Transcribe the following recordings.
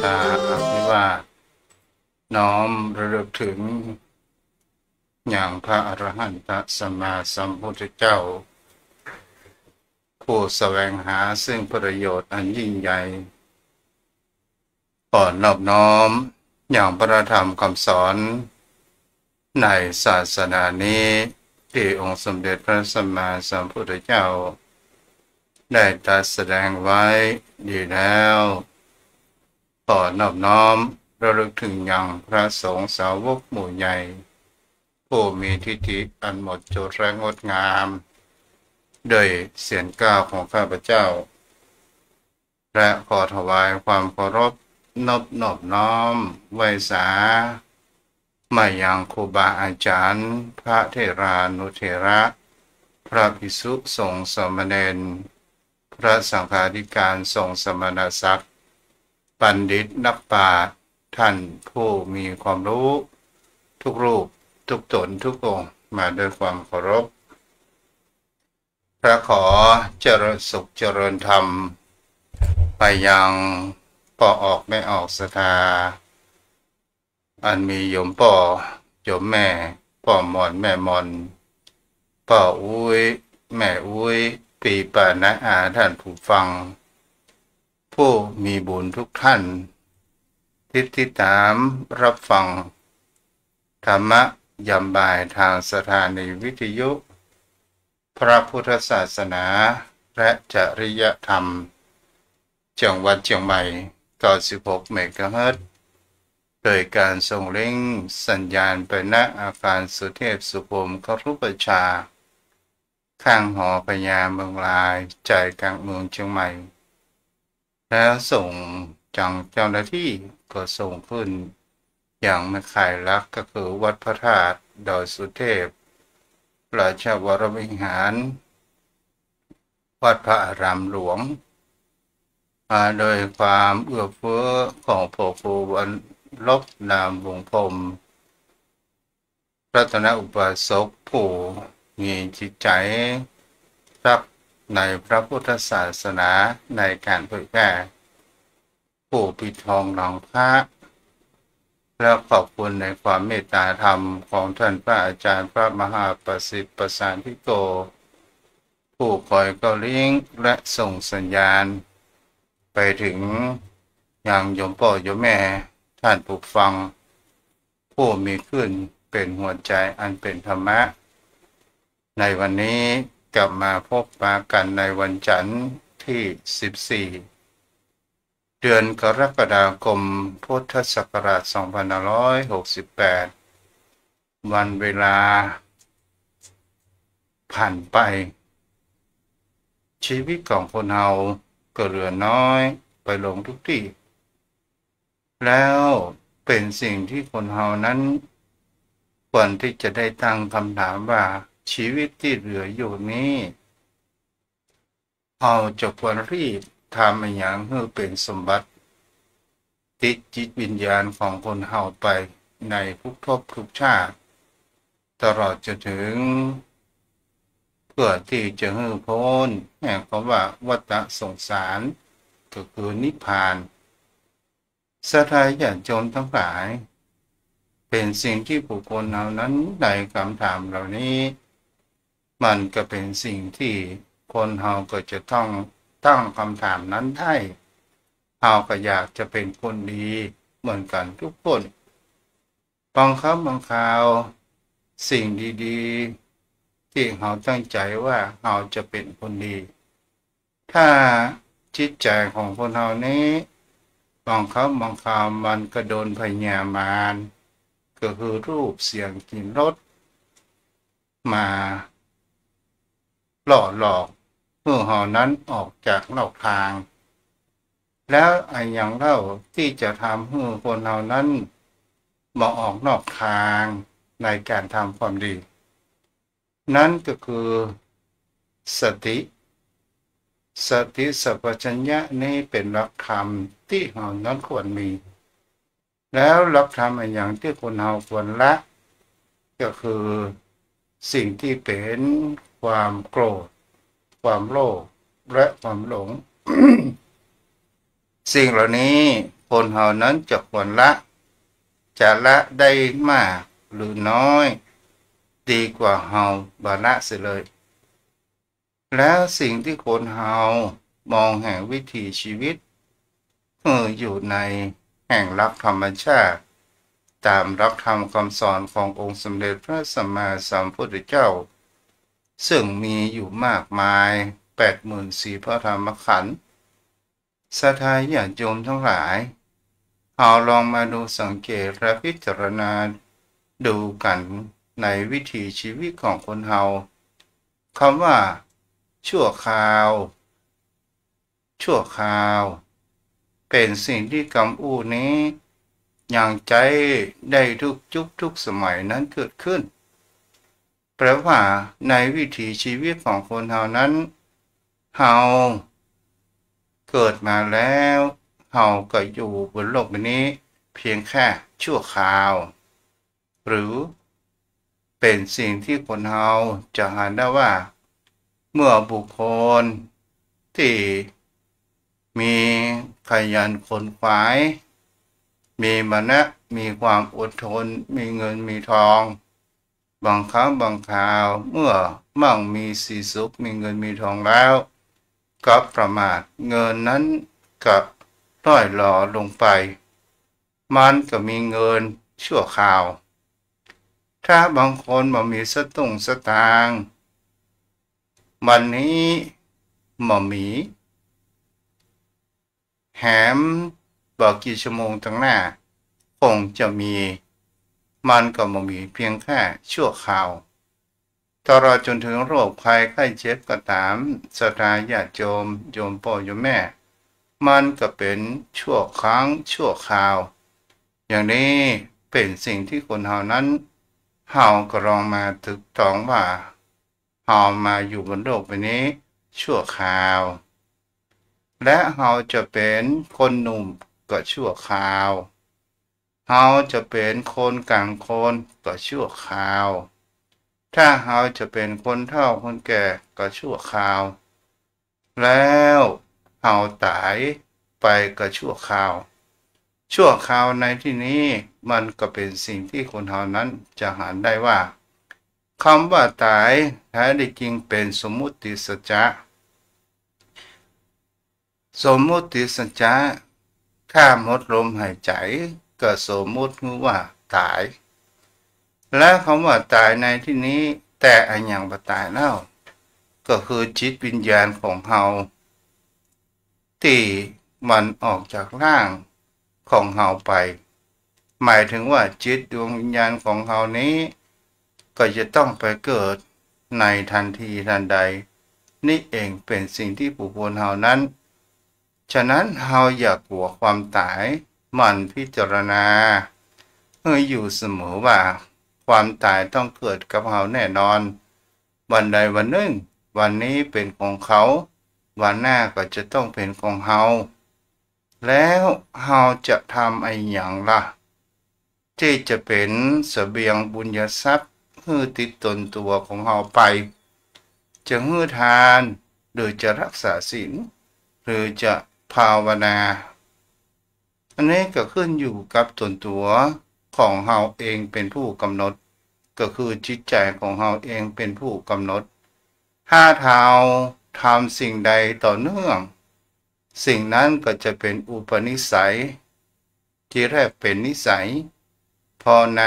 ตาอภิวาทน้อมระลึกถึงอย่างพระอรหันตสัมมาสัมพุทธเจ้าผู้แสวงหาซึ่งประโยชน์อันยิ่งใหญ่ขอนอบน้อมอย่างพระธรรมคำสอนในศาสนานี้ที่องค์สมเด็จพระสัมมาสัมพุทธเจ้าได้ตรัสแสดงไว้ดีแล้วขอนอบน้อมระลึกถึงอย่างพระสงฆ์สาวกหมู่ใหญ่ผู้มีทิฏฐิอันหมดจดและงดงามโดยเสียงกล้าวของข้าพเจ้าและขอถวายความเคารพนอบน้อมไว้สามายังครูบาอาจารย์พระเถรานุเถระพระภิกษุสงฆ์สามเณรพระสังฆาธิการสงฆ์สมณศักดิ์บัณฑิตนักปราชญ์ท่านผู้มีความรู้ทุกรูปทุกตนทุกองค์มาด้วยความเคารพพระขอเจริญสุขเจริญธรรมไปยังป่อออกไม่ออกศรัทธาอันมีโยมป่อโยมแม่ป่อมอนแม่มอนป่ออุ้ยแม่อุ้ยปีปานะอาท่านผู้ฟังผู้มีบุญทุกท่านที่ติดตามรับฟังธรรมะยามบ่ายทางสถานีวิทยุพระพุทธศาสนาและจริยธรรมจังหวัดเชียงใหม่96เมกะเฮิรตซ์โดยการส่งลิงก์สัญญาณไปณอาคารสุเทพสุพรมครุประชาข้างหอพญาเมืองลายใจกลางเมืองเชียงใหม่แล้วส่งจังเจ้าหน้าที่ก็ส่งขึ้นอย่างไม่ขายลักก็คือวัดพระธาตุดอยสุเทพราชวรวิหารวัดพระอารามหลวงโดยความเอื้อเฟื้อของพ่อครูวันลบนามวงพรมรัตนอุปาสกผู้มีจิตใจรักในพระพุทธศาสนาในการเผยแพร่ผู้ปิดทองหลังพระและขอบคุณในความเมตตาธรรมของท่านพระอาจารย์พระมหาประสิทธิ์ประสานทิโกผู้คอยเกาลิงและส่งสัญญาณไปถึงอย่างโยมพ่อโยมแม่ท่านผู้ฟังผู้มีขึ้นเป็นหัวใจอันเป็นธรรมะในวันนี้กลับมาพบปะกันในวันจันทร์ที่14เดือนกรกฎาคมพุทธศักราช2568วันเวลาผ่านไปชีวิตของคนเราก็เหลือน้อยไปลงทุกที่แล้วเป็นสิ่งที่คนเรานั้นควรที่จะได้ตั้งคำถามว่าชีวิตที่เหลืออยู่นี้เราจะควรรีบทำอย่างให้เป็นสมบัติติดจิตวิญญาณของคนเราไปในทุกภพทุกชาติตลอดจนถึงเพื่อที่จะให้พ้นแห่งคำว่าวัฏสงสารก็คือนิพพานศรัทธาญาติโยมทั้งหลายเป็นสิ่งที่บุคคลเหล่านั้นในคำถามเหล่านี้มันก็เป็นสิ่งที่คนเราก็จะต้องตั้งคำถามนั้นได้เราก็อยากจะเป็นคนดีเหมือนกันทุกคนบางครั้งบางคราวสิ่งดีๆที่เราตั้งใจว่าเราจะเป็นคนดีถ้าจิตใจของคนเรานี้บางครั้งบางคราวมันก็โดนพยามารก็คือรูปเสียงกลิ่นรสมาหล่อหลอกเมื่อเรานั้นออกจากนอกทางแล้วอย่างเล่าที่จะทำให้คนเรานั้นมาออกนอกทางในการทำความดีนั่นก็คือสติสัพพัญญะนี้เป็นหลักธรรมที่เรานั้นควรมีแล้วหลักธรรมอย่างที่คนเราควรละก็คือสิ่งที่เป็นความโกรธความโลภและความหลง สิ่งเหล่านี้ค คนเฮานั้นจะควรละจะละได้มากหรือน้อยดีกว่าเฮาบ่ละเสียเลยแล้วสิ่งที่คนเฮามองแห่งวิถีชีวิตอยู่ในแห่งหลักธรรมชาติตามหลักธรรมคำสอนขององค์สมเด็จพระสัมมาสัมพุทธเจ้าซึ่งมีอยู่มากมาย84,000พระธรรมขันธ์ศรัทธาญาติโยมทั้งหลายเอาลองมาดูสังเกตและพิจารณาดูกันในวิถีชีวิตของคนเฮาคำว่าชั่วคราวเป็นสิ่งที่คำอู้นี้อย่างใจได้ทุกยุคทุกสมัยนั้นเกิดขึ้นแปลว่าในวิถีชีวิตของคนเฮานั้นเฮาเกิดมาแล้วเฮาก็อยู่บนโลกนี้เพียงแค่ชั่วคราวหรือเป็นสิ่งที่คนเฮาจะหาได้ว่าเมื่อบุคคลที่มีขยันขนขวายมีมานะมีความอดทนมีเงินมีทองบางครั้งบางคราวเมื่อมั่งมีสีสุขมีเงินมีทองแล้วก็ประมาทเงินนั้นก็ร่อยหล่อลงไปมันก็มีเงินชั่วคราวถ้าบางคนบ่มีสตุ้งสตางค์วันนี้บ่มีแหมบอกกี่ชั่วโมงตั้งหน้าคงจะมีมันก็บ่มีเพียงแค่ชั่วคราวตลอดจนถึงโรคภัยไข้เจ็บก็ตามศรัทธาญาติโยมโยมพ่อโยมแม่มันก็เป็นชั่วครั้งชั่วคราวอย่างนี้เป็นสิ่งที่คนเฮานั้นเฮาก็ลองมาตึกตองว่าเฮามาอยู่บนโลกใบนี้ชั่วคราวและเฮาจะเป็นคนหนุ่มก็ชั่วคราวเฮาจะเป็นคนกลางคนก็ชั่วคราวถ้าเฮาจะเป็นคนเฒ่าคนแก่ก็ชั่วคราวแล้วเฮาตายไปก็ชั่วคราวชั่วคราวในที่นี้มันก็เป็นสิ่งที่คนเฮานั้นจะหาได้ว่าคำว่าตายแท้จริงเป็นสมมุติสัจจะสมมุติสัจจะถ้าหมดลมหายใจก็สมมุติว่าตายและคำว่าตายในที่นี้แต่อันอย่างบ่ตายแล้วก็คือจิตวิญญาณของเฮาที่มันออกจากร่างของเฮาไปหมายถึงว่าจิตดวงวิญญาณของเฮานี้ก็จะต้องไปเกิดในทันทีทันใดนี่เองเป็นสิ่งที่บุคคลเฮานั้นฉะนั้นเฮาอย่ากลัวความตายมันพิจารณาอยู่เสมอว่าความตายต้องเกิดกับเฮาแน่นอนวันใดวันหนึ่งวันนี้เป็นของเขาวันหน้าก็จะต้องเป็นของเฮาแล้วเฮาจะทำไอ้หยังล่ะที่จะเป็นเสบียงบุญญทรัพย์ติดตนตัวของเฮาไปจะทานหรือจะรักษาศีลหรือจะภาวนาอันนี้ก็ขึ้นอยู่กับตนตัวของเฮาเองเป็นผู้กำหนดก็คือจิตใจของเฮาเองเป็นผู้กำหนดถ้าเฮาทำสิ่งใดต่อเนื่องสิ่งนั้นก็จะเป็นอุปนิสัยที่แรกเป็นนิสัยพอน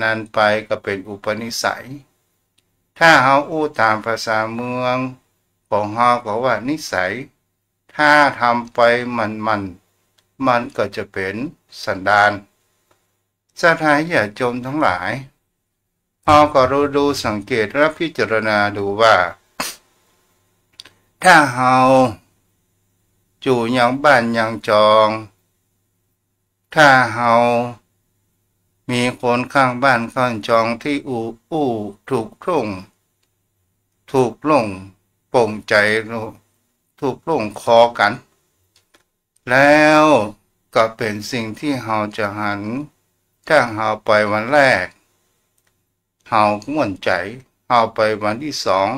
านๆไปก็เป็นอุปนิสัยถ้าเฮาอู้ตามภาษาเมืองของเฮาก็ว่านิสัยถ้าทำไปมันก็จะเป็นสันดานศรัทธาญาติโยมทั้งหลายเฮาก็ดูสังเกตและพิจารณาดูว่าถ้าเฮาอยู่อย่างบ้านอย่างจองถ้าเฮามีคนข้างบ้านข้างจองที่ถูกลงโป่งใจถูกลงคอกันแล้วก็เป็นสิ่งที่เฮาจะหันถ้าเฮาไปวันแรกเฮาม่วนใจเฮาไปวันที่สอง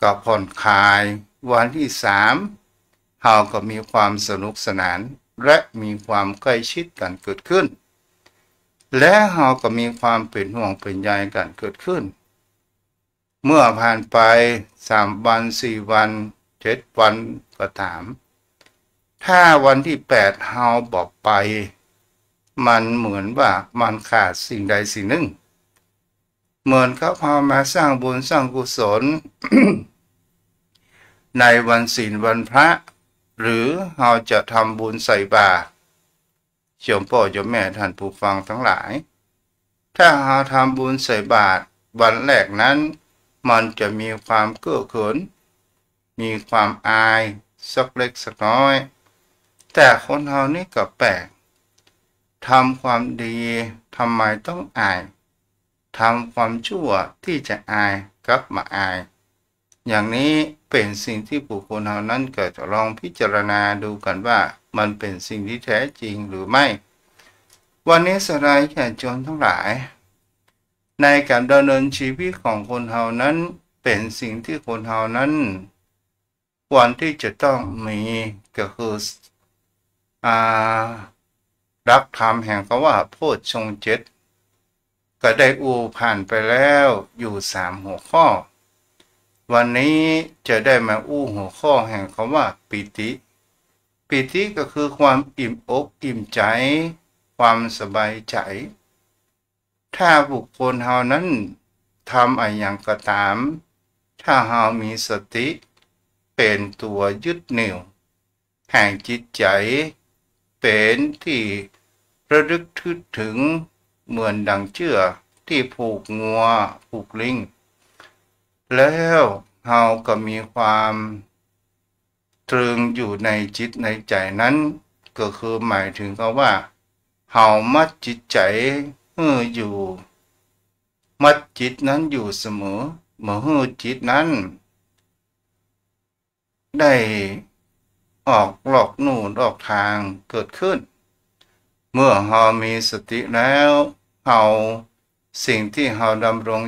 ก็ผ่อนคลายวันที่สามเฮาก็มีความสนุกสนาน และมีความใกล้ชิดกันเกิดขึ้นและเราก็มีความเป็นห่วงเป็นใยกันเกิดขึ้นเมื่อผ่านไป3 วัน4 วัน7 วันก็ถามถ้าวันที่8เราบอกไปมันเหมือนว่ามันขาดสิ่งใดสิ่งหนึ่งเหมือนกับเรามาสร้างบุญสร้างกุศล ในวันศีลวันพระหรือเราจะทำบุญใส่บาตรโยมพ่อโยมแม่ท่านผู้ฟังทั้งหลายถ้าเราทำบุญใส่บาตรวันแรกนั้นมันจะมีความเก้อเขินมีความอายสักเล็กสักน้อยแต่คนเรานี่ก็แปลกทำความดีทำไมต้องอายทำความชั่วที่จะอายกลับมาอายอย่างนี้เป็นสิ่งที่บุคคลเรานั้นเกิดลองพิจารณาดูกันว่ามันเป็นสิ่งที่แท้จริงหรือไม่วันนี้สลายแก่โจรทั้งหลายในการดำเนินชีวิตของคนเรานั้นเป็นสิ่งที่คนเรานั้นควรที่จะต้องมีก็คือรักธรรมแห่งคำว่าโพชฌงค์7ก็ได้ผ่านไปแล้วอยู่3 หัวข้อวันนี้จะได้มาหัวข้อแห่งคำว่าปิติปิติก็คือความอิ่มอกอิ่มใจความสบายใจถ้าบุคคลเฮานั้นทำอะไรอย่างก็ตามถ้าเฮามีสติเป็นตัวยึดเหนี่ยวแห่งจิตใจเป็นที่ระลึกถึงเหมือนดังเชือกที่ผูกงัวผูกลิงแล้วเฮาก็มีความตรึงอยู่ในจิตในใจนั้นก็คือหมายถึงก็ว่าเฮามัดจิตใจอยู่มัดจิตนั้นอยู่เสมอเมื่อจิตนั้นได้ออกหลอกนู่นออกทางเกิดขึ้นเมื่อเฮามีสติแล้วเฮาสิ่งที่เฮาดำรง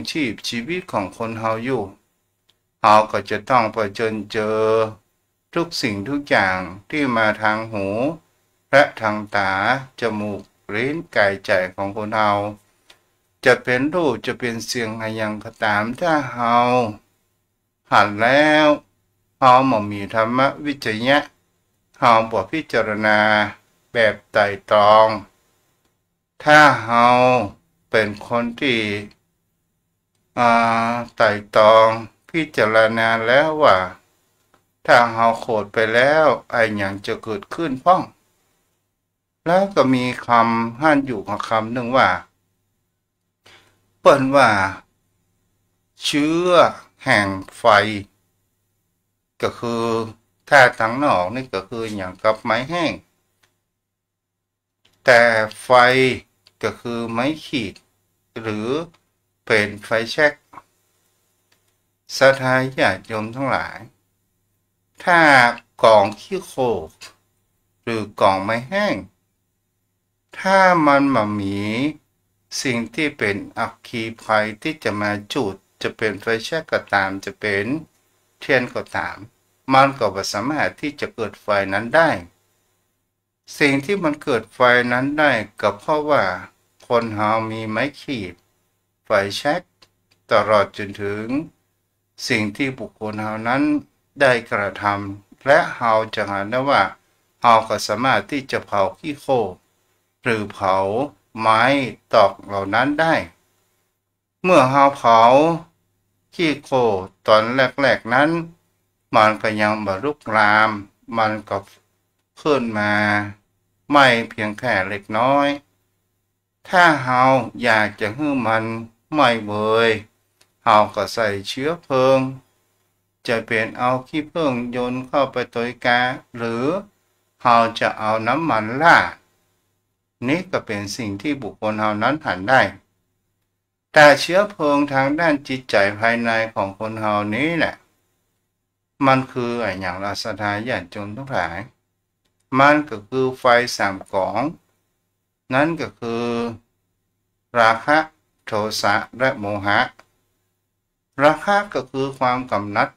ชีวิตของคนเฮาอยู่เฮาก็จะต้องเผชิญเจอทุกสิ่งทุกอย่างที่มาทางหูและทางตาจมูกลิ้นกายใจของคนเฮาจะเป็นรูปจะเป็นเสียงอะไรอย่างก็ตามถ้าเฮาหันแล้วเฮาบ่มีธรรมวิจยะเฮาบ่พิจารณาแบบไตร่ตรองถ้าเฮาเป็นคนที่ไตร่ตรองพิจารณาแล้วว่าถ้าเฮาโคตรไปแล้วไอ้อย่างจะเกิดขึ้นพ้องแล้วก็มีคำห้านอยู่ของคำหนึ่งว่าเปิ้นว่าเชื้อแห่งไฟก็คือถ้าทั้งนอกนี่ก็คืออย่างกับไม้แห้งแต่ไฟก็คือไม้ขีดหรือเป็นไฟแช็กศรัทธาญาติโยมทั้งหลายถ้ากองขี้โคกหรือกองไม้แห้งถ้ามันมามีสิ่งที่เป็นอัคคีภัยที่จะมาจุดจะเป็นไฟแช็กก็ตามจะเป็นเทียนก็ตามมันก็ไม่สามารถที่จะเกิดไฟนั้นได้สิ่งที่มันเกิดไฟนั้นได้ก็เพราะว่าคนเฮามีไม้ขีดไฟแช็กตลอดจนถึงสิ่งที่บุคคลเฮานั้นได้กระทำและเฮาจะเห็นได้ว่าเฮาก็สามารถที่จะเผาขี้โคหรือเผาไม้ตอกเหล่านั้นได้เมื่อเฮาเผาขี้โคตอนแรกๆนั้นมันก็ยังบ่ลุกลามมันก็ขึ้นมาไม่เพียงแค่เล็กน้อยถ้าเฮาอยากจะให้มันไม่เบยเฮาก็ใส่เชื้อเพลิงจะเป็นเอาขี้ผึ้งโยนเข้าไปตัวกาหรือเฮาจะเอาน้ำมันราดนี่ก็เป็นสิ่งที่บุคคลเฮานั้นหันได้แต่เชื้อเพลิงทางด้านจิตใจภายในของคนเฮานี้แหละมันคืออย่างราศรัทธาญาติโยมทั้งหลายมันก็คือไฟ3 กองนั่นก็คือราคะโทสะและโมหะราคะก็คือความกำหนัด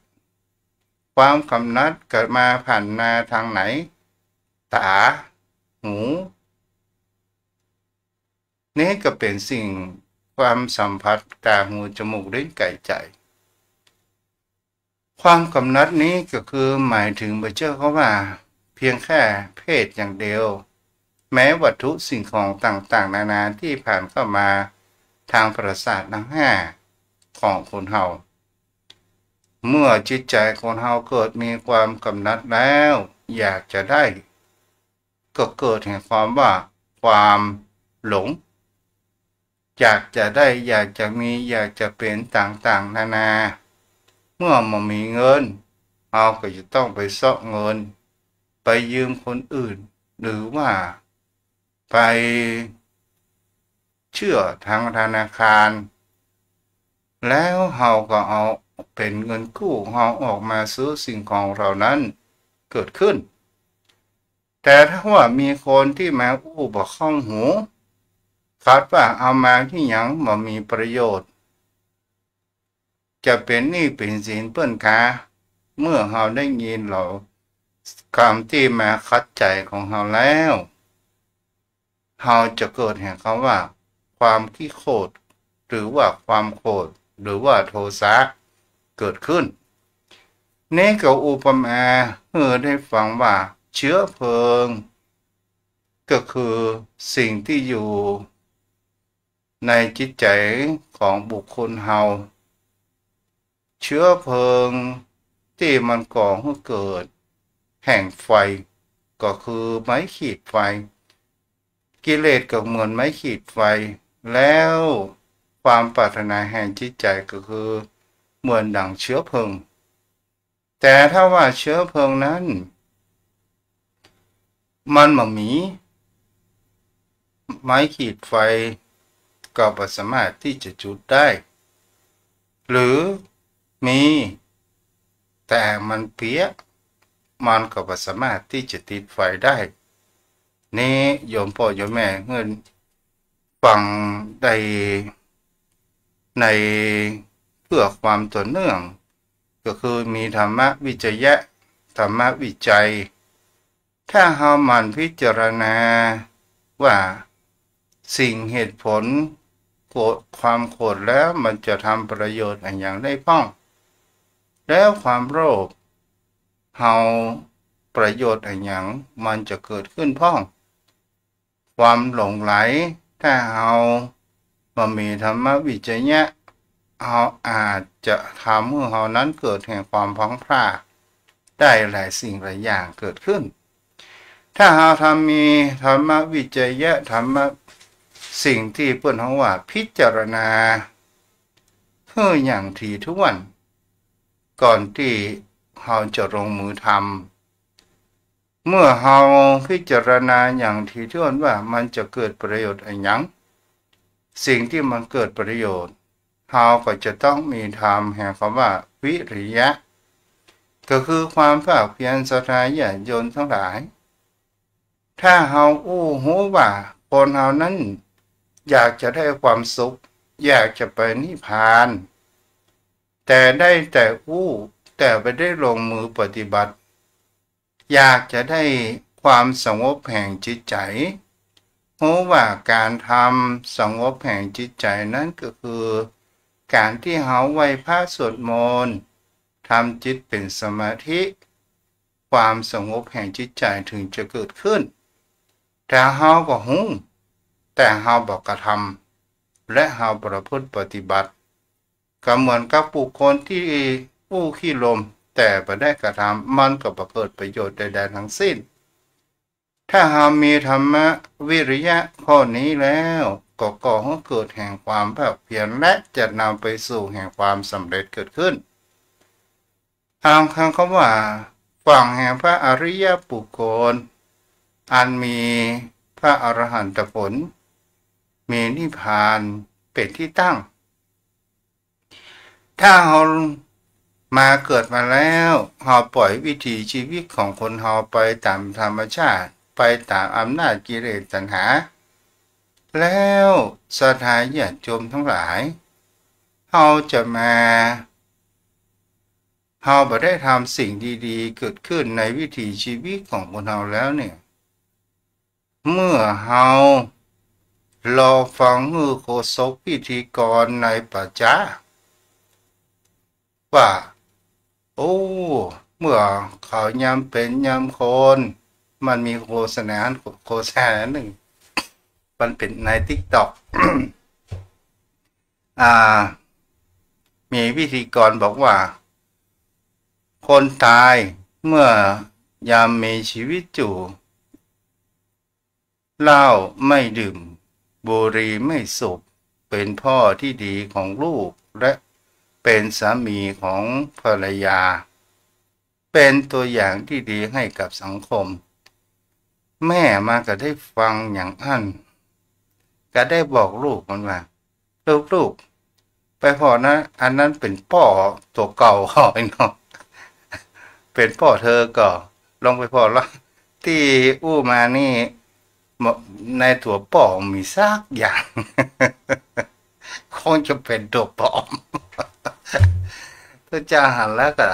ความกำหนัดเกิดมาผ่านมาทางไหนตา หูนี่ก็เป็นสิ่งความสัมผัสตาหูจมูกลิ้นกายใจความกำหนัดนี้ก็คือหมายถึงไปเจ้าเขาว่าเพียงแค่เพศอย่างเดียวแม้วัตถุสิ่งของต่างๆนานาที่ผ่านเข้ามาทางประสาททั้งห้าของคนเฮาเมื่อจิตใจคนเฮาเกิดมีความกำหนัดแล้วอยากจะได้ก็เกิดแห่งความว่าความหลงอยากจะได้อยากจะมีอยากจะเป็นต่างๆนานาเมื่อมันมีเงินเราก็จะต้องไปเสาะเงินไปยืมคนอื่นหรือว่าไปเชื่อทางธนาคารแล้วเราก็เอาเป็นเงินกู้เราออกมาซื้อสิ่งของเรานั้นเกิดขึ้นแต่ถ้าว่ามีคนที่มาอู้บ่ข้องหูคาดว่าเอามาที่หยังบ่มีประโยชน์จะเป็นหนี้เป็นสินเปิ้นกาเมื่อเราได้ยินเราคำที่มาคัดใจของเราแล้วเราจะเกิดแห่งคำว่าความขี้โคตรหรือว่าความโกรธหรือว่าโทสะเกิดขึ้นนี่ก็อุปมาได้ฟังว่าเชื้อเพลิงก็คือสิ่งที่อยู่ในจิตใจของบุคคลเฮาเชื้อเพลิงที่มันก่อให้เกิดแห่งไฟก็คือไม้ขีดไฟกิเลสก็เหมือนไม้ขีดไฟแล้วความปรารถนาแห่งจิตใจก็คือเหมือนดั่งเชื้อเพลิงแต่ถ้าว่าเชื้อเพลิงนั้นมันบ่มีไม้ขีดไฟก็บ่สามารถที่จะจุดได้หรือมีแต่มันเปียกมันก็บ่สามารถที่จะติดไฟได้นี่โยมพ่อโยมแม่เงินฟังได้ในเพื่อความต่อเนื่องก็คือมีธรรมะวิจยะธรรมะวิจัยถ้าเฮามันพิจารณาว่าสิ่งเหตุผลโกรธความโกรธแล้วมันจะทำประโยชน์อย่างได้ป้องแล้วความโลภเฮาประโยชน์อย่างมันจะเกิดขึ้นพ้องความหลงไหลถ้าเฮาบ่มีธรรมวิจยะเฮาอาจจะทำให้เฮานั้นเกิดแห่งความพลั้งพลาดได้หลายสิ่งหลายอย่างเกิดขึ้นถ้าเฮามีธรรมวิจยะธรรมสิ่งที่เปิ้นเฮาว่าพิจารณาเพื่ออย่างถี่ถ้วนก่อนที่เฮาจะลงมือทำเมื่อเฮาพิจารณาอย่างถี่ถ้วนว่ามันจะเกิดประโยชน์อะไรหยังสิ่งที่มันเกิดประโยชน์เฮาก็จะต้องมีธรรมแห่งคำว่าวิริยะก็คือความภาคเพียรศรัทธาญาติโยมทั้งหลายถ้าเฮาหูว่าคนเฮานั้นอยากจะได้ความสุขอยากจะไปนิพพานแต่ได้แต่แต่ไม่ได้ลงมือปฏิบัติอยากจะได้ความสงบแห่งจิตใจรู้ว่าการทำสงบแห่งจิตใจนั้นก็คือการที่เฮาไหว้พระสวดมนต์ทำจิตเป็นสมาธิความสงบแห่งจิตใจถึงจะเกิดขึ้นแต่เฮาก็หูแต่เฮาบ่กระทำและเฮาประพฤติปฏิบัติก็เหมือนกับบุคคลที่ขี้ลมแต่บ่ได้กระทำมันก็บ่เกิดประโยชน์ใดๆทั้งสิ้นถ้าเฮามีธรรมะวิริยะข้อนี้แล้วก็ก่อให้เกิดแห่งความภาคเพียรและจะนำไปสู่แห่งความสำเร็จเกิดขึ้นทางคำเขาว่าฝั่งแห่งพระอริยบุคคลอันมีพระอรหันตผลมีนิพพานเป็นที่ตั้งถ้าเรามาเกิดมาแล้วเราปล่อยวิถีชีวิตของคนเราไปตามธรรมชาติไปตามอำนาจกิเลสตัณหาแล้วศรัทธาญาติโยมทั้งหลายเราจะมาเราบ่ได้ทำสิ่งดีๆเกิดขึ้นในวิถีชีวิตของคนเราแล้วเนี่ย เมื่อเฮารอฟังฮือโฆษกพิธีกรในประจาว่าโอ้เมื่อเขายำเป็นยำคนมันมีโฆษณาหนึ่งมันเป็นใน TikTok อ่ามีพิธีกรบอกว่าคนตายเมื่อยามมีชีวิตอยู่เหล้าไม่ดื่มบุหรี่ไม่สูบเป็นพ่อที่ดีของลูกและเป็นสามีของภรรยาเป็นตัวอย่างที่ดีให้กับสังคมแม่มาก็ได้ฟังอย่างก็ได้บอกลูกมันว่าลูกไปพอนะอันนั้นเป็นพ่อตัวเก่าเขาไอ้น้องเป็นพ่อเธอก็ลองไปพอแล้วที่อู้มานี่ในตัวป่อมีซากอย่างคงจะเป็นตัวปลอมพระเจ้าหันแล้วก็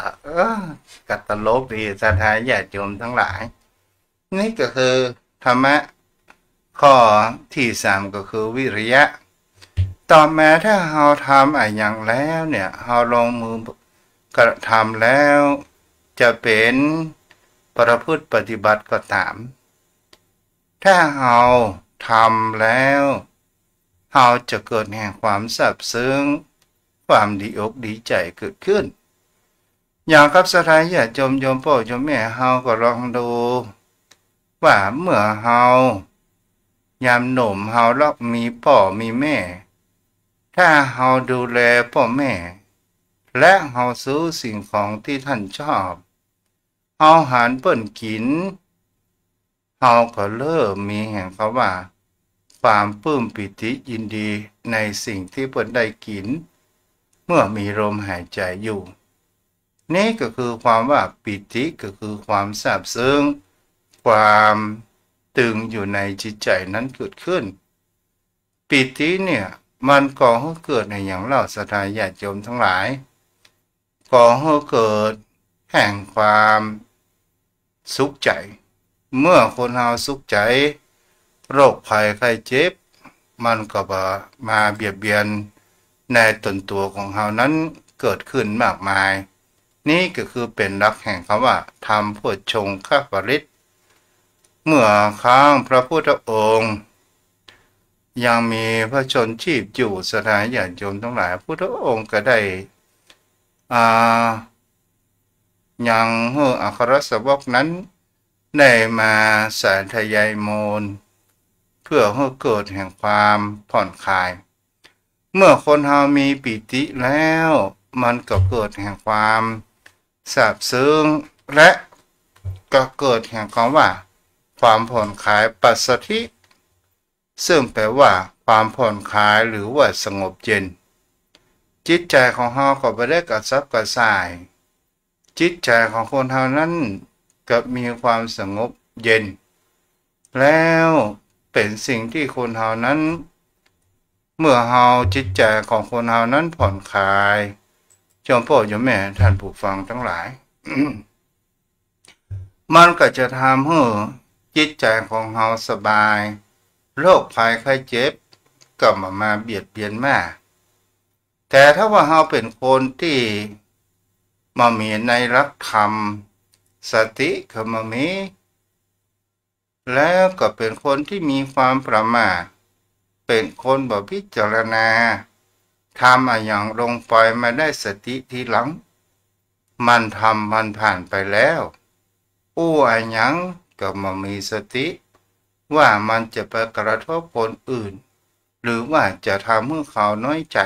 กัตลกดีสถานญาติโยมทั้งหลายนี่ก็คือธรรมะข้อที่3ก็คือวิริยะต่อมาถ้าเราทำอะไรอย่างแล้วเนี่ยเราลงมือกระทำแล้วจะเป็นประพฤติปฏิบัติก็ตามถ้าเราทำแล้วเราจะเกิดแห่งความซาบซึ้งความดีอกดีใจเกิดขึ้นอย่างกับสถานญาติโยมพ่อโยมแม่เราก็ลองดูว่าเมื่อเรายามหนุ่มเราแล้วมีพ่อมีแม่ถ้าเราดูแลพ่อแม่และเราซื้อสิ่งของที่ท่านชอบเอาอาหารเปิ้นกินเราก็เริ่มมีแห่งเขาว่าความปลื้มปิติยินดีในสิ่งที่เปิ้นได้กินเมื่อมีลมหายใจอยู่นี่ก็คือความว่าปิติก็คือความซาบซึ้งความตึงอยู่ในจิตใจนั้นเกิดขึ้นปิติเนี่ยมันก่อให้เกิดในอย่างเราศรัทธาญาติโยมทั้งหลายก่อให้เกิดแห่งความสุขใจเมื่อคนเราสุขใจโรคภัยไข้เจ็บมันก็มาเบียดเบียนในตนตัวของเรานั้นเกิดขึ้นมากมายนี่ก็คือเป็นหลักแห่งคำว่าธรรมโพชฌงคปริตเมื่อครั้งพระพุทธองค์ยังมีพระชนชีพอยู่สถานญาติโยมทั้งหลายพุทธองค์ก็ได้ยังให้อัครสาวกนั้นได้มาสาธยายโมนเพื่อให้เกิดแห่งความผ่อนคลายเมื่อคนเรามีปิติแล้วมันก็เกิดแห่งความซาบซึ้งและก็เกิดแห่งคำว่าความผ่อนคลายปัสสธิซึ่งแปลว่าความผ่อนคลายหรือว่าสงบเย็นจิตใจของเราก็ไปได้กระซับกระส่ายจิตใจของคนเรานั้นก็มีความสงบเย็นแล้วเป็นสิ่งที่คนเรานั้นเมื่อเราจิตใจของคนเรานั้นผ่อนคลายโยมพ่อโยมแม่ท่านผู้ฟังทั้งหลาย มันก็จะทำให้จิตใจของเราสบายโรคภัยไข้เจ็บก็มาเบียดเบียนมากแต่ถ้าว่าเราเป็นคนที่มามีในรักธรรมสติก็มามีแล้วก็เป็นคนที่มีความประมาทเป็นคนบ่พิจารณาทำอะไรอย่างลงไปมาได้สติทีหลังมันผ่านไปแล้วอะไรอย่างก็มามีสติว่ามันจะไปกระทบคนอื่นหรือว่าจะทำให้เขาน้อยใจ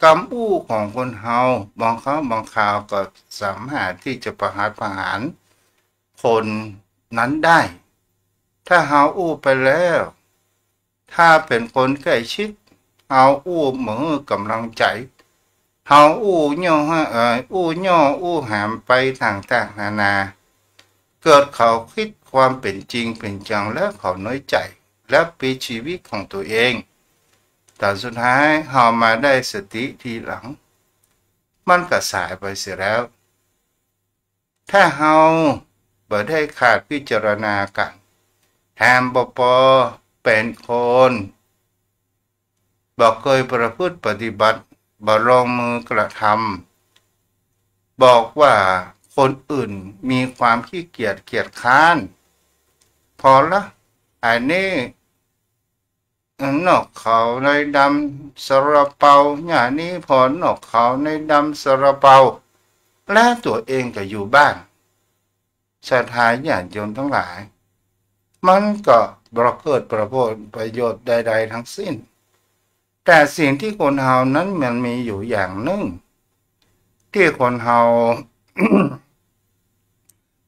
กรรมของคนเฮาบางครั้งบางคราวก็สามารถที่จะประหารคนนั้นได้ถ้าเฮาไปแล้วถ้าเป็นคนใกล้ชิดเฮาเหมือนกำลังใจเฮาย่อหามไปต่างๆนานาเกิดเขาคิดความเป็นจริงเป็นจังแล้วเขาน้อยใจและปีชีวิตของตัวเองแต่สุดท้ายเฮามาได้สติทีหลังมันก็สายไปเสียแล้วถ้าเฮาบ่ได้ขาดพิจารณากัน แฮมบปอเป็นคนบอกเคยประพฤติปฏิบัติบ่ลงมือกระทำบอกว่าคนอื่นมีความขี้เกียจเกียจค้านพอละอันนี้นกเขาในดำสระเปาอย่างนี้พอนกเขาในดำสระเปาและตัวเองก็อยู่บ้านศรัทธาญาติโยมทั้งหลายมันก็บ่เกิดประโยชน์ใดๆทั้งสิ้นแต่สิ่งที่คนเฮานั้นมันมีอยู่อย่างหนึ่งที่คนเฮา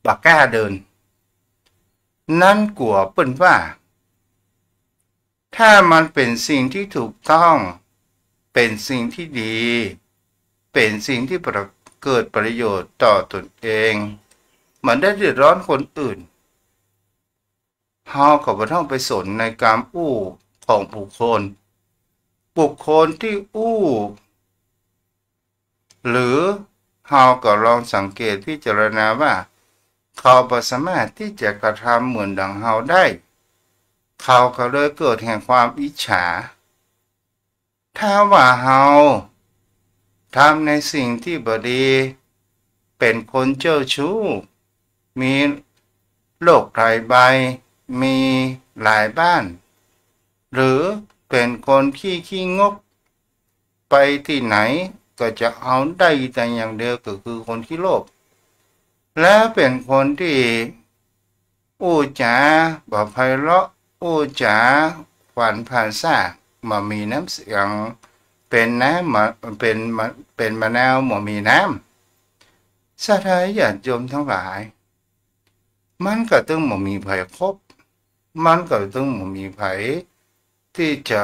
บักกล้าเดินนั่นกลัวเปิ้นว่าถ้ามันเป็นสิ่งที่ถูกต้องเป็นสิ่งที่ดีเป็นสิ่งที่เกิดประโยชน์ต่อตนเองมันได้เดือดร้อนคนอื่นเฮาก็บ่ต้องไปสนในการอู้ของบุคคลที่อู้หรือเฮาก็ลองสังเกตพิจารณาว่าเขาบ่สามารถที่จะกระทำเหมือนดังเฮาได้เขาก็เลยเกิดแห่งความอิจฉาถ้าว่าเฮาทำในสิ่งที่บ่ดีเป็นคนเจ้าชู้มีโรคหลายใบมีหลายบ้านหรือเป็นคนขี้งกไปที่ไหนก็จะเอาได้แต่อย่างเดียวก็คือคนขี้โลภและเป็นคนที่อู้จ๋าบ่ไพเราะอู้จ๋าขวัญผ่านซ่ามามีน้ำเสียงเป็นน้ำมาเป็นมะนาวมามีน้ำศรัทธาญาติโยมทั้งหลายมันก็ต้องบ่มีไผครบมันก็ต้องบ่มีไผที่จะ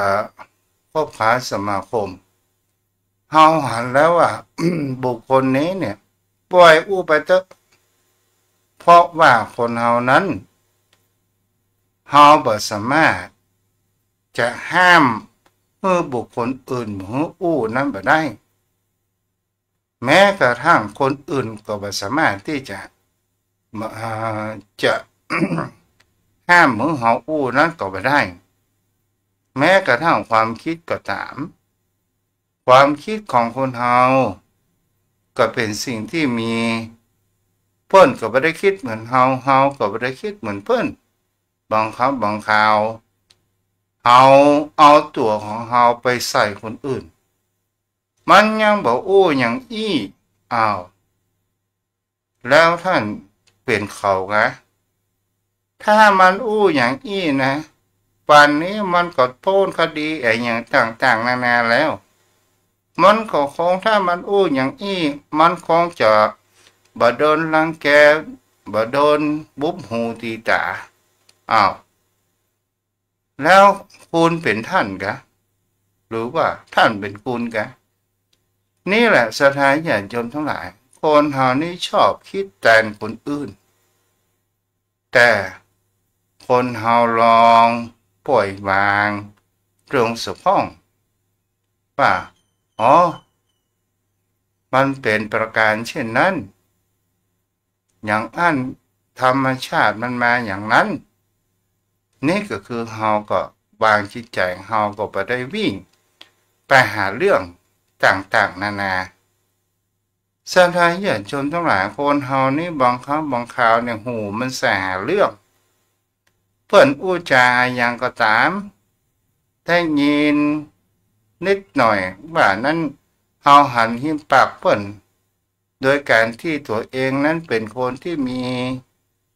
คบค้าสมาคมเฮาหันแล้วว่า บุคคลนี้เนี่ยปล่อยอู้ไปเถอะเพราะว่าคนเฮานั้นเฮาบ่สามารถจะห้ามให้บุคคลอื่นให้อู้นั้นบ่ได้แม้กระทั่งคนอื่นก็บ่สามารถที่จะ ห้ามมือเฮาอู้นั้นก็บ่ได้แม้กระทั่งความคิดก็ตามความคิดของคนเฮาก็เป็นสิ่งที่มีเพิ่นก็บ่ได้คิดเหมือนเฮาก็บ่ได้คิดเหมือนเพิ่นบางครั้งบางคราวเอาตัวของเฮาไปใส่คนอื่นมันยังบ่อู้หยังอี้อ้าวแล้วท่านเป็นเขาไงถ้ามันอู้อย่างอี้นะป่านนี้มันก็โทษคดีอย่างต่างๆนานาแล้วมันก็คงถ้ามันอู้อย่างอี้มันคงจะบ่โดนรังแกบ่โดนบุบหูตีตาอ้าวแล้วคุณเป็นท่านกะหรือว่าท่านเป็นคุณกะนี่แหละศรัทธาญาติโยมทั้งหลายคนเฮานี่ชอบคิดแทนคนอื่นแต่คนเฮาลองปล่อยวางเรื่องสุของว่าอ๋อมันเป็นประการเช่นนั้นอย่างอันธรรมชาติมันมาอย่างนั้นนี่ก็คือเฮาก็วางจิตใจเฮาก็บ่ได้วิ่งไปหาเรื่องต่างๆนานาศรัทธาญาติโยมทั้งหลายคนเฮานี่บางครั้งบางคราวเนี่ยหูมันแสหาเรื่องเพิ่นอู้จาอย่างก็ตามได้ยินนิดหน่อยว่านั้นเฮาหันหิ้มปากเพิ่นโดยการที่ตัวเองนั้นเป็นคนที่มี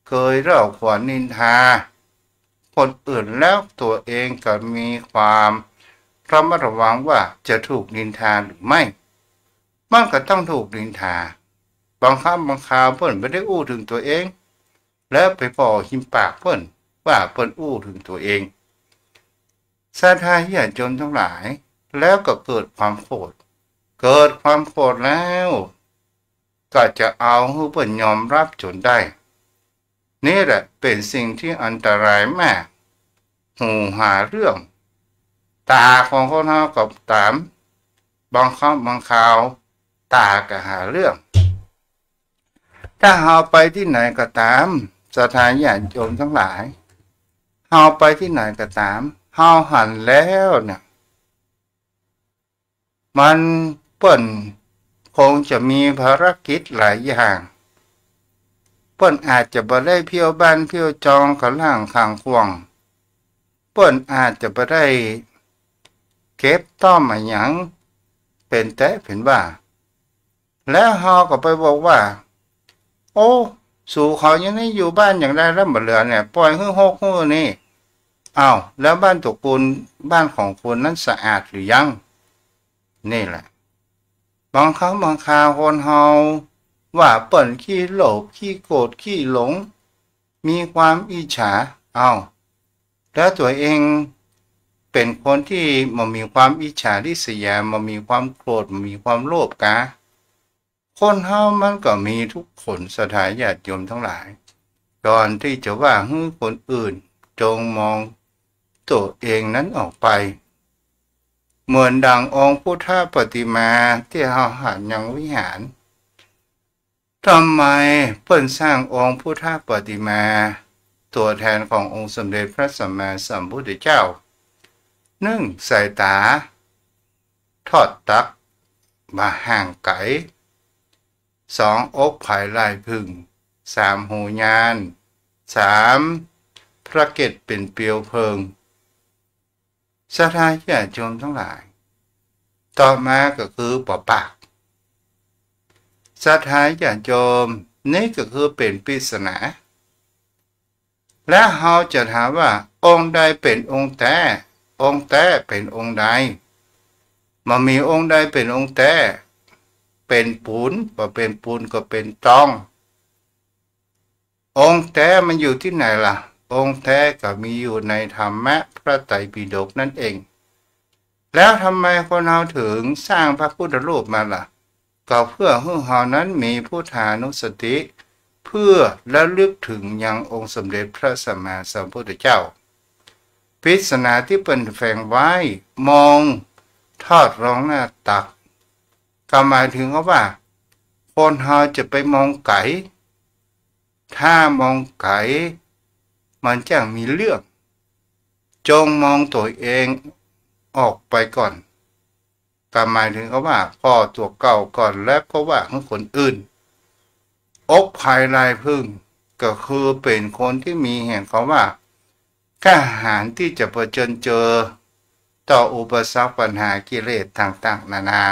เคยเล่าขวัญนินทาคนอื่นแล้วตัวเองก็มีความระมัดระวังว่าจะถูกนินทาหรือไม่มันก็ต้องถูกนินทาบางครั้งบางคราวเพิ่นไม่ได้อู้ถึงตัวเองแล้วไปพอหิ้มปากเพิ่นว่าเพิ่นอู้ถึงตัวเองศรัทธาญาติโยมทั้งหลายแล้วก็เกิดความโกรธแล้วก็จะเอาให้เพิ่นยอมรับจนได้นี่แหละเป็นสิ่งที่อันตรายมากหูหาเรื่องตาของคนเฮากับตามบางครั้งบางคราวตาก็หาเรื่องถ้าเฮาไปที่ไหนก็ตามศรัทธาญาติโยมทั้งหลายเฮ าไปที่ไหนก็ตามเฮาหันแล้วเนี่ยมันเปิ้นคงจะมีภารกิจหลายอย่างเปิ้นอาจจะบ่ได้เที่ยวบ้านเที่ยวจองเขาล่างข้างควงเปิ้นอาจจะบ่ได้เก็บต้อมอะหยังเป็นแต่เป็นว่าแล้วเฮาก็ไปบอกว่าโอ้สู่เขายังได้อยู่บ้านอย่างไรแล้วบ่เหลือเนี่ยปล่อยฮื้อฮกฮื้อนี่อ้าวแล้วบ้านตระกูลบ้านของคุณนั้นสะอาดหรือยังนี่แหละบางครั้งบางคราวคนเฮาว่าเปิ้นขี้โลภขี้โกรธขี้หลงมีความอิจฉาอ้าวแล้วตัวเองเป็นคนที่มันมีความอิจฉาริษยามันมีความโกรธมันมีความโลภกะคนเฮามันก็มีทุกคนสถาญาติโยมทั้งหลายก่อนที่จะว่าให้คนอื่นจงมองตัวเองนั้นออกไปเหมือนดังองค์พุทธปฏิมาที่เฮาหันยังวิหารทำไมเพิ่นสร้างองค์พุทธปฏิมาตัวแทนขององค์สมเด็จพระสัมมาสัมพุทธเจ้า1. สายตาทอดตักมาห่างไกล 2. อกภายลายพึ่ง 3. หูญาณ 3. พระเกศเป็นเปลวเพลิงสถาญาติโยมทั้งหลายต่อมาก็คือปอปากสถาญาติโยมนี่ก็คือเป็นปริศนาและเราจะถามว่าองค์ใดเป็นองค์แท้องค์แท้เป็นองค์ใดมันมีองค์ใดเป็นองค์แท้เป็นปูนก็เป็นปูนก็เป็นตององค์แท้มันอยู่ที่ไหนล่ะองค์แท้ก็มีอยู่ในธรรมะพระไตรปิฎกนั่นเองแล้วทำไมคนเราถึงสร้างพระพุทธรูปมาล่ะก็เพื่อให้เรานั้นมีพุทธานุสติเพื่อระลึกถึงยังองค์สมเด็จพระสัมมาสัมพุทธเจ้าปริศนาที่เป็นแฝงไว้มองทอดรองหน้าตักก็หมายถึงว่าคนเราจะไปมองไก่ถ้ามองไก่มันจะมีเรื่องจงมองตัวเองออกไปก่อนก็หมายถึงว่าพ่อตัวเก่าก่อนแล้วก็ว่าของคนอื่นอกภายลายพึ่งก็คือเป็นคนที่มีแห่งเขาว่ากล้าหาญที่จะเผชิญเจอต่ออุปสรรคปัญหากิเลสต่างๆนานา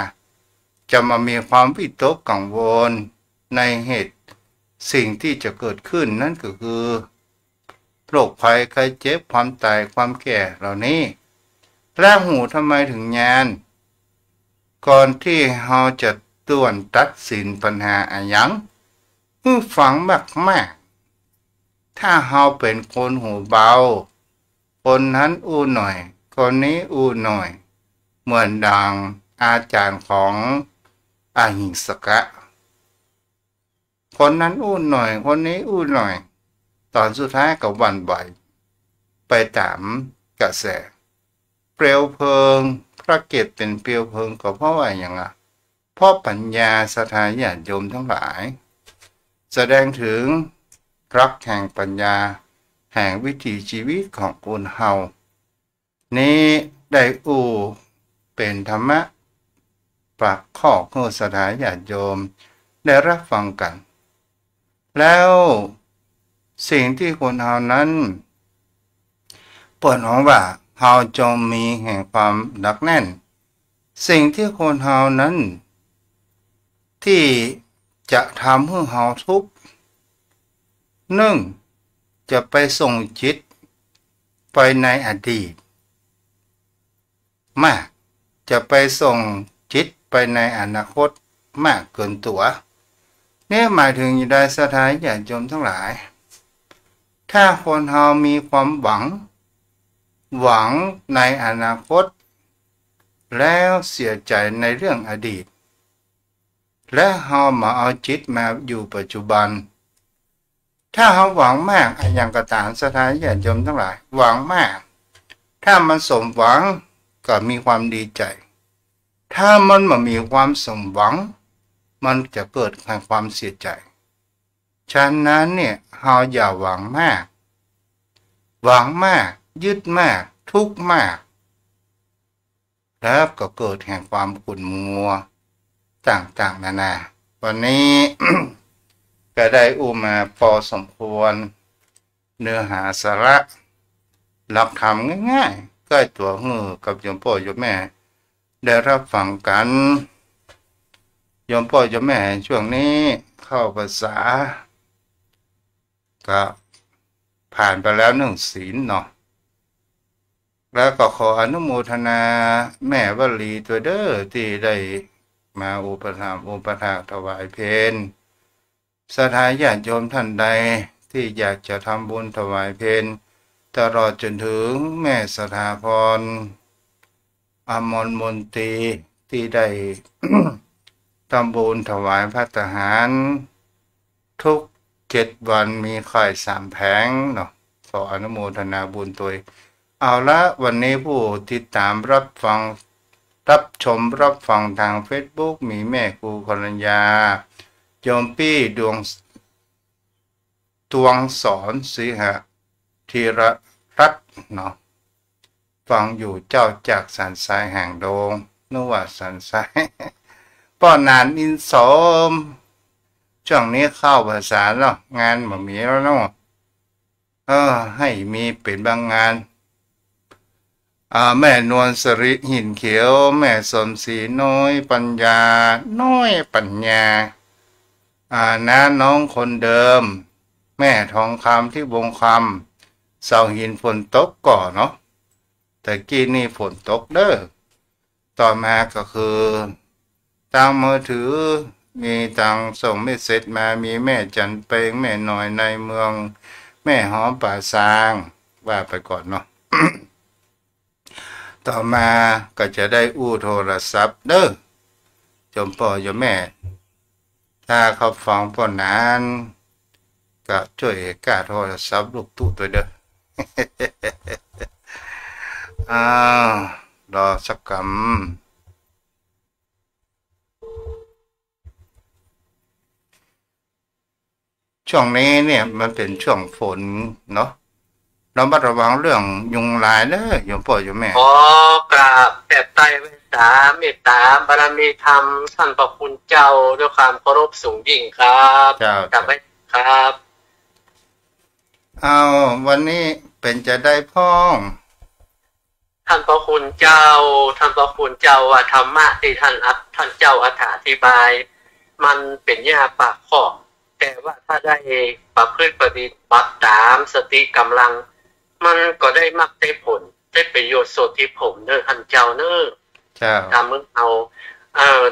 จะมามีความวิตกกังวลในเหตุสิ่งที่จะเกิดขึ้นนั่นก็คือโรคภัยไข้เจ็บความตายความแก่เหล่านี้และหูทำไมถึงญาณก่อนที่เราจะต้วนตัดสินปัญหาอะหยังฟังมากๆถ้าเราเป็นคนหูเบาคนนั้นอู้หน่อยคนนี้อู้หน่อยเหมือนดังอาจารย์ของอหิงสกะคนนั้นอู้หน่อยคนนี้อู้หน่อยตอนสุดท้ายก็หวั่นไหวไปตามกระแสเปลวเพลิงพระเกศเป็นเปลวเพลิงก็เพราะว่าอย่างอ่ะเพราะปัญญาสถาญาติโยมทั้งหลายแสดงถึงรักแห่งปัญญาแห่งวิถีชีวิตของคนเฮานี้ได้เป็นธรรมะปากข้อของสถาญาติโยมได้รับฟังกันแล้วสิ่งที่คนเฮานั้นเปิดหวังว่าเฮาจงมีแห่งความหนักแน่นสิ่งที่คนเฮานั้นที่จะทำให้เฮาทุกข์จะไปส่งจิตไปในอดีตมากจะไปส่งจิตไปในอนาคตมากเกินตัวนี่หมายถึงอยู่ในสถาญาติโยมทั้งหลายถ้าคนเฮามีความหวังในอนาคตแล้วเสียใจในเรื่องอดีตและเฮามาเอาจิตมาอยู่ปัจจุบันถ้าเฮาหวังมากอย่างกระตามสถาญาติโยมทั้งหลายหวังมากถ้ามันสมหวังก็มีความดีใจถ้ามันไม่มีความสมหวังมันจะเกิดความเสียใจฉะนั้นเนี่ยเฮาอย่าหวังมาก หวังมากยึดมากทุกข์มากแล้วก็เกิดแห่งความขุ่นมัวต่างๆนานาวันนี้ ก็ได้อุมาพอสมควรเนื้อหาสาระหลักธรรมง่ายๆใกล้ตัวมือกับโยมพ่อโยมแม่ได้รับฟังกันโยมพ่อโยมแม่ช่วงนี้เข้าพรรษาก็ผ่านไปแล้ว1 ศีลเนาะแล้วก็ขออนุโมทนาแม่วลีตัวเด้อที่ได้มาอุปถัมภ์อุปถากถวายเพลศรัทธาญาติโยมท่านใดที่อยากจะทำบุญถวายเพลตลอดจนถึงแม่สถาพรอมรมนตรีที่ได้ ทำบุญถวายภัตตาหารทุก7 วันมีไข่3 แผงเนาะขออนุโมทนาบุญตัวเอาละวันนี้ผู้ติดตามรับฟังรับชมรับฟังทาง Facebook มีแม่ครูกัญญาโยมปี้ดวงสอนสิหะธีรรัตน์เนาะฟังอยู่เจ้าจากสันทรายแห่งโดงนึกว่าสันทราย ป้อนานอินสมช่วงนี้เข้าภาษาเนาะงานบ่มีแล้วเนาะให้มีเป็นบางงานแม่นวลสริหินเขียวแม่สมศรีน้อยปัญญาน้อยปัญญาน้าน้องคนเดิมแม่ทองคำที่วงคำเสาหินฝนตกก่อนเนาะแต่กี้นี่ฝนตกเด้อต่อมาก็คือทางมือถือมีทางส่งเมสเซจมามีแม่จันเปงแม่หน่อยในเมืองแม่หอมป่าซางว่าไปก่อนเนาะ ต่อมาก็จะได้โทรศัพท์เด้อโยมพ่อโยมแม่ถ้าเขาฟังพอนานก็ช่วยกล้าโทรศัพท์ลูกตู้ตัวเด้อ รอสักคำช่วงนี้เนี่ยมันเป็นช่วงฝนเนาะเรามาระวังเรื่องยุงลายเด้อโยมพ่อโยมแม่กราบแต่ไตรเวสาเมตตาบารมีธรรมท่านพระคุณเจ้าด้วยความเคารพสูงยิ่งครับกราบไว้ครับวันนี้เป็นจะได้พ้องท่านพระคุณเจ้าว่าธรรมะที่ท่านเจ้าอธิบายมันเป็นยาปากข้อแต่ว่าถ้าได้ประพฤติปฏิบัติตามสติกำลังมันก็ได้มักได้ผลได้ประโยชน์สดที่ผมเนอท่านเจ้าเนอทำเมื่อ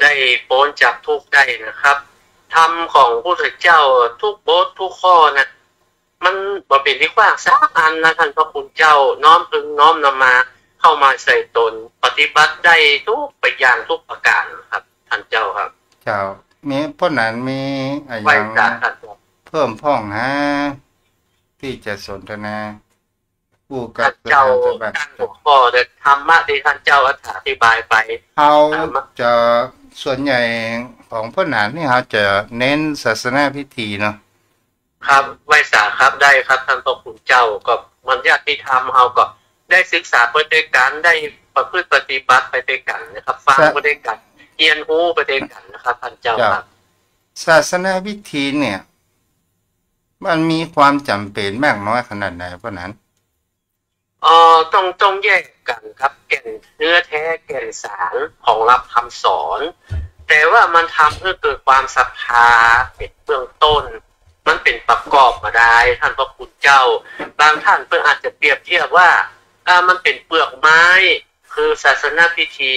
ได้พ้นจากทุกข์ได้นะครับธรรมของพระพุทธเจ้าทุกบททุกข้อนะมันบ่เป็นที่กว้างสักอันนะท่านพระคุณเจ้าน้อมพึงน้อมนำมาเข้ามาใส่ตนปฏิบัติได้ทุกประอย่างทุกประการครับท่านเจ้าครับเจ้ามีพ่อหนานมีอะไรเพิ่มพ้องฮะที่จะสนทนาผู้กับเจ้าตั้งหัวข้อเด็ดธรรมะที่ท่านเจ้าอธิบายไปเขาจะส่วนใหญ่ของพ่อหนานนี่เขาจะเน้นศาสนาพิธีเนาะครับไว้สาครับได้ครับท่านพระคุณเจ้าก็มันญาติธรรมเขาก็ได้ศึกษาไปด้วยกันได้ประพฤติปฏิบัติไปด้วยกันนะครับฟังไปด้วยกันเรียนรู้ไปด้วยกันนะครับท่านเจ้าครับศาสนาพิธีเนี่ยมันมีความจำเป็นมากน้อยขนาดไหนเพราะนั้นต้องแยกกันครับแก่นเนื้อแท้แก่นสารของรับคำสอนแต่ว่ามันทำเพื่อเกิดความศรัทธาเป็นเบื้องต้นมันเป็นประกอบมาได้ท่านพระคุณเจ้าบางท่านเพื่ออาจจะเปรียบเทียบว่ามันเป็นเปลือกไม้คือศาสนาพิธี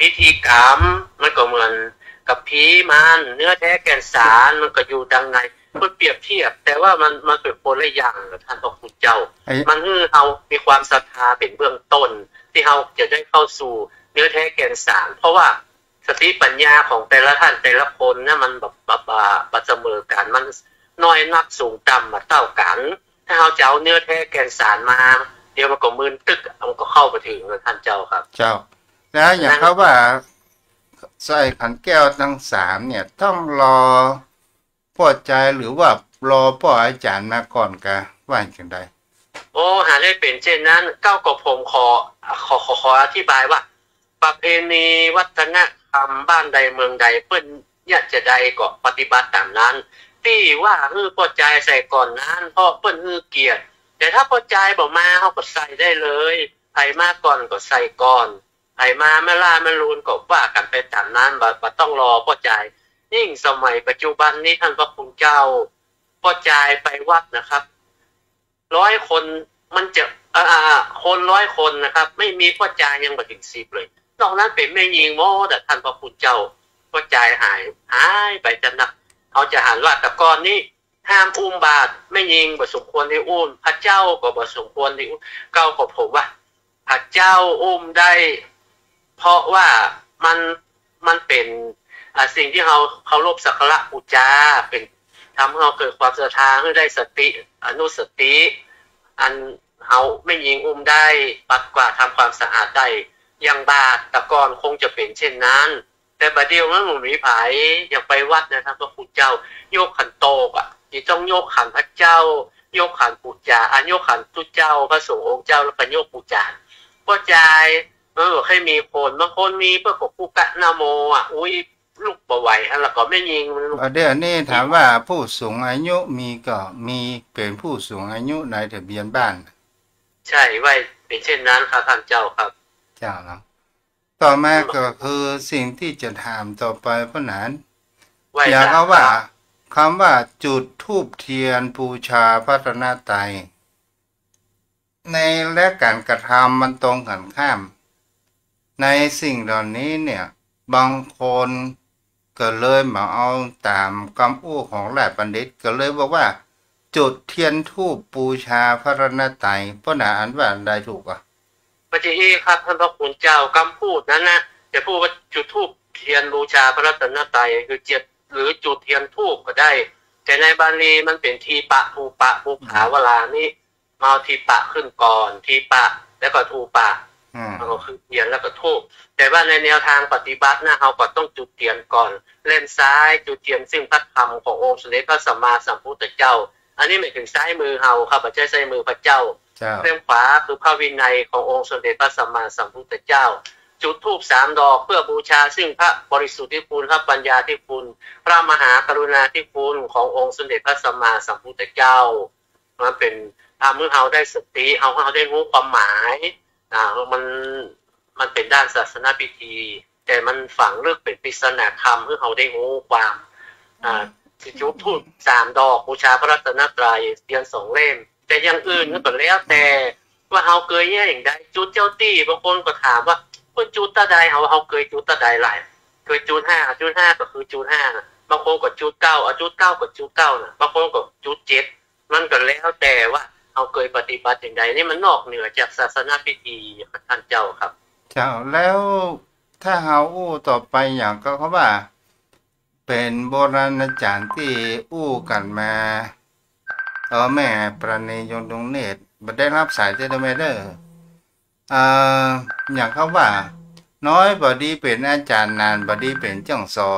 พิธีกรรมมันก็เหมือนกับผีมันเนื้อแท้แก่นสารมันก็อยู่ดังในเพื่อเปรียบเทียบแต่ว่ามันเป็นคนละอย่างท่านพระคุณเจ้ามันคือเรามีความศรัทธาเป็นเบื้องต้นที่เราจะได้เข้าสู่เนื้อแท้แก่นสารเพราะว่าสติปัญญาของแต่ละท่านแต่ละคนเนี่ยมันแบบเสมอกันมันน้อยนักสูงต่ำมาเท่ากันถ้าเราจะเอาเนื้อแท้แก่นสารมาเดี๋ยวมันก็มืนตึกมันก็เข้าไปถึงท่านเจ้าครับเจ้าแล้วอย่างเขาว่าใส่ขันแก้วทั้ง3เนี่ยต้องรอพ่อใจหรือว่ารอพ่ออาจารย์มาก่อนกะว่าอย่างไร โอ้หาได้เป็นเช่นนั้นเก้ากับผมขออธิบายว่าประเพณีวัฒนธรรมบ้านใดเมืองใดเพิ่นอยากจะใดก็ปฏิบัติตามนั้นที่ว่าพอใจใส่ก่อนนั้นเพราะเพิ่นเกียรติแต่ถ้าพอใจบอกมาเขาก็ใส่ได้เลยไผมาก่อนก็ใส่ก่อนไผมาไม่ล่าไม่ลูนก็ว่ากันไปตามนั้นบ่ต้องรอพอใจยิ่งสมัยปัจจุบันนี้ท่านพระคุณเจ้าพอใจไปวัดนะครับ100 คนมันจะคน100 คนนะครับไม่มีพ่อจายยังบ่ถึง10เลยนอกนั้นเป็นแม่ยิงโมแต่ท่านพระคุณเจ้าพ่อจายหายไปจะนักเอาจะหันว่าแต่ก่อนนี้ห้ามอุ้มบาตรไม่ยิงบ่สมควรที่อุ้มพระเจ้าก็บ่สมควรที่อุ้มเก้าก็ผมว่าพระเจ้าอุ้มได้เพราะว่ามันเป็นสิ่งที่เราเคารพสักการะบูชาเป็นทำให้เราเกิดความศรัทธาให้ได้สติอนุสติอันเอาไม่ยิงอุ้มได้ปัดกวาดทำความสะอาดได้ยังบาตรตะกอนคงจะเป็นเช่นนั้นแต่บัดเดียวมันหมุนวิภัยอยากไปวัดนะครับพระคุณเจ้าโยกขันโตกที่ต้องโยกขันพระเจ้าโยกขันปูจาโยกขันตุเจ้าพระสงฆ์องค์เจ้าแล้วก็โยกปูจาก็ใจให้มีคนบางคนมีเพื่อขอผู้กะนาโมอุ้ยลูกบ่ไหวแล้วก็ไม่ยิงเดี๋ยวนี้ถามว่าผู้สูงอายุมีก็มีเป็นผู้สูงอายุในทะเบียนบ้านใช่ไว้เป็นเช่นนั้นครับท่านเจ้าครับเจ้าเนาะต่อมาก็คือสิ่งที่จะถามต่อไปเพราะนั้นอยากเอาว่าคำว่าจุดธูปเทียนบูชาพระรัตนตรัยในและการกระทำมันตรงกันข้ามในสิ่งเหล่านี้เนี่ยบางคนก็เลยมาเอาตามคำอู้ของหลายบัณฑิตก็เลยบอกว่าจุดเทียนธูปบูชาพระรัตนตรัยเพราะน่ะอ่านว่าได้ถูกอ่ะพระเจ้าครับท่านพระคุณเจ้าคำพูดนั้นนะจะพูดว่าจุดธูปเทียนบูชาพระรัตนตรัยคือเจ็ดหรือจุดเทียนธูปก็ได้แต่ในบาลีมันเป็นทีปะภูปะภูผาวลานี่มาเอาทีปะขึ้นก่อนทีปะแล้วก็ทูปะก็คือเทียนแล้วก็ธูปแต่ว่าในแนวทางปฏิบัตินะเราก็ต้องจุดเทียนก่อนเล่มซ้ายจุดเทียนซึ่งพระธรรมขององค์สมเด็จพระสัมมาสัมพุทธเจ้าอันนี้หมายถึงซ้ายมือเราครับไม่ใช่ซ้ายมือพระเจ้าเล่มขวาคือพระวินัยขององค์สมเด็จพระสัมมาสัมพุทธเจ้าจุดธูป3 ดอกเพื่อบูชาซึ่งพระบริสุทธิคุณพระปัญญาธิคุณพระมหากรุณาธิคุณขององค์สมเด็จพระสัมมาสัมพุทธเจ้ามันเป็นเมื่อเราได้สติเราได้รู้ความหมายมันเป็นด้านศาสนาพิธีแต่มันฝังลึกเป็นปริศนาธรรมเพื่อเราได้รู้ความจุดธูป3 ดอกบูชาพระรัตนตรัยเทียน2 เล่มแต่อย่างอื่นก็แล้วแต่ว่าเราเคยอย่างใดจุดเจ้าตี้บางคนก็ถามว่าคนจุดตาใดเขาเคยจุดตาใดหลายเคยจุด5จุด5ก็คือจุด5นะบางคนก็จุด9จุด9ก็จุด9นะบางคนก็จุด7มันก็แล้วแต่ว่าเขาเคยปฏิบัติอย่างใดนี่มันนอกเหนือจากศาสนาพิธีท่านเจ้าครับเจ้าแล้วถ้าเฮาอู้ต่อไปอย่างก็เขาว่าเป็นโบราณอาจารย์ที่อู้กันมาแม่ประณียงดงเนตรบ่ได้รับสายเด้อแม่เด้ออย่างเขาว่าน้อยบ่ดีเป็นอาจารย์นานบ่ดีเป็นเจ้าซอ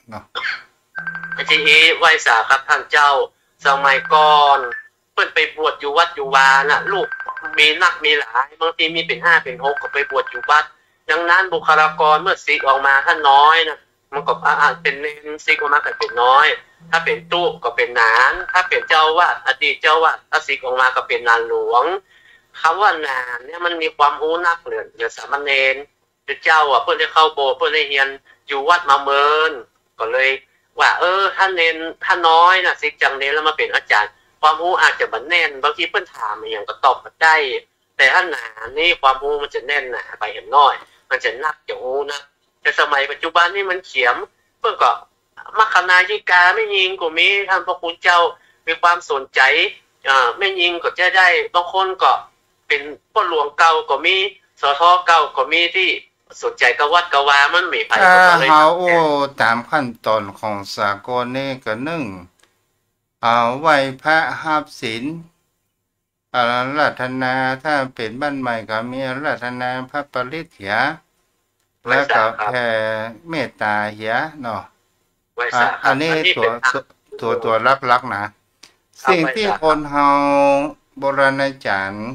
เนาะทีนี้ไหว้สาครับท่านเจ้าสมัยก่อนเพิ่นไปบวชอยู่วัดอยู่วาน่ะลูกมีนักมีหลายบางทีมีเป็น5เป็น6ก็ไปบวชอยู่วัดดังนั้นบุคลากรเมื่อสิออกมาท่านน้อยนะมันก็เป็นเน้นสิออกมาก็เป็นน้อยถ้าเป็นตู้ก็เป็นนานถ้าเป็นเจ้าวาดอดีตเจ้าวาดถ้าสิออกมาก็เป็นนานหลวงคำว่านานเนี่ยมันมีความรู้นักเหลือสามเณรเจ้าเพื่อนได้เข้าโบสถ์เพื่อนได้เรียนอยู่วัดมาเมินก็เลยว่าท่านเนนท่านน้อยนะสิจังเนนแล้วมาเป็นอาจารย์ความรู้อาจจะบันแน่นบางทีเพื่อนถามอย่างก็ตอบมาได้แต่ถ้าหนานี่ความรู้มันจะแน่นหนาไปเห็นน้อยมันจะนักจะรู้นะแต่สมัยปัจจุบันนี่มันเขียมเพื่อนก็มัคคณายิกาไม่ยิงก็มีท่านพระคุณเจ้ามีความสนใจไม่ยิงก็จะได้บางคนก็เป็นพ่อหลวงเก่าก็มีสทเก่าก็มีที่สนใจกวัดกวามันมีไปก็เลยเอาตามขั้นตอนของสากลนี่ก็เอาไว้พระหับศีลอาราธนาถ้าเป็นบ้านใหม่ก็มีอาราธนาพระปริตเหียแล้วก็แผ่เมตตาเหียเนาะอันนี้ตัวลักๆนะสิ่งที่คนเฮา โบราณอาจารย์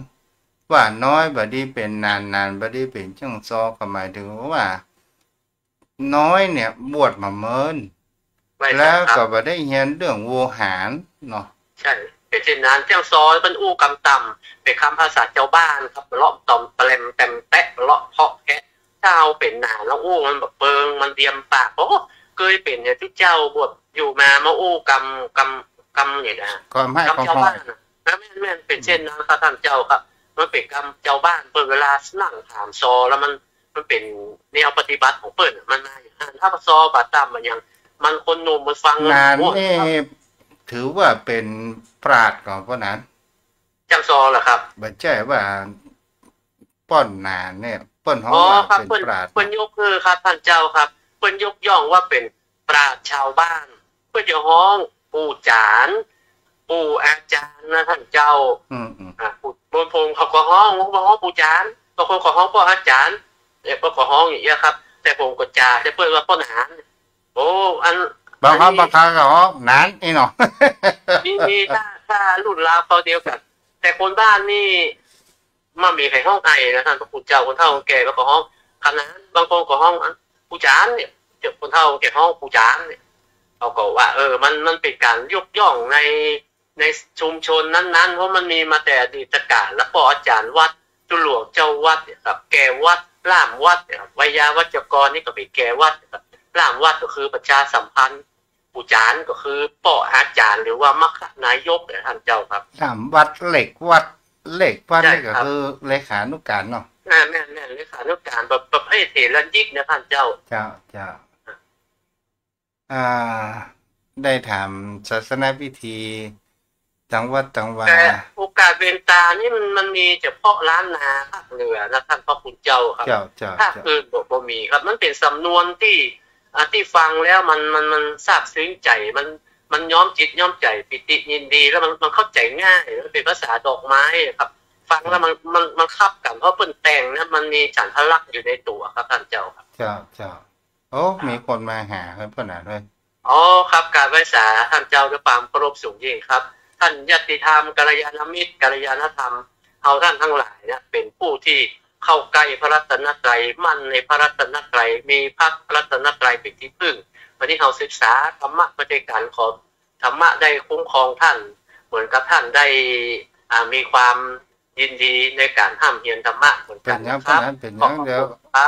ว่าน้อยบดีเป็นนานนานบดีเป็นจังซอก็หมายถึงว่าน้อยเนี่ยบวชมาเมินแล้วก็บ่ได้เรียนเรื่องโวหารเนาะใช่เป็นเช่นนั้นเจ้าซอยเป็นอู้กำต่ำเป็นคำภาษาเจ้าบ้านครับเลาะตอมเปลมเต็มแปะเลาะเพาะแกะถ้าเอาเป็นหนาแล้วอู้มันแบบเปิงมันเดียมปากโอ้เคยเป็นเนี่ยที่เจ้าบวชอยู่มาอู้กำเนี่ยนะก็ไม่กำเจ้าบ้านนะแม่นเป็นเช่นนั้นครับท่านเจ้าครับมันเป็นกำเจ้าบ้านเปิดเวลานั่งถามซอแล้วมันเป็นแนวปฏิบัติของเปิดมันมาอย่างนั้นถ้าซอบาตามมันยังมันคนหนุ่มมันฟังนานนี่ถือว่าเป็นปราชญ์ของพวกนั้นจังซอเหรอครับบ่ใช่ว่าป้อนนานเนี่ยป้อนห้องว่าเป็นปราชญ์เพิ่นยกคือครับท่านเจ้าครับเพิ่นยกย่องว่าเป็นปราชญ์ชาวบ้านเพิ่นจะฮ้องปู่จานปู่อาจารย์นะท่านเจ้าปู่บนพงเขาก็ฮ้องปู่จานบางคนก็ฮ้องพ่ออาจารย์เนี่ยก็ฮ้องอย่างเงี้ยครับแต่ผมก็จาแต่เพิ่นว่าพ่อหนานโอ้อันบางครั้งก็ฮ้องนานนี่เนาะมีถ้ารุ่นราวเขาเดียวกันแต่คนบ้านนี่มันมีใครห้องไอนะท่านปู่เจ้าคนเฒ่าคนแก่ก็ห้องคณะบางคนก็ห้องปู่จานเนี่ยเจ้าคนเฒ่าแก่ห้องปู่จานเนี่ยเขาก็ว่ามันเป็นการยกย่องในชุมชนนั้นๆเพราะมันมีมาแต่อดีตกาลแล้วก็อาจารย์วัดจุหลวงเจ้าวัดเนี่ยครับแก่วัดล่ามวัดเนี่ยครับวิยาวัจกรนี่ก็เป็นแก่วัดครับล่ามวัดก็คือประชาสัมพันธ์ปู่จานก็คือป่ออาจารย์หรือว่ามัคคณายกเนี่ยท่านเจ้าครับล่ามวัดเหล็กวัดนี่ก็คือเลขานุการเนาะแม่เลขานุการแบบประเภทเถรยิกนะท่านเจ้าได้ถามศาสนาพิธีจังหวัดแต่โอกาสเวนตานี่มันมีเฉพาะล้านนาภาคเหนือนะท่านพระคุณเจ้าครับภาคอื่นบ่มีครับมันเป็นสำนวนที่ฟังแล้วมันซาบซึ้งใจมันย้อมจิตย้อมใจปิติยินดีแล้วมันเข้าใจง่ายมันเป็นภาษาดอกไม้ครับฟังแล้วมันคับกันเพราะเปิ้นแต่งนะมันมีฉันทลักษณ์อยู่ในตัวครับท่านเจ้าครับเจ้าโอ้มีคนมาหาครับเพิ่นน่ะด้วยอ๋อครับการภาษาท่านเจ้าด้วยความเคารพสูงยิ่งครับท่านญาติธรรมกัลยาณมิตรกัลยาณธรรมเอาท่านทั้งหลายเนี่ยเป็นผู้ที่เข้าใกล้พระรัตนตรัยมั่นในพระรัตนตรัยมีพระรัตนตรัยเป็นที่พึ่งวันนี้เราศึกษาธรรมะไม่ใช่การขอธรรมะได้คุ้มครองท่านเหมือนกับท่านได้มีความยินดีในการห้ามเรียนธรรมะเหมือนกันครับเป็นอย่างเดียว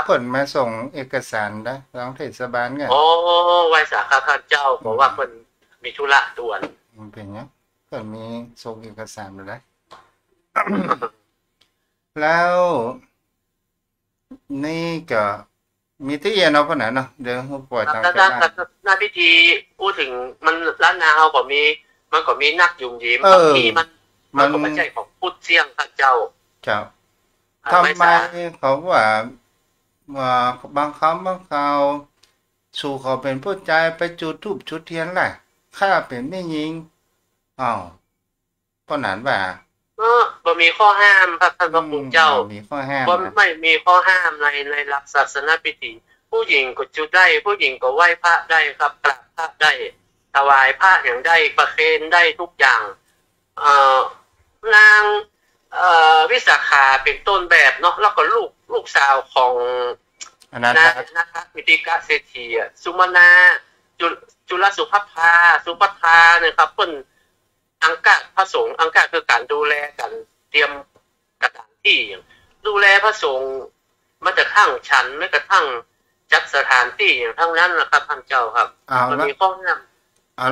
เพิ่นมาส่งเอกสารได้ทางเทศบาลไงโอ้ไว้สาขาท่านเจ้าบอกว่าเพิ่นมีธุระด่วนเป็นหยังเพิ่นมีส่งเอกสารมาได้ แล้วนี่ก็มีที่เนาะเพิ่นน่ะเนาะเดี๋ยวปล่อยทางหน้าพิธีพูดถึงมันล้านนาเฮาก็มีนักยุ่มยิ้มบางทีมันก็ไม่ใช่ของพูดเสียงท่านเจ้าทำไมเขาว่าบางคำบางคราวสู่เขาเป็นผู้ใจไปจุดธูปจุดเทียนแหละข้าเป็นไม่ยิงอ้าวเพราะนั้นว่าบ่มีข้อห้ามครับท่านพระคุณเจ้ามีข้อห้ามไม่มีข้อห้ามในหลักศาสนพิธีผู้หญิงก็จุดได้ผู้หญิงก็ไหว้พระได้ครับกราบพระได้ถวายพระอย่างได้ประเคนได้ทุกอย่างนางวิสาขาเป็นต้นแบบเนาะแล้วก็ลูกสาวของนะคะมิติกะเศรษฐีสุมนาจุลสุภัพาสุภัทาเนี่ยครับเพิ่นอังกะพระสงฆ์อังกะคือการดูแลกันเตรียมสถานที่ดูแลพระสงฆ์มาจากทั้งฉันแม้กระทั่งจัดสถานที่อย่างทั้งนั้นนะครับท่านเจ้าครับมันมีข้อห้าม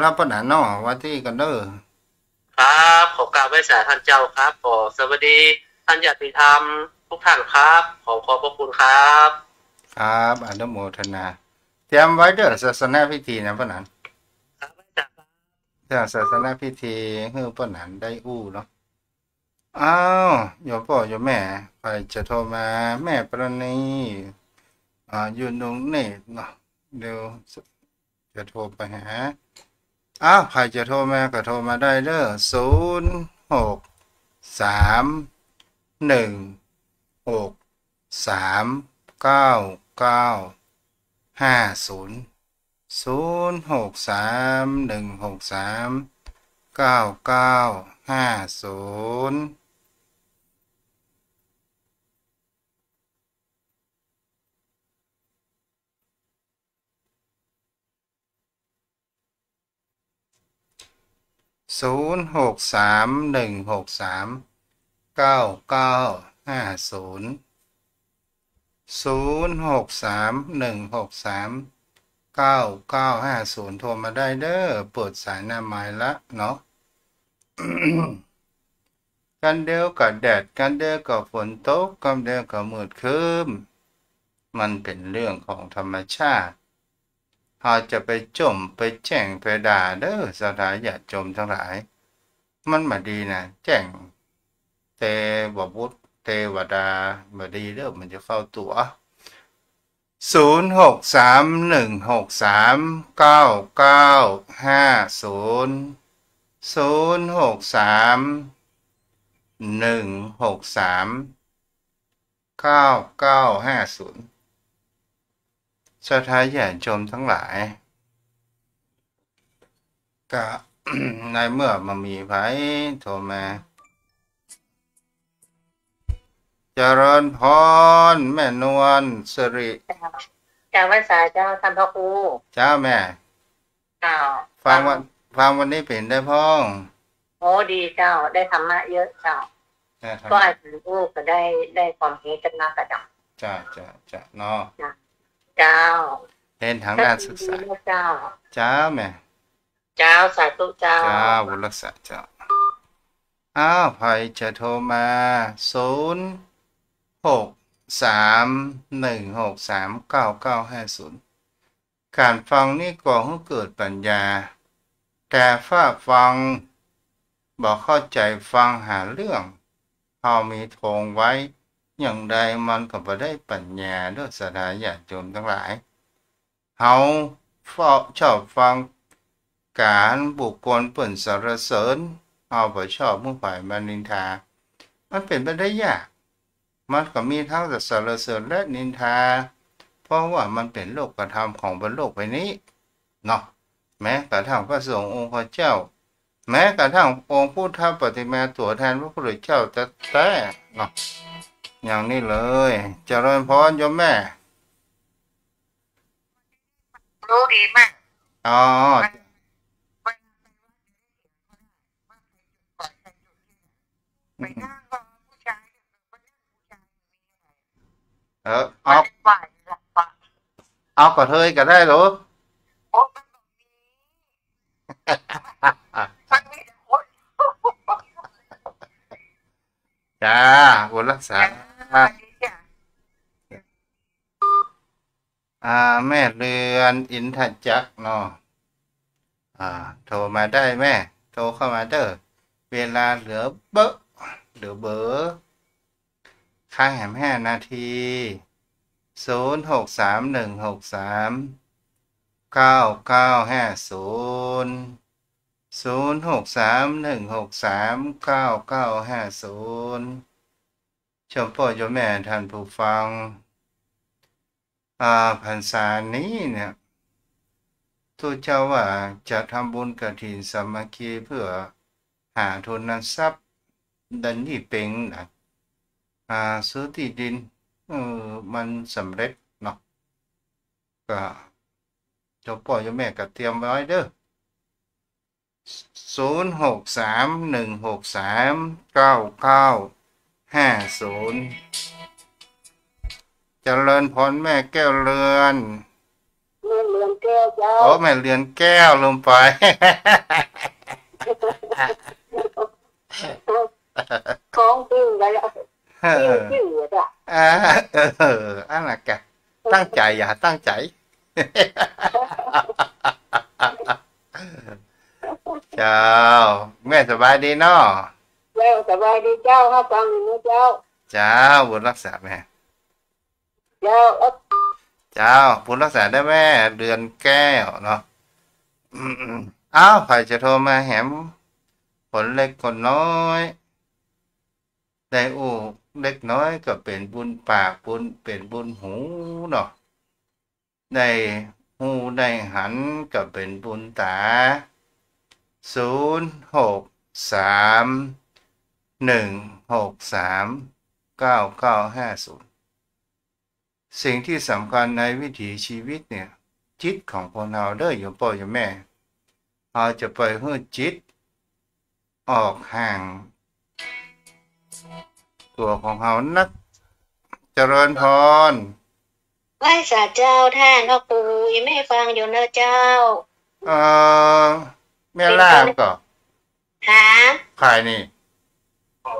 แล้วปะนั้นเนาะว่าที่กันเด้อครับขอกราบไหว้สาท่านเจ้าครับขอสวัสดีท่านญาติธรรมทุกท่านครับขอบพระคุณครับครับอนุโมทนาเตรียมไว้เด้อศาสนาพิธีนะปะนั้นศาสนาพิธีให้ปะนั้นได้อู้เนาะอ้าวโยมพ่อโยมแม่ใครจะโทรมาแม่ประณีอยู่ตรงนี้เนาะเดี๋ยวจะโทรไปหาใครจะโทรมาก็โทรมาได้เด้อ0631639950 0631639950 500631639950 0631639950โทรมาได้เด้อเปิดสายหน้าไม้ละเนาะ กันเดียวกับแดดกันเดียวกับฝนตกกันเดียวกับมืดครึ้มมันเป็นเรื่องของธรรมชาติเราจะไปจมไปแจ้งไปด่าเด้อสถาญาติโยมทั้งหลายมันมาดีนะแจ้งเตบบุตรเทวดามาดีเด้อมันจะเข้าตัว0631639950สถาญาติโยมทั้งหลายก็ ในเมื่อมันมีไผโทรมาเจริญพรแม่นวลสิริเจ้าพรรษาเจ้าท่านพระครูเจ้าแม่ฟังวันนี้เป็นได้พ้องโอ้ดีเจ้าได้ธรรมะเยอะเจ้าก็อาจจะลูกก็ได้ความเห็นกันมากกระจังจ้าเนาะเจ้าเห็นทางด้านศึกษาเจ้าแม่เจ้าสาธุเจ้าบุญรักษาเจ้าใครจะโทรมา0631639950การฟังนี่ก่อให้เกิดปัญญาแต่ถ้าฟังบอกเข้าใจฟังหาเรื่องเขามีทงไว้อย่างใดมันก็บ่ได้ปัญญาด้วยสถาญาติโยมทั้งหลายเขาชอบฟังการบุคคลเปิ่นสรรเสริญเอาไปชอบมุ่งฝ่ายมานินทามันเป็นไปได้ยากมันก็มีทั้งสรรเสริญและนินทาเพราะว่ามันเป็นโลกธรรมของบนโลกใบนี้เนาะแม้กระทั่งพระสงฆ์องค์พระเจ้าแม้กระทั่งองค์พุทธปฏิมาตัวแทนพระพุทธเจ้าแต่เนาะอย่างนี้เลยเจริญพรโยมแม่รู้ดีมากเอากระเทยก็ได้หรอจ้าบุญรักษาแม่เรือนอินทจักรเนาะโทรมาได้แม่โทรเข้ามาเด้อเวลาเหลือเบอค้างแหม5 นาที0631639950ชมพ่อโยมแม่ท่านผู้ฟังพรรษานี้เนี่ยทูตเจ้าว่าจะทำบุญกฐินสามัคคีเพื่อหาทุนทรัพย์ดันนี่เป็นนะซื้อที่ดินมันสำเร็จเนาะก็เจ้าพ่อเจ้าแม่ก็เตรียมไว้เด้อ0631639950เจริญพรแม่แก้วเรือนแก้วเจ้าแม่เรือนแก้วลงไปของจริงเลยชื่ออันนั้นแกตั้งใจอย่าตั้งใจเจ้าแม่สบายดีเนาะแม่สบายดีเจ้าครับฟังอยู่เจ้าบุญรักษาแม่เจ้าบุญรักษาได้แม่เดือนแก้วเนาะใครจะโทรมาแหมผลเล็กคนน้อยได้เล็กน้อยก็เป็นบุญปากเป็นบุญหูเนาะได้หูได้หันก็เป็นบุญตา0631639950 สิ่งที่สำคัญในวิถีชีวิตเนี่ยจิตของคนเราเด้อโยมพ่อโยมแม่เราจะไปให้จิตออกห่างตัวของเรานักเจริญพรไหว้ศาลเจ้าท่านพ่อปู่ยังไม่ฟังอยู่เนอะเจ้าแม่ล่ามก็หาใครนี่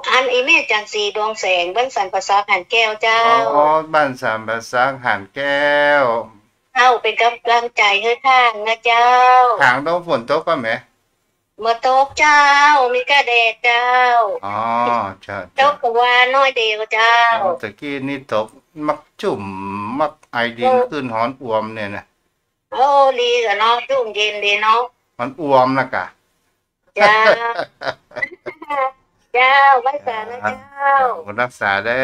อันอีแม่จันทร์สีดวงแสงบ้านสันภาษาหันแก้วเจ้าบ้านสันภาษาหันแก้วเป็นกำลังใจให้ท่านนะเจ้าทางต้องฝนตกป่ะแม่เมื่อตกเจ้ามีกระแดดเจ้าใช่ตกกว่าน้อยเดียวเจ้าตะกี้นี่ตกมักจุ่มมักไอดินขึ้นหอนอวมเนี่ยนะลีกับน้องจุ่มเย็นดีเนาะมันอวมนะกะเจ้าเจ้ารักษานะเจ้ารักษาได้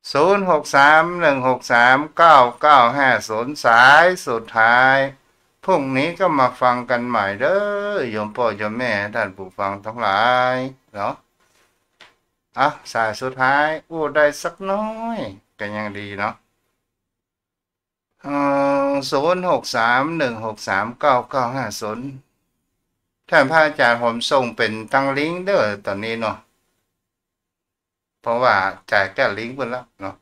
0631639950สายสุดท้ายพรุ่งนี้ก็มาฟังกันใหม่เด้อโยมพ่อโยมแม่ท่านผู้ฟังทั้งหลายเนาะสายสุดท้ายอู้ได้สักน้อยก็ยังดีเนาะ0631639950ท่านพระอาจารย์ผมส่งเป็นตั้งลิงก์เด้อตอนนี้เนาะเพราะว่าจ่ายแก้ลิงก์ไปแล้วเนาะ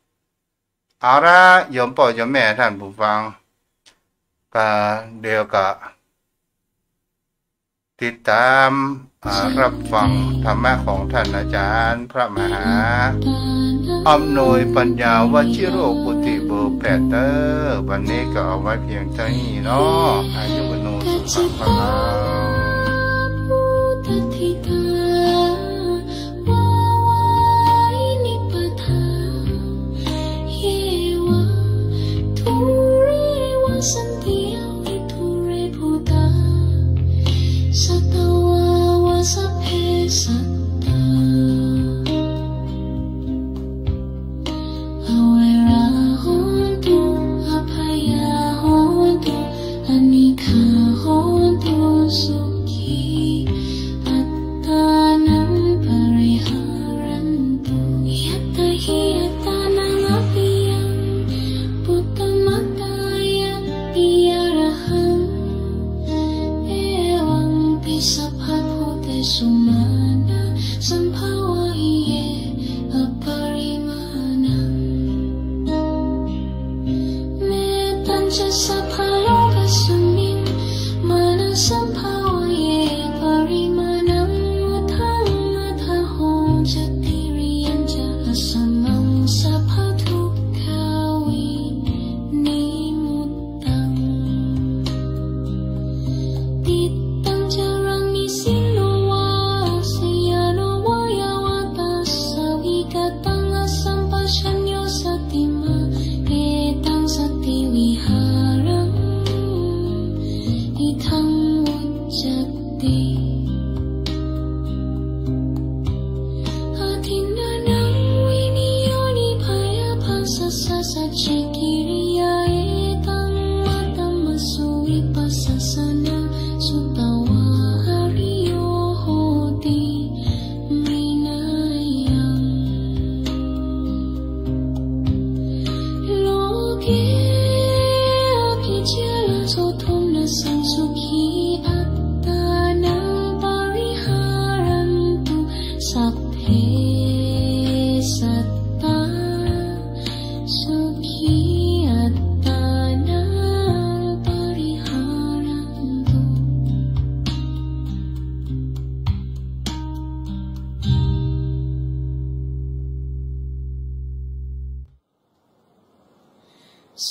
เอาละโยมพ่อโยมแม่ท่านผู้ฟังก็เดี๋ยวก็ติดตามรับฟังธรรมะของท่านอาจารย์พระมหาอำนวยปัญญาวชิโรกุติโบแพทเตอร์วันนี้ก็เอาไว้เพียงเท่านี้เนาะอายุวโนสุขภา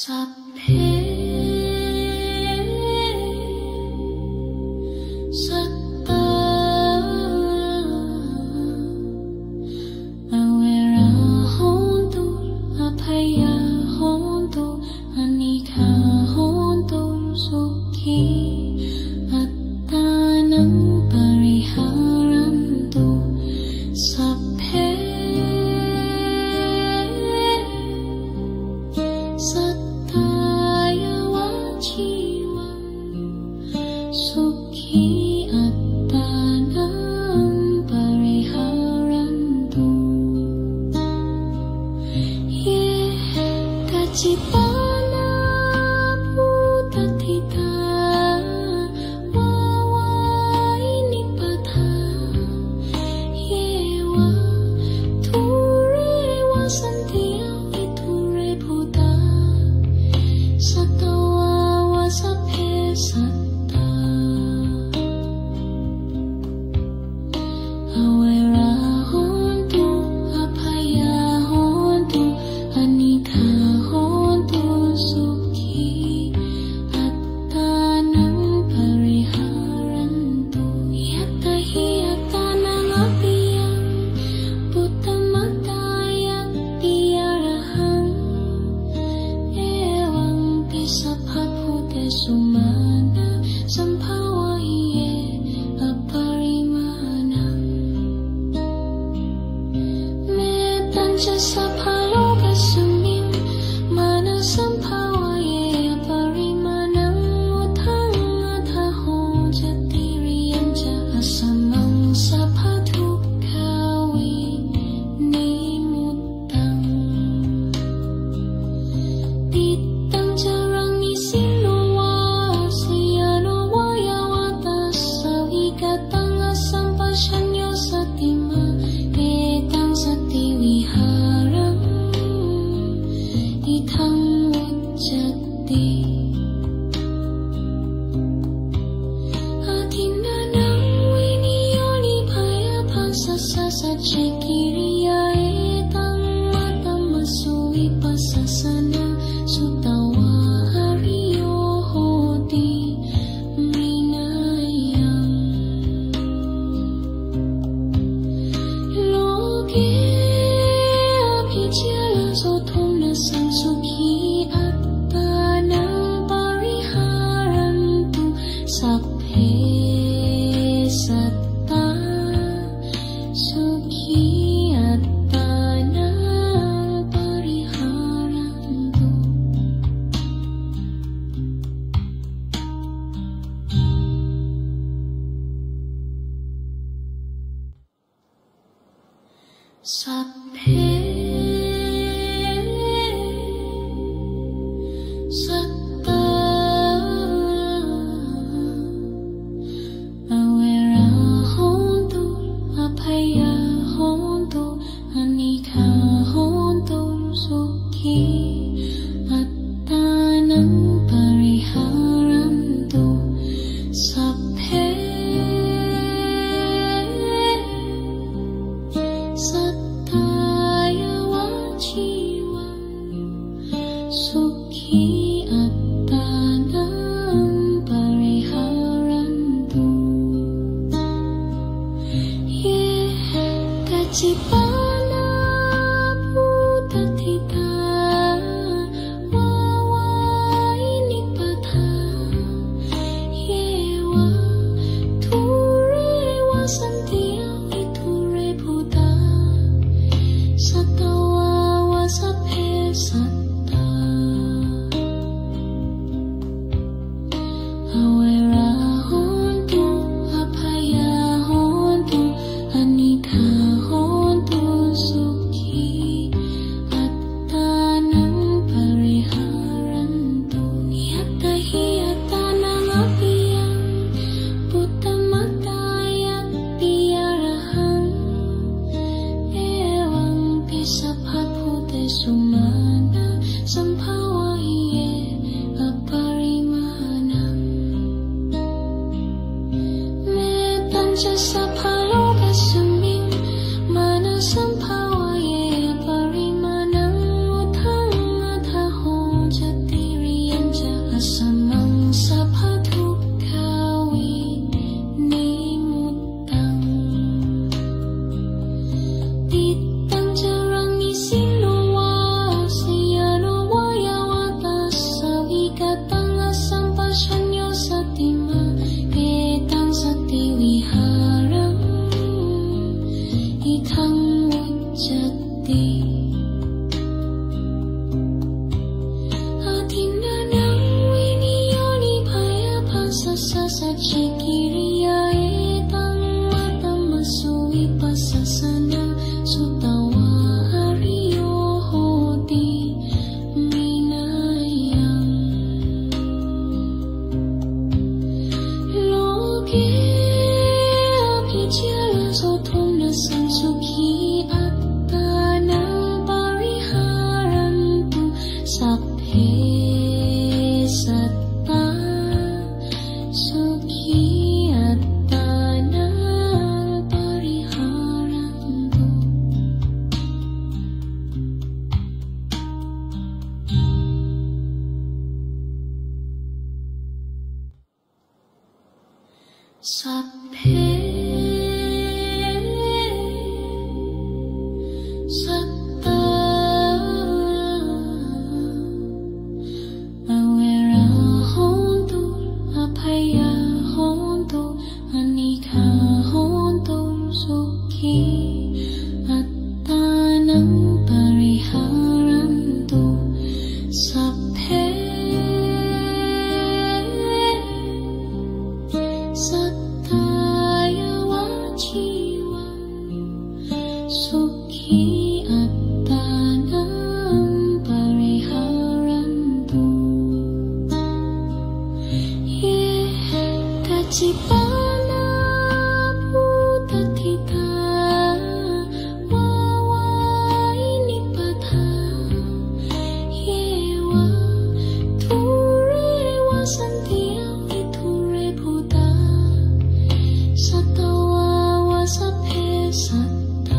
สัพเพสัตตาอเวราโหตุอภัยาโหตุอนิฆาโหตุสุขีอัตตานังปริหารันตุสัพเพสัตตา Satta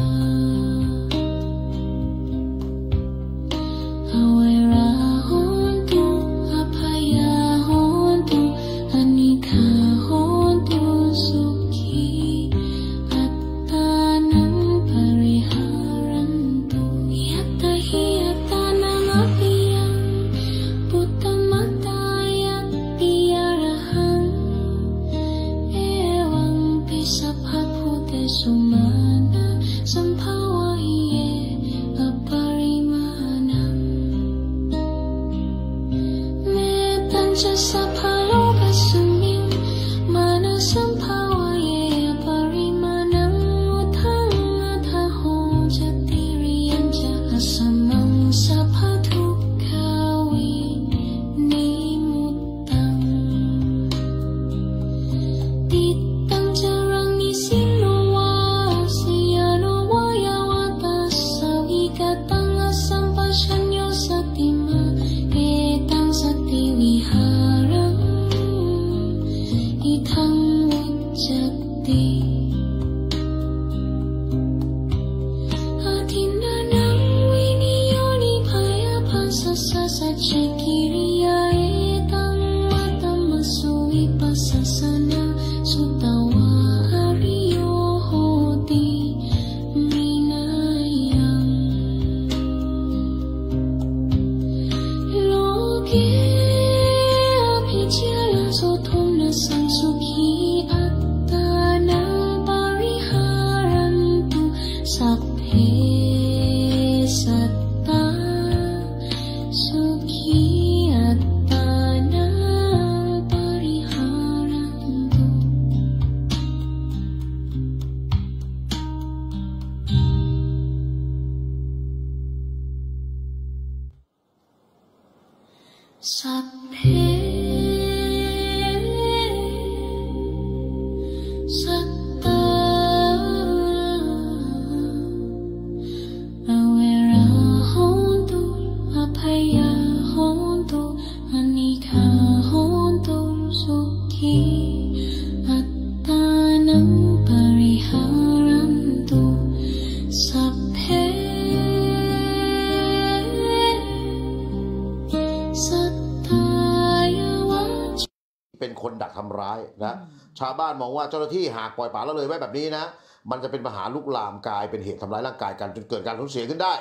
เป็นคนดักทำร้ายนะชาวบ้านมองว่าเจ้าหน้าที่หากปล่อยปละละเลยไว้แบบนี้นะมันจะเป็นปัญหาลุกลามกลายเป็นเหตุทำร้ายร่างกายกันจนเกิดการสูญเสียขึ้นได้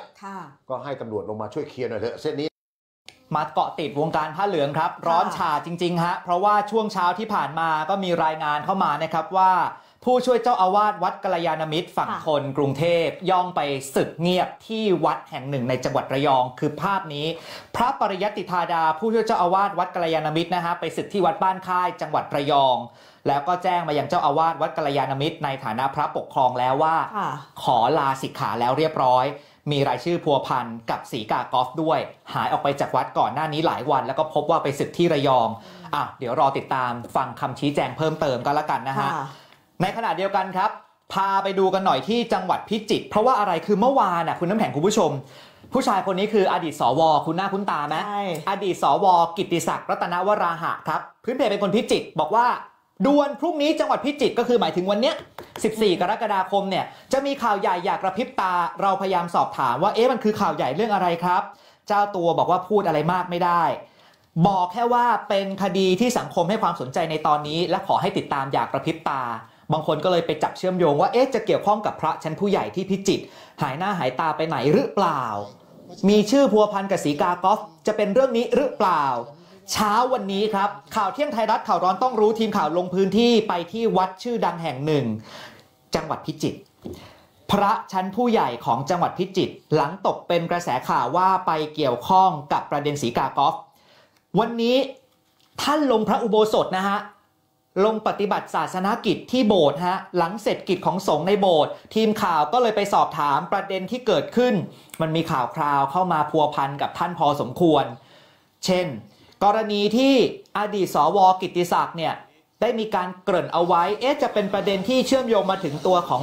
ก็ให้ตำรวจลงมาช่วยเคลียร์หน่อยเถอะเส้นนี้มาเกาะติดวงการผ้าเหลืองครับร้อนฉ่าจริงๆฮะเพราะว่าช่วงเช้าที่ผ่านมาก็มีรายงานเข้ามานะครับว่าผู้ช่วยเจ้าอาวาสวัดกัลยาณมิตรฝั่งทนกรุงเทพย่องไปสึกเงียบที่วัดแห่งหนึ่งในจังหวัดระยองคือภาพนี้พระปริยัติธาดาผู้ช่วยเจ้าอาวาสวัดกัลยาณมิตรนะฮะไปสึกที่วัดบ้านค่ายจังหวัดระยองแล้วก็แจ้งมายังเจ้าอาวาสวัดกัลยาณมิตรในฐานะพระปกครองแล้วว่าขอลาสิกขาแล้วเรียบร้อยมีรายชื่อพัวพันกับศรีกากอล์ฟด้วยหายออกไปจากวัดก่อนหน้านี้หลายวันแล้วก็พบว่าไปสึกที่ระยองเดี๋ยวรอติดตามฟังคำชี้แจงเพิ่มเติมก็แล้วกันนะฮะในขณะเดียวกันครับพาไปดูกันหน่อยที่จังหวัดพิจิตรเพราะว่าอะไรคือเมื่อวานคุณน้ำแข็งคุณผู้ชมผู้ชายคนนี้คืออดีตสวคุณหน้าคุ้นตาไหมอดีตสวกิตติศักดิ์รัตนวราหะครับพื้นเพเป็นคนพิจิตรบอกว่าดวนพรุ่งนี้จังหวัดพิจิตรก็คือหมายถึงวันเนี้ย14 กรกฎาคมเนี่ยจะมีข่าวใหญ่อยากกระพริบตาเราพยายามสอบถามว่ามันคือข่าวใหญ่เรื่องอะไรครับเจ้าตัวบอกว่าพูดอะไรมากไม่ได้บอกแค่ว่าเป็นคดีที่สังคมให้ความสนใจในตอนนี้และขอให้ติดตามอยากกระพริบตาบางคนก็เลยไปจับเชื่อมโยงว่าจะเกี่ยวข้องกับพระชั้นผู้ใหญ่ที่พิจิตรหายหน้าหายตาไปไหนหรือเปล่ามีชื่อพัวพันกับศรีกากอล์ฟจะเป็นเรื่องนี้หรือเปล่าเช้าวันนี้ครับข่าวเที่ยงไทยรัฐข่าวร้อนต้องรู้ทีมข่าวลงพื้นที่ไปที่วัดชื่อดังแห่งหนึ่งจังหวัดพิจิตรพระชั้นผู้ใหญ่ของจังหวัดพิจิตรหลังตกเป็นกระแสข่าวว่าไปเกี่ยวข้องกับประเด็นศรีกากอล์ฟวันนี้ท่านลงพระอุโบสถนะฮะลงปฏิบัติศาสนกิจที่โบสถ์หลังเสร็จกิจของสงฆ์ในโบสถ์ทีมข่าวก็เลยไปสอบถามประเด็นที่เกิดขึ้นมันมีข่าวคราวเข้ามาพัวพันกับท่านพอสมควรเช่นกรณีที่อดีตสวกิตติศักดิ์เนี่ยได้มีการเกริ่นเอาไว้จะเป็นประเด็นที่เชื่อมโยงมาถึงตัวของ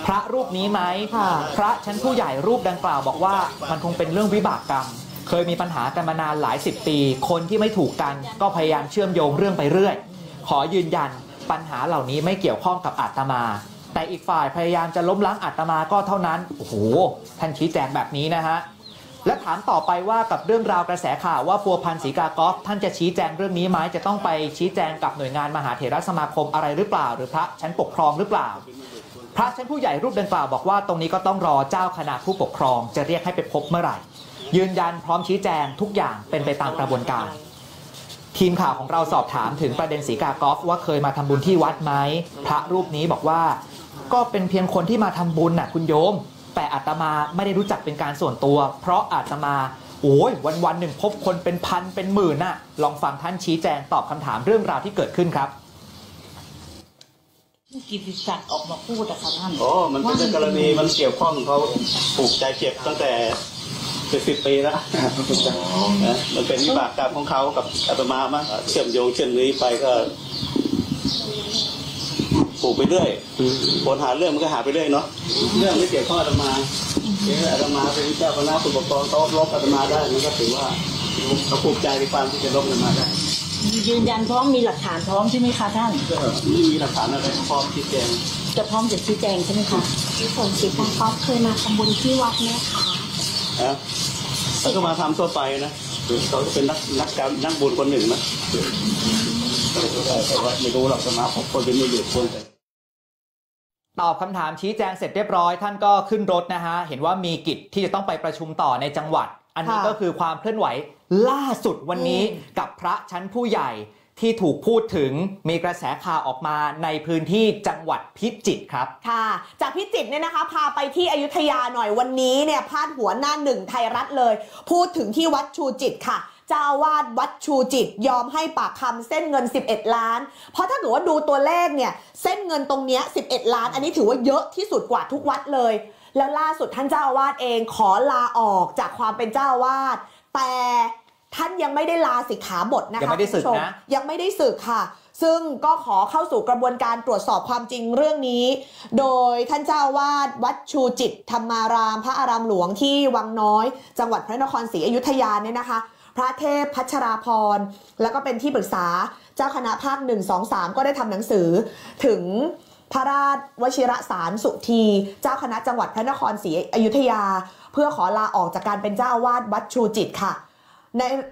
พระรูปนี้ไหมพระชั้นผู้ใหญ่รูปดังกล่าวบอกว่ามันคงเป็นเรื่องวิบากกรรมเคยมีปัญหากันมานานหลาย10 ปีคนที่ไม่ถูกกันก็พยายามเชื่อมโยงเรื่องไปเรื่อยขอยืนยันปัญหาเหล่านี้ไม่เกี่ยวข้องกับอาตมาแต่อีกฝ่ายพยายามจะล้มล้างอาตมาก็เท่านั้นโอ้โหท่านชี้แจงแบบนี้นะฮะและถามต่อไปว่ากับเรื่องราวกระแสข่าวว่าพัวพันศรีกากอล์ฟท่านจะชี้แจงเรื่องนี้ไหมจะต้องไปชี้แจงกับหน่วยงานมหาเถรสมาคมอะไรหรือเปล่าหรือพระชั้นปกครองหรือเปล่าพระชั้นผู้ใหญ่รูปดังกล่าวบอกว่าตรงนี้ก็ต้องรอเจ้าคณะผู้ปกครองจะเรียกให้ไปพบเมื่อไหร่ยืนยันพร้อมชี้แจงทุกอย่างเป็นไปตามกระบวนการทีมข่าวของเราสอบถามถึงประเด็นศรีกากอล์ฟว่าเคยมาทำบุญที่วัดไหมพระรูปนี้บอกว่า ก็เป็นเพียงคนที่มาทำบุญน่ะคุณโยมแต่อาตมาไม่ได้รู้จักเป็นการส่วนตัวเพราะอาตมาโอ้ยวันหนึ่งพบคนเป็นพันเป็นหมื่นน่ะลองฟังท่านชี้แจงตอบคำถามเรื่องราวที่เกิดขึ้นครับกิติศักดิ์ออกมาพูดนะคะท่านมันเป็นกรณีมันเกี่ยวข้องเขาผูกใจเจ็บตั้งแต่10 ปีแล้วมันเป็นวิบากกรรมของเขากับอาตมามั้งเชื่อมโยงเช่นนี้ไปก็ผูกไปเรื่อยคนหาเรื่องมันก็หาไปเรื่อยเนาะเรื่องไม่เกี่ยวข้องอาตมาอาตมาเป็นเจ้าคณะผู้ปกครองเขาลบอาตมาได้มันก็ถือว่าเขาผูกใจในความที่จะลบอาตมาได้ยืนยันพร้อมมีหลักฐานพร้อมใช่ไหมคะท่านไม่มีหลักฐานอะไรพร้อมชี้แจงจะพร้อมจะชี้แจงใช่ไหมคะที่ส่วนสิทธิ์เขาเคยมาทำบุญที่วัดไหมคะแล้วก็มาทำทั่วไปนะเขาจะเป็นนักบุญคนหนึ่งนะแต่ว่าไม่รู้หรอกมาพบคนเป็นไม่หยุดคนตอบคำถามชี้แจงเสร็จเรียบร้อยท่านก็ขึ้นรถนะฮะเห็นว่ามีกิจที่จะต้องไปประชุมต่อในจังหวัดอันนี้ก็คือความเคลื่อนไหวล่าสุดวันนี้กับพระชั้นผู้ใหญ่ที่ถูกพูดถึงมีกระแสข่าวออกมาในพื้นที่จังหวัดพิจิตรครับค่ะจากพิจิตรเนี่ยนะคะพาไปที่อยุธยาหน่อยวันนี้เนี่ยพาดหัวหน้าหนึ่งไทยรัฐเลยพูดถึงที่วัดชูจิตค่ะเจ้าอาวาสวัดชูจิตยอมให้ปากคำเส้นเงิน11 ล้านเพราะถ้าเกิดว่าดูตัวเลขเนี่ยเส้นเงินตรงเนี้ย11 ล้านอันนี้ถือว่าเยอะที่สุดกว่าทุกวัดเลยแล้วล่าสุดท่านเจ้าอาวาสเองขอลาออกจากความเป็นเจ้าอาวาสแต่ท่านยังไม่ได้ลาสิกขาบทนะคะยังไม่ได้สึกนะยังไม่ได้สึกค่ะซึ่งก็ขอเข้าสู่กระบวนการตรวจสอบความจริงเรื่องนี้โดยท่านเจ้าอาวาสวัดชูจิตธรรมารามพระอารามหลวงที่วังน้อยจังหวัดพระนครศรีอยุธยาเนี่ยนะคะพระเทพพัชราพรแล้วก็เป็นที่ปรึกษาเจ้าคณะภาค1 2 3ก็ได้ทำหนังสือถึงพระราชวชิรสารสุธีเจ้าคณะจังหวัดพระนครศรีอยุธยาเพื่อขอลาออกจากการเป็นเจ้าอาวาสวัดชูจิตค่ะ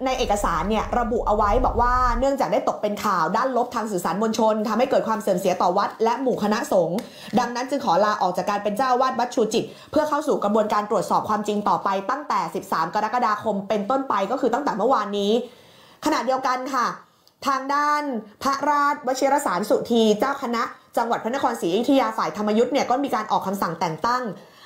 ในเอกสารเนี่ยระบุเอาไว้บอกว่าเนื่องจากได้ตกเป็นข่าวด้านลบทางสื่อสารมวลชนทำให้เกิดความเสื่อมเสียต่อวัดและหมู่คณะสงฆ์ดังนั้นจึงขอลาออกจากการเป็นเจ้าอาวาสวัดชูจิตเพื่อเข้าสู่กระบวนการตรวจสอบความจริงต่อไปตั้งแต่13 กรกฎาคมเป็นต้นไปก็คือตั้งแต่เมื่อวานนี้ขณะเดียวกันค่ะทางด้านพระราชวชิรสารสุธีเจ้าคณะจังหวัดพระนครศรีอยุธยาฝ่ายธรรมยุทธ์เนี่ยก็มีการออกคำสั่งแต่งตั้ง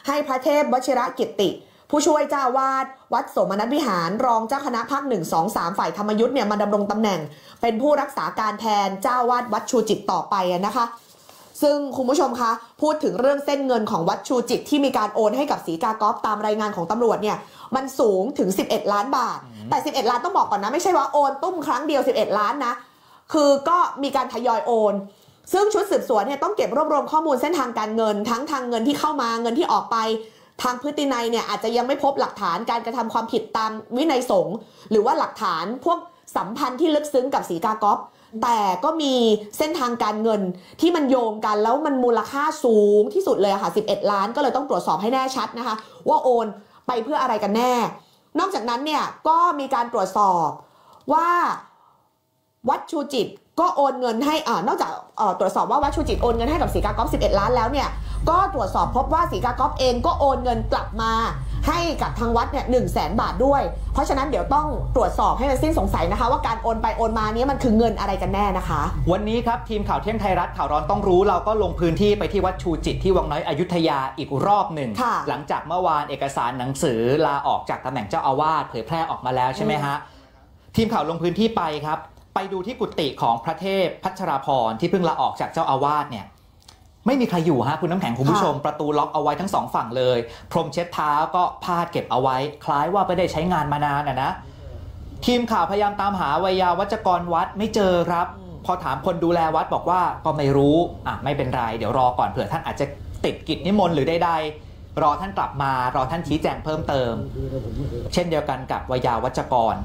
ให้พระเทพวชิรกิตติผู้ช่วยเจ้าอาวาสวัดโสมนัสวิหารรองเจ้าคณะภาค1 2 3ฝ่ายธรรมยุทธ์เนี่ยมาดำรงตำแหน่งเป็นผู้รักษาการแทนเจ้าอาวาสวัดชูจิตต่อไปนะคะซึ่งคุณผู้ชมคะพูดถึงเรื่องเส้นเงินของวัดชูจิตที่มีการโอนให้กับศรีกากอฟตามรายงานของตำรวจเนี่ยมันสูงถึง11 ล้านบาทแต่11 ล้านต้องบอกก่อนนะไม่ใช่ว่าโอนตุ้มครั้งเดียว11 ล้านนะคือก็มีการทยอยโอนซึ่งชุดสืบสวนเนี่ยต้องเก็บรวบรวมข้อมูลเส้นทางการเงินทั้งทางเงินที่เข้ามาเงินที่ออกไปทางพฤตินัยเนี่ยอาจจะยังไม่พบหลักฐานการกระทำความผิดตามวินัยสงฆ์หรือว่าหลักฐานพวกสัมพันธ์ที่ลึกซึ้งกับศรีกากอฟแต่ก็มีเส้นทางการเงินที่มันโยงกันแล้วมันมูลค่าสูงที่สุดเลยค่ะ11 ล้านก็เลยต้องตรวจสอบให้แน่ชัดนะคะว่าโอนไปเพื่ออะไรกันแน่นอกจากนั้นเนี่ยก็มีการตรวจสอบว่าวัดชูจิตก็โอนเงินให้นอกจากตรวจสอบว่าวัดชูจิตโอนเงินให้กับศรีกากอฟ11 ล้านแล้วเนี่ยก็ตรวจสอบพบว่าศรีกากอฟเองก็โอนเงินกลับมาให้กับทางวัดเนี่ย100,000 บาทด้วยเพราะฉะนั้นเดี๋ยวต้องตรวจสอบให้มันสิ้นสงสัยนะคะว่าการโอนไปโอนมานี้มันคือเงินอะไรกันแน่นะคะวันนี้ครับทีมข่าวเที่ยงไทยรัฐข่าวร้อนต้องรู้เราก็ลงพื้นที่ไปที่วัดชูจิตที่วังน้อยอยุธยาอีกรอบหนึ่งหลังจากเมื่อวานเอกสารหนังสือลาออกจากตำแหน่งเจ้าอาวาสเผยแพร่ออกมาแล้วใช่ไหมฮะทีมข่าวลงพื้นที่ไปครับไปดูที่กุฏิของพระเทพพัชราพรที่เพิ่งลาออกจากเจ้าอาวาสเนี่ยไม่มีใครอยู่ฮะคุณน้ำแข็งคุณผู้ชมประตูล็อกเอาไว้ทั้ง2 ฝั่งเลยพรมเช็ดเท้าก็พาดเก็บเอาไว้คล้ายว่าไม่ได้ใช้งานมานานนะทีมข่าวพยายามตามหาวิยาวัจกรวัดไม่เจอครับพอถามคนดูแลวัดบอกว่าก็ไม่รู้ไม่เป็นไรเดี๋ยวรอก่อนเผื่อท่านอาจจะติดกิจนิมนต์หรือใดๆรอท่านกลับมารอท่านชี้แจงเพิ่มเติมเช่นเดียวกันกับวิยาวัจกร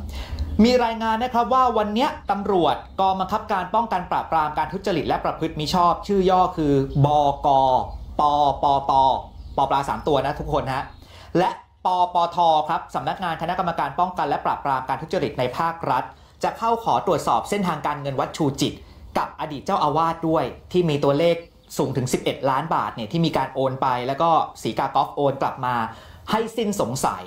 มีรายงานนะครับว่าวันนี้ตำรวจกองบังคับการป้องกันปราบปรามการทุจริตและประพฤติมิชอบชื่อย่อคือบก.ปปปปปลา3 ตัวนะทุกคนฮะและปปทครับสำนักงานคณะกรรมการป้องกันและปราบปรามการทุจริตในภาครัฐจะเข้าขอตรวจสอบเส้นทางการเงินวัดชูจิตกับอดีตเจ้าอาวาสด้วยที่มีตัวเลขสูงถึง11 ล้านบาทเนี่ยที่มีการโอนไปแล้วก็ศรีกากอฟโอนกลับมาให้สิ้นสงสัย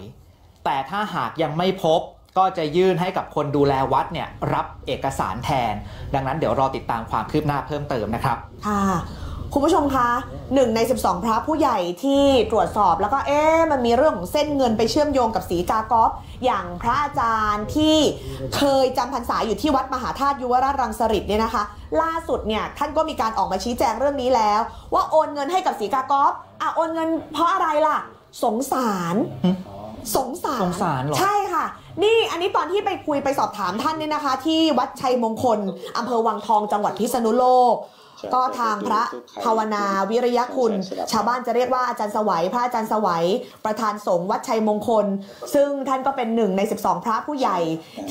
แต่ถ้าหากยังไม่พบก็จะยื่นให้กับคนดูแลวัดเนี่ยรับเอกสารแทนดังนั้นเดี๋ยวรอติดตามความคืบหน้าเพิ่มเติมนะครับค่ะ คุณผู้ชมคะ1 ใน 12 พระผู้ใหญ่ที่ตรวจสอบแล้วก็มันมีเรื่องของเส้นเงินไปเชื่อมโยงกับศรีกากอฟอย่างพระอาจารย์ที่เคยจำพรรษาอยู่ที่วัดมหาธาตุยุวราชรังสฤษเนี่ยนะคะล่าสุดเนี่ยท่านก็มีการออกมาชี้แจงเรื่องนี้แล้วว่าโอนเงินให้กับศรีกากอฟโอนเงินเพราะอะไรล่ะสงสารเหรอใช่ค่ะนี่อันนี้ตอนที่ไปคุยไปสอบถามท่านเนี่ยนะคะที่วัดชัยมงคลอำเภอวังทองจังหวัดพิษณุโลกก็ทางพระภาวนาวิริยคุณชาวบ้านจะเรียกว่าอาจารย์สวัยพระอาจารย์สวัยประธานสงฆ์วัดชัยมงคลซึ่งท่านก็เป็น1 ใน 12 พระผู้ใหญ่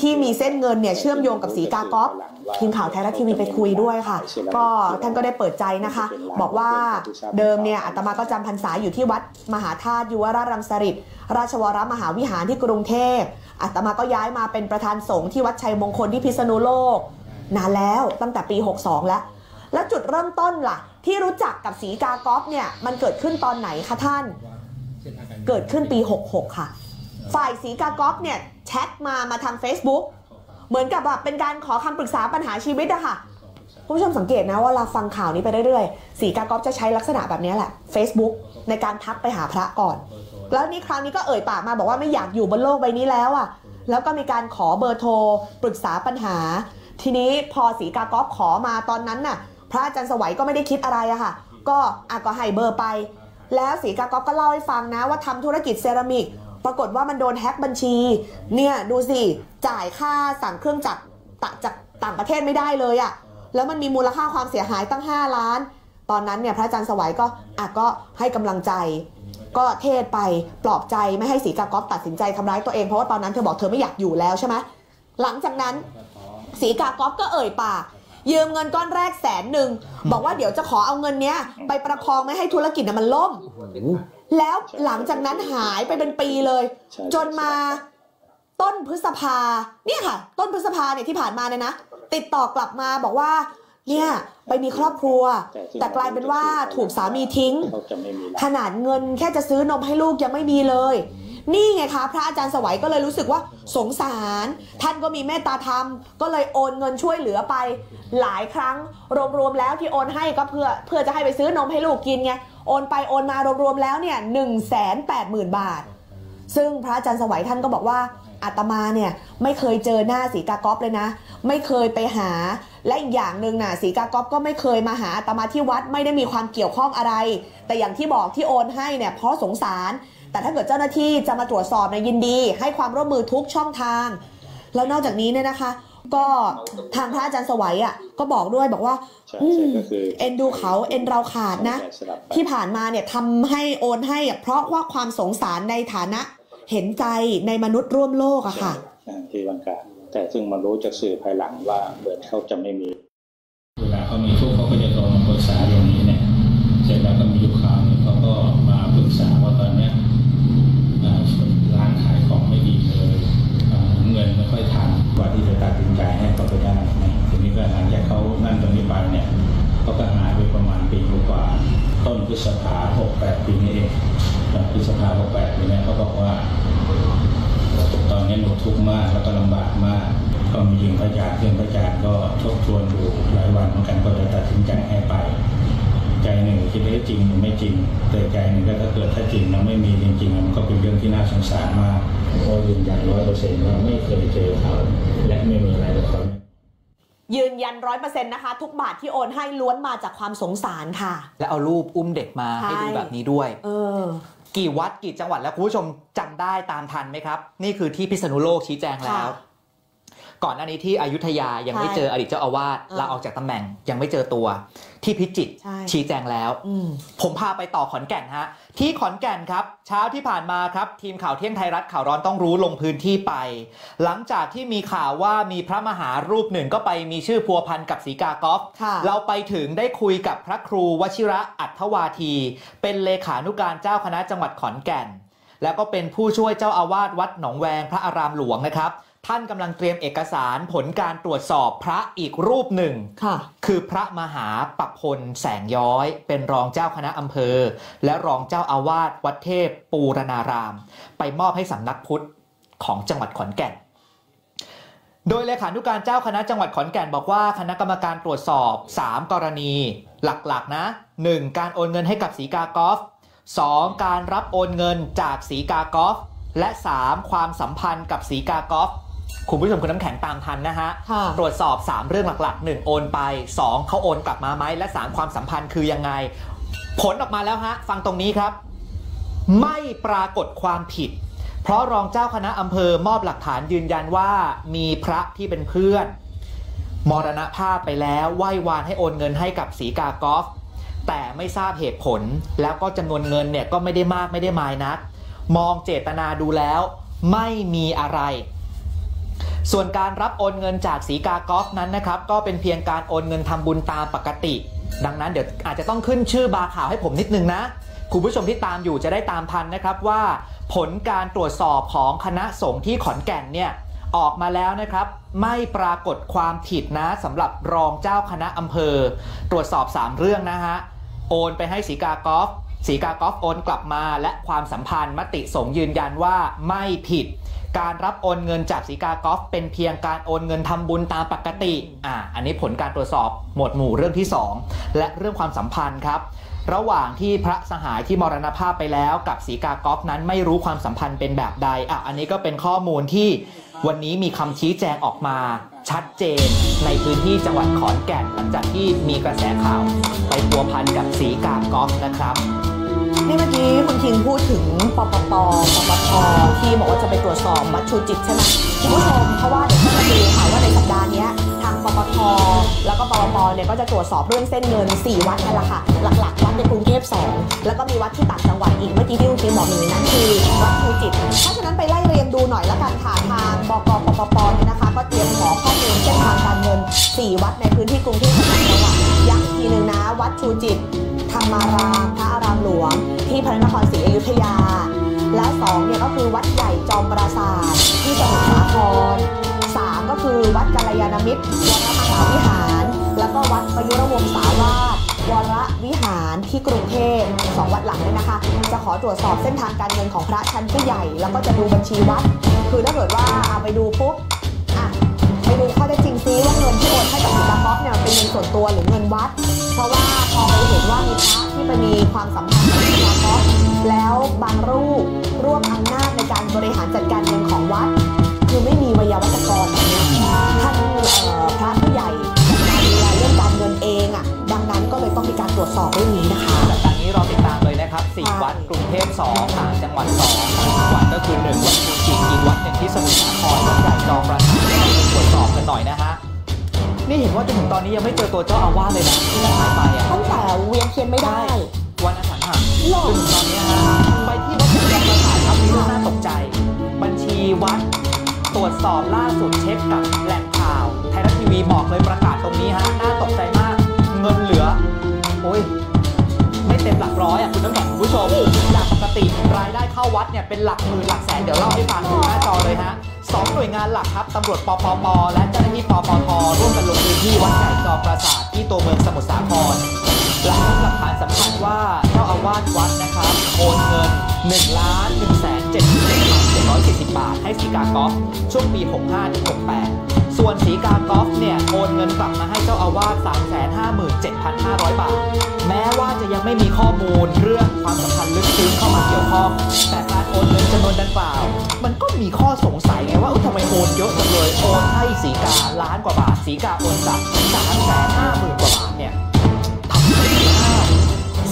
ที่มีเส้นเงินเนี่ยเชื่อมโยงกับศรีกากอฟทีมข่าวไทยรัฐทีวีไปคุยด้วยค่ะก็ท่านก็ได้เปิดใจนะคะบอกว่าเดิมเนี่ยอาตมาก็จำพรรษาอยู่ที่วัดมหาธาตุยุวราชรังสฤษราชวรมหาวิหารที่กรุงเทพอาตมาก็ย้ายมาเป็นประธานสงฆ์ที่วัดชัยมงคลที่พิษณุโลกนานแล้วตั้งแต่ปี62แล้วจุดเริ่มต้นล่ะที่รู้จักกับศรีกากอฟเนี่ยมันเกิดขึ้นตอนไหนคะท่านเกิดขึ้นปี66ค่ะฝ่ายศรีกากอฟเนี่ยแชทมาทาง Facebook เหมือนกับแบบเป็นการขอคำปรึกษาปัญหาชีวิตอะค่ะคุณผู้ชมสังเกตนะว่าเราฟังข่าวนี้ไปเรื่อยๆศรีกากอฟจะใช้ลักษณะแบบนี้แหละ Facebook ในการทักไปหาพระก่อนแล้วนี่ครั้งนี้ก็เอ่ยปากมาบอกว่าไม่อยากอยู่บนโลกใบนี้แล้วอะแล้วก็มีการขอเบอร์โทรปรึกษาปัญหาทีนี้พอศรีกากอฟขอมาตอนนั้นน่ะพระอาจารย์สวัยก็ไม่ได้คิดอะไรอะค่ะก็ให้เบอร์ไปแล้วศรีกากอฟก็เล่าให้ฟังนะว่าทำธุรกิจเซรามิกปรากฏว่ามันโดนแฮ็กบัญชีเนี่ยดูสิจ่ายค่าสั่งเครื่องจักรจากต่างประเทศไม่ได้เลยอะแล้วมันมีมูลค่าความเสียหายตั้ง5 ล้านตอนนั้นเนี่ยพระอาจารย์สวัยก็ให้กำลังใจก็เทศไปปลอบใจไม่ให้ศรีกากอฟตัดสินใจทำร้ายตัวเองเพราะว่าตอนนั้นเธอบอกเธอไม่อยากอยู่แล้วใช่ไหมหลังจากนั้นศรีกากอฟก็เอ่ยปากยืมเงินก้อนแรก100,000บอกว่าเดี๋ยวจะขอเอาเงินเนี้ยไปประคองไม่ให้ธุรกิจมันล่มแล้วหลังจากนั้นหายไปเป็นปีเลยจนมาต้นพฤษภาเนี่ยค่ะต้นพฤษภาเนี่ยที่ผ่านมาเนี่ยนะติดต่อกลับมาบอกว่าเนี่ยไปมีครอบครัวแต่กลายเป็นว่าถูกสามีทิ้งขนาดเงินแค่จะซื้อนมให้ลูกยังไม่มีเลยนี่ไงคะพระอาจารย์สวัยก็เลยรู้สึกว่าสงสารท่านก็มีเมตตาธรรมก็เลยโอนเงินช่วยเหลือไปหลายครั้งรวมๆแล้วที่โอนให้ก็เพื่อจะให้ไปซื้อนมให้ลูกกินไงโอนไปโอนมารวมๆแล้วเนี่ย180,000 บาทซึ่งพระอาจารย์สวัยท่านก็บอกว่าอาตมาเนี่ยไม่เคยเจอหน้าศรีกากอฟเลยนะไม่เคยไปหาและอีกอย่างหนึ่งน่ะศรีกากอฟก็ไม่เคยมาหาอาตมาที่วัดไม่ได้มีความเกี่ยวข้องอะไรแต่อย่างที่บอกที่โอนให้เนี่ยเพราะสงสารแต่ถ้าเกิดเจ้าหน้าที่จะมาตรวจสอบยินดีให้ความร่วมมือทุกช่องทางแล้วนอกจากนี้เนี่ยนะคะก็ทางพระอาจารย์สวัยก็บอกด้วยบอกว่าเอ็นดูเขาเอ็นเราขาดนะที่ผ่านมาเนี่ยทำให้โอนให้เพราะว่าความสงสารในฐานะเห็นใจในมนุษย์ร่วมโลกอะค่ะที่วังการแต่ซึ่งมารู้จากสื่อภายหลังว่าเหมือนเขาจะไม่มีเวลาเขามีทุกข์เขาก็จะโทรมาปรึกษาอย่างนี้เนี่ยเสร็จแล้วก็มีอยู่คราวนึงเขาก็มาปรึกษาว่าตอนนี้ร้านขายของไม่ดีเลยเงินไม่ค่อยทันกว่าที่จะตัดสินใจให้เขาไปได้ทีนี้ก็หลังจากเขานั่นตรงนี้ไปเนี่ยเขาก็หายไปประมาณปีกว่าต้นพฤษภา68ปีนี้เองพฤษภา68ปีนี้เขาบอกว่าตอนนี้หนูทุกข์มากแล้วก็ลำบากมากก็มียิงพระอาจารย์ซึ่งพระอาจารย์ก็ทบทวนดูหลายวันเหมือนกันก็จะตัดสินใจให้ไปใจหนึ่งคิดว่าจริงหรือไม่จริงแต่ใจหนึ่งก็ถ้าเกิดถ้าจริงแล้วไม่มีจริงๆมันก็เป็นเรื่องที่น่าสงสารมากก็ยืนยัน100%ว่าไม่เคยเจอเขาและไม่มีอะไรกับเขายืนยัน 100% นะคะทุกบาทที่โอนให้ล้วนมาจากความสงสารค่ะและเอารูปอุ้มเด็กมาให้ดูแบบนี้ด้วยกี่วัดกี่จังหวัดแล้วคุณผู้ชมจำได้ตามทันไหมครับนี่คือที่พิษณุโลกชี้แจงแล้วก่อนหน้านี้ที่อยุธยายังไม่เจออดีตเจ้าอาวาสลาออกจากตำแหน่งยังไม่เจอตัวที่พิจิตรชี้แจงแล้วผมพาไปต่อขอนแก่นฮะที่ขอนแก่นครับเช้าที่ผ่านมาครับทีมข่าวเที่ยงไทยรัฐข่าวร้อนต้องรู้ลงพื้นที่ไปหลังจากที่มีข่าวว่ามีพระมหารูปหนึ่งก็ไปมีชื่อพัวพันกับศรีกากอฟเราไปถึงได้คุยกับพระครูวชิระอัฏฐวาทีเป็นเลขานุการเจ้าคณะจังหวัดขอนแก่นแล้วก็เป็นผู้ช่วยเจ้าอาวาสวัดหนองแวงพระอารามหลวงนะครับท่านกำลังเตรียมเอกสารผลการตรวจสอบพระอีกรูปหนึ่งคือพระมหาปักพลแสงย้อยเป็นรองเจ้าคณะอำเภอและรองเจ้าอาวาสวัดเทพปูรณารามไปมอบให้สำนักพุทธของจังหวัดขอนแก่น โดยเลขานุการเจ้าคณะจังหวัดขอนแก่นบอกว่าคณะกรรมการตรวจสอบ3กรณีหลักๆนะ 1. การโอนเงินให้กับสีกากอล์ฟ 2. การรับโอนเงินจากสีกากอล์ฟและ 3. ความสัมพันธ์กับสีกากอล์ฟคุณผู้ชมคุณน้ำแข็งตามทันนะฮะตรวจสอบ3เรื่องหลักๆ 1. โอนไป 2. เขาโอนกลับมาไหมและ 3. ความสัมพันธ์คือยังไงผลออกมาแล้วฮะฟังตรงนี้ครับไม่ปรากฏความผิดเพราะรองเจ้าคณะอำเภอมอบหลักฐานยืนยันว่ามีพระที่เป็นเพื่อนมรณภาพไปแล้วไหว้วานให้โอนเงินให้กับสีกากอล์ฟแต่ไม่ทราบเหตุผลแล้วก็จำนวนเงินเนี่ยก็ไม่ได้มากไม่ได้มายนักมองเจตนาดูแล้วไม่มีอะไรส่วนการรับโอนเงินจากสีกากอล์ฟนั้นนะครับก็เป็นเพียงการโอนเงินทำบุญตามปกติดังนั้นเดี๋ยวอาจจะต้องขึ้นชื่อบาร์ข่าวให้ผมนิดนึงนะคุณผู้ชมที่ตามอยู่จะได้ตามทันนะครับว่าผลการตรวจสอบของคณะสงฆ์ที่ขอนแก่นเนี่ยออกมาแล้วนะครับไม่ปรากฏความผิดนะสำหรับรองเจ้าคณะอำเภอตรวจสอบ3เรื่องนะฮะโอนไปให้สีกากอล์ฟสีกากอล์ฟโอนกลับมาและความสัมพันธ์มติสงฆ์ยืนยันว่าไม่ผิดการรับโอนเงินจากสีกากอล์ฟเป็นเพียงการโอนเงินทำบุญตามปกติอันนี้ผลการตรวจสอบหมวดหมู่เรื่องที่2และเรื่องความสัมพันธ์ครับระหว่างที่พระสหายที่มรณภาพไปแล้วกับสีกากอล์ฟนั้นไม่รู้ความสัมพันธ์เป็นแบบใดอันนี้ก็เป็นข้อมูลที่วันนี้มีคำชี้แจงออกมาชัดเจนในพื้นที่จังหวัดขอนแก่นหลังจากที่มีกระแสข่าวไปพัวพันกับสีกากอล์ฟนะครับนี่เมื่อกี้คุณคิงพูดถึงปปทที่บอกว่าจะไปตรวจสอบวัดชูจิตใช่ไหมคุณผู้ชมเพราะว่าเดี๋ยวต้องมาดูค่ะว่าในสัปดาห์นี้ทางปปทแล้วก็ปปเนี่ยก็จะตรวจสอบเรื่องเส้นเงิน4วัดนั่นแหละค่ะหลักๆวัดในกรุงเทพ2แล้วก็มีวัดที่ต่างจังหวัดอีกเมื่อกี้ที่คุณคิงบอกหนึ่งในนั้นคือวัดชูจิตเพราะฉะนั้นไปไล่เรียงดูหน่อยละกันค่ะทางบก.ปปเนี่ยนะคะก็เตรียมขอข้อมูลเส้นทางการเงิน4วัดในพื้นที่กรุงเทพและต่างจังหวัดย้ำอีกทีนึงนะวัดชูจิตธรรมารามพระอารามหลวงที่พระนครศรีอยุธยาและ2เนี่ยก็คือวัดใหญ่จอมปราสาทที่สมุทรสาคร3ก็คือวัดกัลยาณมิตรวรมหาวิหารแล้วก็วัดประยุรวงศาวาสวรวิหารที่กรุงเทพ2วัดหลังเลยนะคะจะขอตรวจสอบเส้นทางการเงินของพระชั้นผู้ใหญ่แล้วก็จะดูบัญชีวัดคือถ้าเกิดว่าไปดูปุ๊บไปดูข้อได้จริงซิว่าเงินที่โอนให้กับสีกากอล์ฟเนี่ยเป็นเงินส่วนตัวหรือเงินวัดเพราะว่าพอไปเห็นว่ามีพระที่ไปมีความสัมพันธ์กับสีกากอล์ฟแล้วบางรูปร่วมอำนาจในการบริหารจัดการเงินของวัดคือไม่มีวิยาวัจกรแบบนี้ท่านพระผู้ใหญ่จัดการดูแลเรื่องการเงินเองดังนั้นก็เลยต้องมีการตรวจสอบเรื่องนี้นะคะจากการนี้เราติดตามเลยนะครับ4วัดกรุงเทพ2ต่างจังหวัด2ต่างจังหวัดก็คือ1วัดภูจิตอีกวัด1ที่สมุทรสาครวัดใหญ่จอมปราสาทตรวจสอบกันหน่อยนะฮะนี่เห็นว่าจนถึงตอนนี้ยังไม่เจอตัวเจ้าอาวาสเลยนะที่หายไปตั้งแต่เวียนเทียนไม่ได้วันอาถรรพ์จนถึงตอนนี้ฮะไปที่วัดใหญ่จอมปราสาทครับมีเรื่องน่าตกใจบัญชีวัดตรวจสอบล่าสุดเช็คกับแหล่งข่าวไทยรัฐทีวีบอกเลยประกาศตรงนี้ฮะน่าตกใจมากเงินเหลือไม่เต็มหลักร้อยคุณน้ำแข็งคุณผู้ชมจากปกติรายได้เข้าวัดเนี่ยเป็นหลักหมื่นหลักแสนเดี๋ยวเล่าให้ฟังดูหน้าจอเลยฮะ2หน่วยงานหลักครับตำรวจปปปและเจ้าหน้าที่ปปทร่วมกันลงพื้นที่วัดใหญ่จอมปราสาทที่ตัวเมืองสมุทรสาครหลักฐานสำคัญว่าเจ้าอาวาสวัดนะครับโอนเงิน1,177,740 บาทให้สีกากอล์ฟช่วงปี 65-68 ส่วนสีกากอล์ฟเนี่ยโอนเงินกลับมาให้เจ้าอาวาส 357,500 บาทแม้ว่าจะยังไม่มีข้อมูลเรื่องความสัมพันธ์ลึกซึ้งเข้ามาเกี่ยวข้องแต่การโอนเงินจำนวนดังกล่าวมันก็มีข้อสงสัยไงว่าทำไมโอนเยอะจังเลยโอนให้สีกาล้านกว่าบาทสีกาโอนกลับ 350,000 กว่าบาทเนี่ย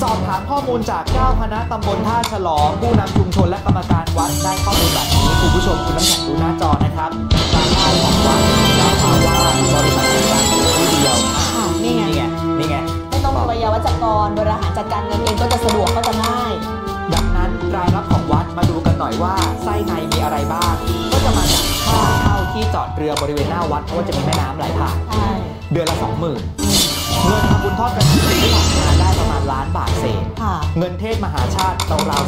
สอบถามข้อมูลจากเจ้าคณะตำบลท่าฉลองผู้นำชุมชนและกรรมการวัดได้ข้อมูลแบบนี้คุณผู้ชมคุณน้ำแข็งดูหน้าจอนะครับรายได้ของวัดเจ้าอาวาสบริหารจัดการผู้เดียวนี่ไงไม่ต้องมีวิยาวัจกรบริหารจัดการเงินเองก็จะสะดวกก็จะง่ายดังนั้นรายรับของวัดมาดูกันหน่อยว่าไส้ในมีอะไรบ้างก็จะมาจากค่าเช่าที่จอดเรือบริเวณหน้าวัดเพราะว่าจะมีแม่น้ำไหลผ่านเดือนละ 20,000เงินทำบุญทอดกฐินปีที่ผ่านมาได้ประมาณล้านบาทเศษเงินเทศมหาชาติราว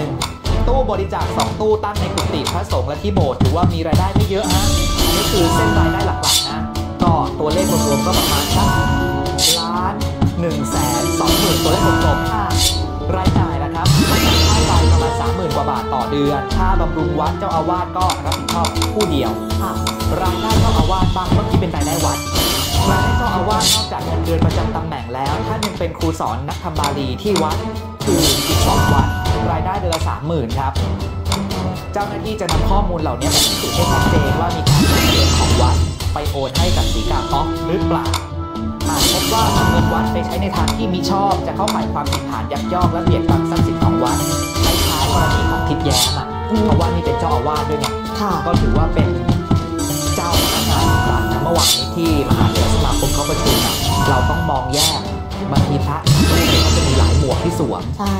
100,000ตู้บริจาค2ตู้ตั้งในกุฏิพระสงฆ์และที่โบสถ์ถือว่ามีรายได้ไม่เยอะฮะอันนี้คือเส้นรายได้หลักๆนะก็ตัวเลขรวมๆก็ประมาณสัก1,120,000ตัวเลขกลมๆรายจ่ายนะครับค่าไฟประมาณ 30,000 กว่าบาทต่อเดือนค่าบำรุงวัดเจ้าอาวาสก็รับผิดชอบผู้เดียว รายได้เจ้าอาวาสบ้างเมื่อกี้เป็นรายได้วัดรายได้เจ้าอาวาสนอกจากเงินเดือนประจำตำแหน่งแล้วท่านยังเป็นครูสอนนักธรรมบาลีที่วัดคืออีก2 วัดรายได้เดือนละ 30,000 ครับเจ้าหน้าที่จะนำข้อมูลเหล่านี้มาพิสูจน์ให้ชัดเจนว่ามีการนำเงินของวัดไปโอนให้กับศรีกาก๊อฟหรือเปล่าหากพบว่าเอาเงินวัดไปใช้ในทางที่มิชอบจะเข้าข่ายความผิดฐานยักยอกและเบียดบังทรัพย์สินของวัดคล้ายๆกรณีของทิศแย้มเพราะว่านี่เป็นเจ้าอาวาสด้วยไงก็ถือว่าเป็นเจ้าพนักงานต่างๆเมื่อวานนี้ที่มหาเถรสมาคมเขาประชุมเราต้องมองแยกบางทีพระเขาจะมีหลายหมวกที่สวมใช่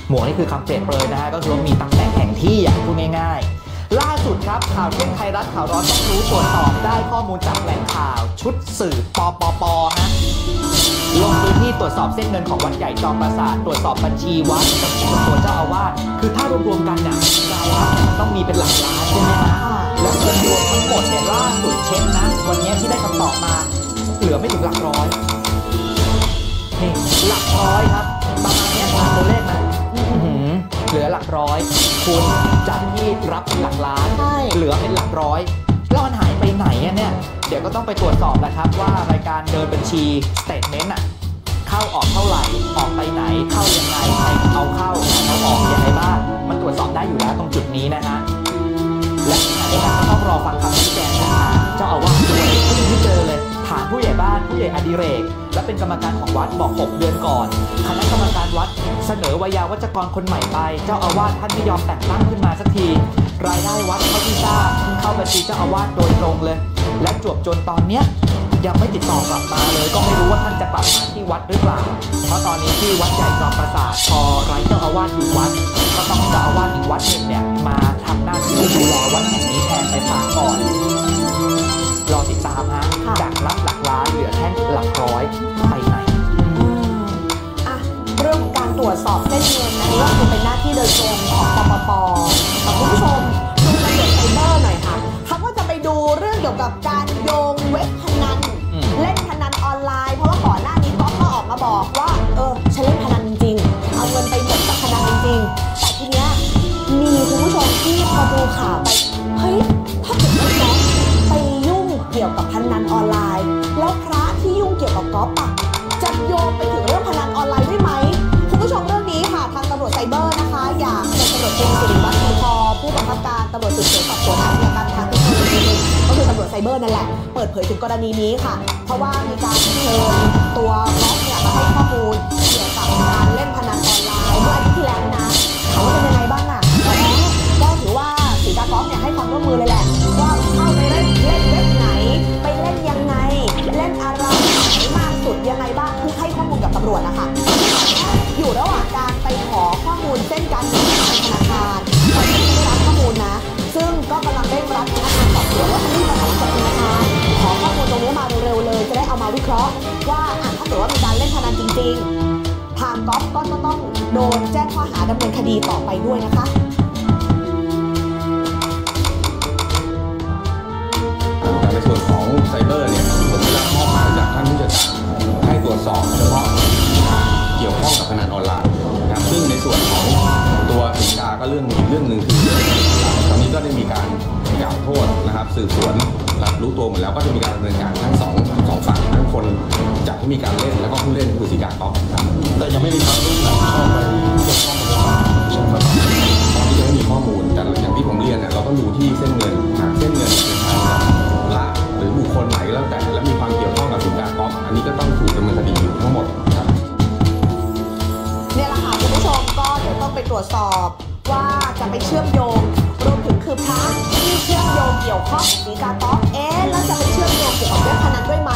หมวกนี่คือคำเปรียบเปรยนะฮะก็คือมีตำแหน่งแห่งที่อย่างพูดง่ายๆล่าสุดครับข่าวเที่ยงไทยรัฐข่าวร้อนต้องรู้ตรวจสอบได้ข้อมูลจากแหล่งข่าวชุดสืบปปฮะลงพื้นที่ตรวจสอบเส้นเงินของวัดใหญ่จอมปราสาทตรวจสอบบัญชีวัดกับตัวเจ้าอาวาสคือถ้ารวมๆกันเนี่ยรายรับมันต้องมีเป็นหลักล้านใช่ไหมฮะแล้วเงินรวมทั้งหมดเนี่ยล่าสุดเช็คนะวันนี้ที่ได้คำตอบมาเหลือไม่ถึงหลักร้อยนี่หลักร้อยครับประมาณนี้ตามตัวเลขนะเหลือหลักร้อยคุณจากที่รับเป็นหลักล้านเหลือเป็นหลักร้อยแล้วมันหายไปไหนเนี่ยเดี๋ยวก็ต้องไปตรวจสอบแล้วครับว่ารายการเดินบัญชีสเตทเมนต์เข้าออกเท่าไหร่ออกไปไหนเข้ายังไงใครเอาเข้าเอาออกยังไงบ้างมันตรวจสอบได้อยู่แล้วตรงจุดนี้นะฮะและในการก็ต้องรอฟังคำชี้แจงจากเจ้าอาวาสด้วยที่เจอเลยถามผู้ใหญ่บ้านผู้ใหญ่อดิเรกและเป็นกรรมการของวัดบอก6 เดือนก่อนคณะกรรมการวัดเสนอวัยาวัจกรคนใหม่ไปเจ้าอาวาสท่านไม่ยอมแต่งตั้งขึ้นมาสักทีรายได้วัดเข้าที่ทราบเข้าบัญชีเจ้าอาวาสโดยตรงเลยและจวบจนตอนเนี้ยยังไม่ติดต่อกลับมาเลยก็ไม่รู้ว่าท่านจะกลับมาที่วัดหรือเปล่าเพราะตอนนี้ที่วัดใหญ่จอมปราสาทพอไร้เจ้าอาวาสอยู่วัดก็ต้องเจ้าอาวาสอีกวัดหนึ่งเนี่ยมาทำหน้าที่ดูแลวัดแห่งนี้แทนไปก่อนรอติดตามฮะจากรับหลักล้านเหลือแค่หลักร้อยไปไหนเรื่องของการตรวจสอบเส้นเงินนั้นก็คือเป็นหน้าที่โดยตรงของปปแต่คุณผู้ชมดูตำรวจไซเบอร์หน่อยค่ะเขาก็จะไปดูเรื่องเกี่ยวกับการโยงเว็บพนันเล่นพนันออนไลน์เพราะว่าก่อนหน้านี้ก๊อฟก็ออกมาบอกว่าฉันเล่นพนันจริงเอาเงินไปหมดกับพนันจริงแต่ทีเนี้ยมีคุณผู้ชมที่พอดูข่าวไปเฮ้ยถ้าเกิดว่าก๊อฟไปยุ่งเกี่ยวกับพนันออนไลน์แล้วพระที่ยุ่งเกี่ยวกับก๊อฟจะโยงไปถึงเรื่องพนันออนไลน์ได้ไหมคุณผู้ชมเรื่องนี้ค่ะทางตำรวจไซเบอร์นะคะอย่างตำรวจตรีสิริวัฒน์พอผู้บังคับการตำรวจสืบสวนสอบสวนอาชญากรรมทางเทคโนโลยีก็คือตำรวจไซเบอร์นั่นแหละเปิดเผยถึงกรณีนี้ค่ะเพราะว่ามีการเชิญตัวก๊อฟเนี่ยมาให้ข้อมูลเกี่ยวกับการเล่นพนันออนไลน์เมื่ออาทิตย์ที่แล้วนะถามว่าเป็นยังไงบ้างก็ถือว่าศรีกาก๊อฟเนี่ยให้ความร่วมมือเลยแหละว่าเข้าไปเล่นเว็บไหนไปเล่นยังไงเล่นอะไรมากสุดยังไงบ้างคือให้ข้อมูลกับตำรวจนะคะอยู่ระหว่างการไปขอข้อมูลเส้นการเงินของธนาคารตอนนี้ไม่ได้รับข้อมูลนะซึ่งก็กำลังเร่งรัดพนักงานสอบสวนว่าจะรีบประสานกับธนาคารขอข้อมูลตรงนี้มาเร็วๆเลยจะได้เอามาวิเคราะห์ว่าถ้าเกิดว่ามีการเล่นพนันจริงๆทางก๊อฟก็จะต้องโดนแจ้งข้อหาดำเนินคดีต่อไปด้วยนะคะในส่วนของไซเบอร์เนี่ยผมได้รับมอบหมายจากท่านผู้จัดการให้ตรวจสอบเฉพาะเกี่ยวข้องกับพนันออนไลน์นะครับซึ่งในส่วนของตัวศรีกาก็เรื่องหนึ่งคือตอนนี้ก็ได้มีการกล่าวโทษนะครับสืบสวนรับรู้ตัวหมดแล้วก็จะมีการดำเนินการทั้งสองฝั่งทั้งคนจัดให้มีการเล่นแล้วก็ผู้เล่นคือศรีกาก๊อฟครับแต่ยังไม่มีความรู้ไหนเข้าไปเกี่ยวข้องกับใช่ไหมครับตอนนี้ยังไม่มีข้อมูลแต่อย่างที่ผมเรียนเนี่ยเราต้องดูที่เส้นเงินเส้นเงินเป็นทางพระหรือบุคคลไหนแล้วแต่และมีความเกี่ยวข้องกับศรีกาก๊อฟอันนี้ก็ต้องถูกดำเนินคดีอยู่ทั้งหมดครับเนี่ยแหละค่ะคุณผู้ชมก็เดี๋ยวต้องไปตรวจสอบว่าจะไปเชื่อมโยงรวมถึงคือพระที่เชื่อมโยงเกี่ยวข้องกับศรีกาก๊อฟแล้วจะไปเชื่อมโยงเกี่ยวกับเว็บพนันด้วยไหม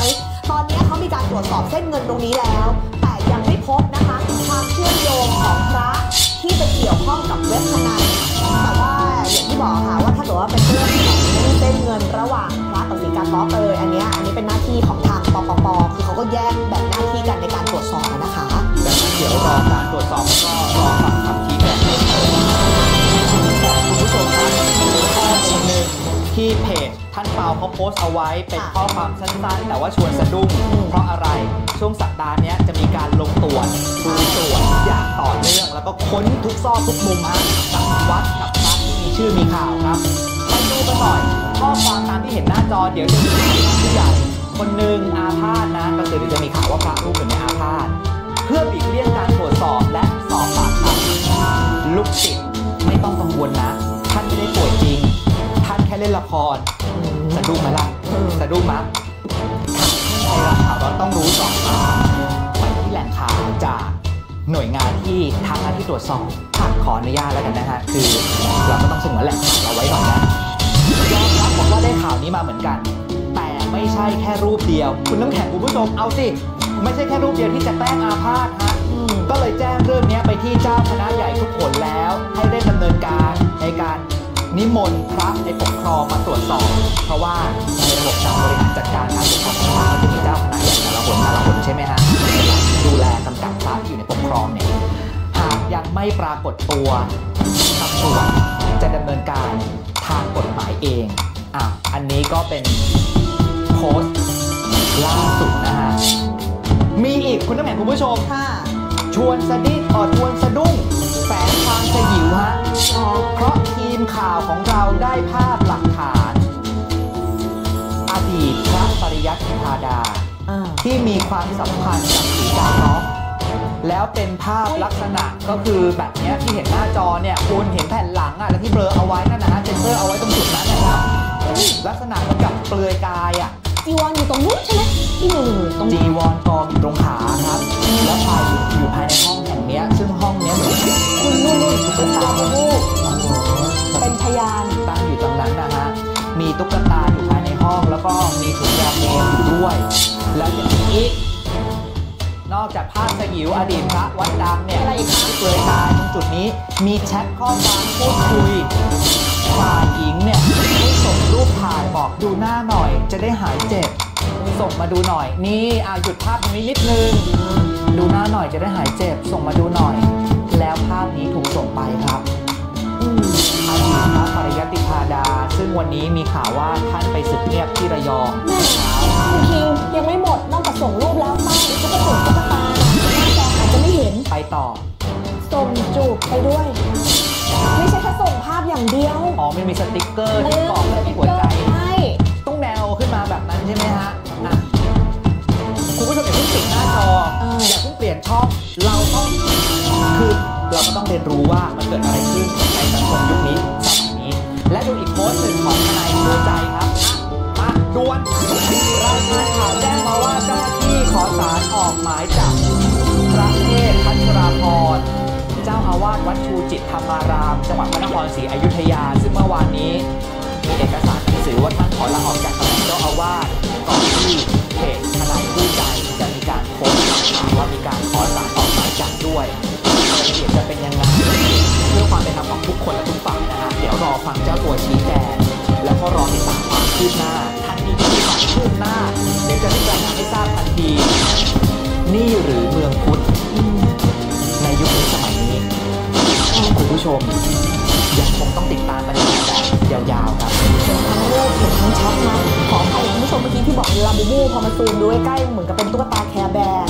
ตอนนี้เขามีการตรวจสอบเส้นเงินตรงนี้แล้วแต่ยังไม่พบนะคะความเชื่อมโยงของพระที่ไปเกี่ยวข้องกับเว็บพนันแต่ว่าอย่างที่บอกค่ะว่าถ้าเกิดว่าเป็นเรื่องของเส้นเงินระหว่างพระกับศรีกาก๊อฟอันนี้เป็นหน้าที่ของทางปปคือเขาก็แยกแบ่งหน้าที่กันในการตรวจสอบนะคะดังนั้นเดี๋ยวรอการตรวจสอบก็รอฟังคำชี้แจงเพิ่มเติมคุณผู้ชมครับข้อมูลหนึ่งที่เพจท่านเปาเขาโพสต์เอาไว้เป็นข้อความสั้นๆแต่ว่าชวนสะดุ้งเพราะอะไรช่วงสัปดาห์นี้จะมีการลงตรวจดูตรวจอย่างต่อเนื่องแล้วก็ค้นทุกซอกทุกมุมกับวัดกับพระที่มีชื่อมีข่าวครับไป ดูกันหน่อยข้อความตามที่เห็นหน้าจอเดี๋ยวจะมีผู้ใหญ่คนหนึ่งอาพาธนะก็คือเดี๋ยวจะมีข่าวว่าพระรูปหนึ่งในอาพาธเพื่อหลีกเลี่ยงการตรวจสอบและสอบปากคำลูกศิษย์ไม่ต้องกังวลนะท่านไม่ได้ป่วยจริงท่านแค่เล่นละครสะดุ้งไหมล่ะสะดุ้งมั้ยไทยรัฐข่าวเราต้องรู้สอบถามไปที่แหล่งข่าวจากหน่วยงานที่ทำหน้าที่ตรวจสอบขออนุญาตแล้วกันนะฮะคือเราก็ต้องสงวนแหล่งข่าวเราไว้ก่อนนะยอมรับบอกว่าได้ข่าวนี้มาเหมือนกันแต่ไม่ใช่แค่รูปเดียวคุณน้ำแข็งคุณผู้ชมเอาสิไม่ใช่แค่รูปเดียวที่จะแกล้งอาพาธฮะก็เลยแจ้งเรื่องนี้ไปที่เจ้าคณะใหญ่ทุกคนแล้วให้ได้ดำเนินการในการนิมนต์พระในปกครองมาตรวจสอบเพราะว่าในระบบการบริหารจัดการการปกครองของพระก็จะมีเจ้าคณะใหญ่แต่ละคนใช่ไหมฮะดูแลกำกับพระที่อยู่ในปกครองเนี่ยหากยังไม่ปรากฏตัวตำรวจจะดำเนินการทางกฎหมายเองอันนี้ก็เป็นโพสต์ล่าสุดนะฮะมีอีกคุณน้ำแข็งคุณผู้ชมชวนสะดุ้งแฝงความสยิวฮะเพราะทีมข่าวของเราได้ภาพหลักฐานอดีตพระปริยัติธาดาที่มีความสัมพันธ์กับสีกาเนาะแล้วเป็นภาพลักษณะก็คือแบบนี้ที่เห็นหน้าจอเนี่ยคุณเห็นแผ่นหลังแล้วที่เบลอเอาไว้นั่นนะเซ็นเซอร์เอาไว้ตรงจุดนั้นนะครับลักษณะเหมือนกับเปลือยกายจีวรอยู่ตรงนู้นใช่ไหมที่หนึ่งตรงจีวรกองอยู่ตรงขาครับแล้วภายอยู่ภายในห้องแห่งนี้ซึ่งห้องนี้เหมือนคุณนุ่นตุ๊กตาลูกเป็นพยานตั้งอยู่ตรงนั้นนะฮะมีตุ๊กตาอยู่ภายในห้องแล้วก็มีถุงยาเมลอยู่ด้วยแล้วยังมีอีกนอกจากภาพสยิวอดีตพระวัดดังเนี่ยที่เปลือยกายตรงจุดนี้มีแชทข้อความพูดคุยฝ่ายหญิงเนี่ยให้ส่งรูปถ่ายบอกดูหน้าหน่อยจะได้หายเจ็บส่งมาดูหน่อยนี่หยุดภาพตรงนี้นิดนึงดูหน้าหน่อยจะได้หายเจ็บส่งมาดูหน่อยแล้วภาพนี้ถูกส่งไปครับอดีตพระปริยัติธาดาซึ่งวันนี้มีข่าวว่าท่านไปสึกเงียบที่ระยองแม่คุณคิงยังไม่หมดนอกจากส่งรูปแล้วป้าก็จะส่งตุ๊กตาหน้าจออาจจะไม่เห็นไปต่อส่งจูบไปด้วยไม่ใช่แค่ส่งภาพอย่างเดียวไม่มีสติ๊กเกอร์ที่บอกเลยที่หัวใจต้องแนวขึ้นมาแบบนั้นใช่ไหมฮะคุณผู้ชมอย่าเพิ่งปิดหน้าจออย่าเพิ่งเปลี่ยนช่องเราต้องคือเราก็ต้องเรียนรู้ว่ามันเกิดอะไรขึ้นในสังคมยุคนี้สมัยนี้และดูอีกโพสต์หนึ่งของทนายคู่ใจครับมาด่วนรายงานข่าวแจ้งมาว่าเจ้าหน้าที่ขอศาลออกหมายจับพระเทพพัชราภรณ์เจ้าอาวาสวัดชูจิตธรรมารามจังหวัดพระนครศรีอยุธยาซึ่งเมื่อวานนี้มีเอกสารหนังสือว่าท่านขอลาออกจากตำแหน่งเจ้าอาวาสก่อนที่เพจทนายคู่ใจจะมีการโพสต์ว่ามีการขอศาลออกหมายจับด้วยรายละเอียดจะเป็นยังไงเพื่อความเป็นธรรมของทุกคนและทุกฝ่ายนะฮะเดี๋ยวรอฟังเจ้าตัวชี้แจงแล้วก็รอติดตามความคืบหน้าทันทีที่มีความคืบหน้าเดี๋ยวจะรีบรายงานให้ทราบทันทีนี่หรือเมืองพุทธในยุคนี้สมัยนี้คุณผู้ชมยังคงต้องติดตามกันแบบยาวๆครับทั้งรูปเห็นทั้งช็อตนะขออภัยคุณผู้ชมเมื่อกี้ที่บอกลาบูบูพอมาซูมดูใกล้ๆเหมือนกับเป็นตุ๊กตาแคร์แบร์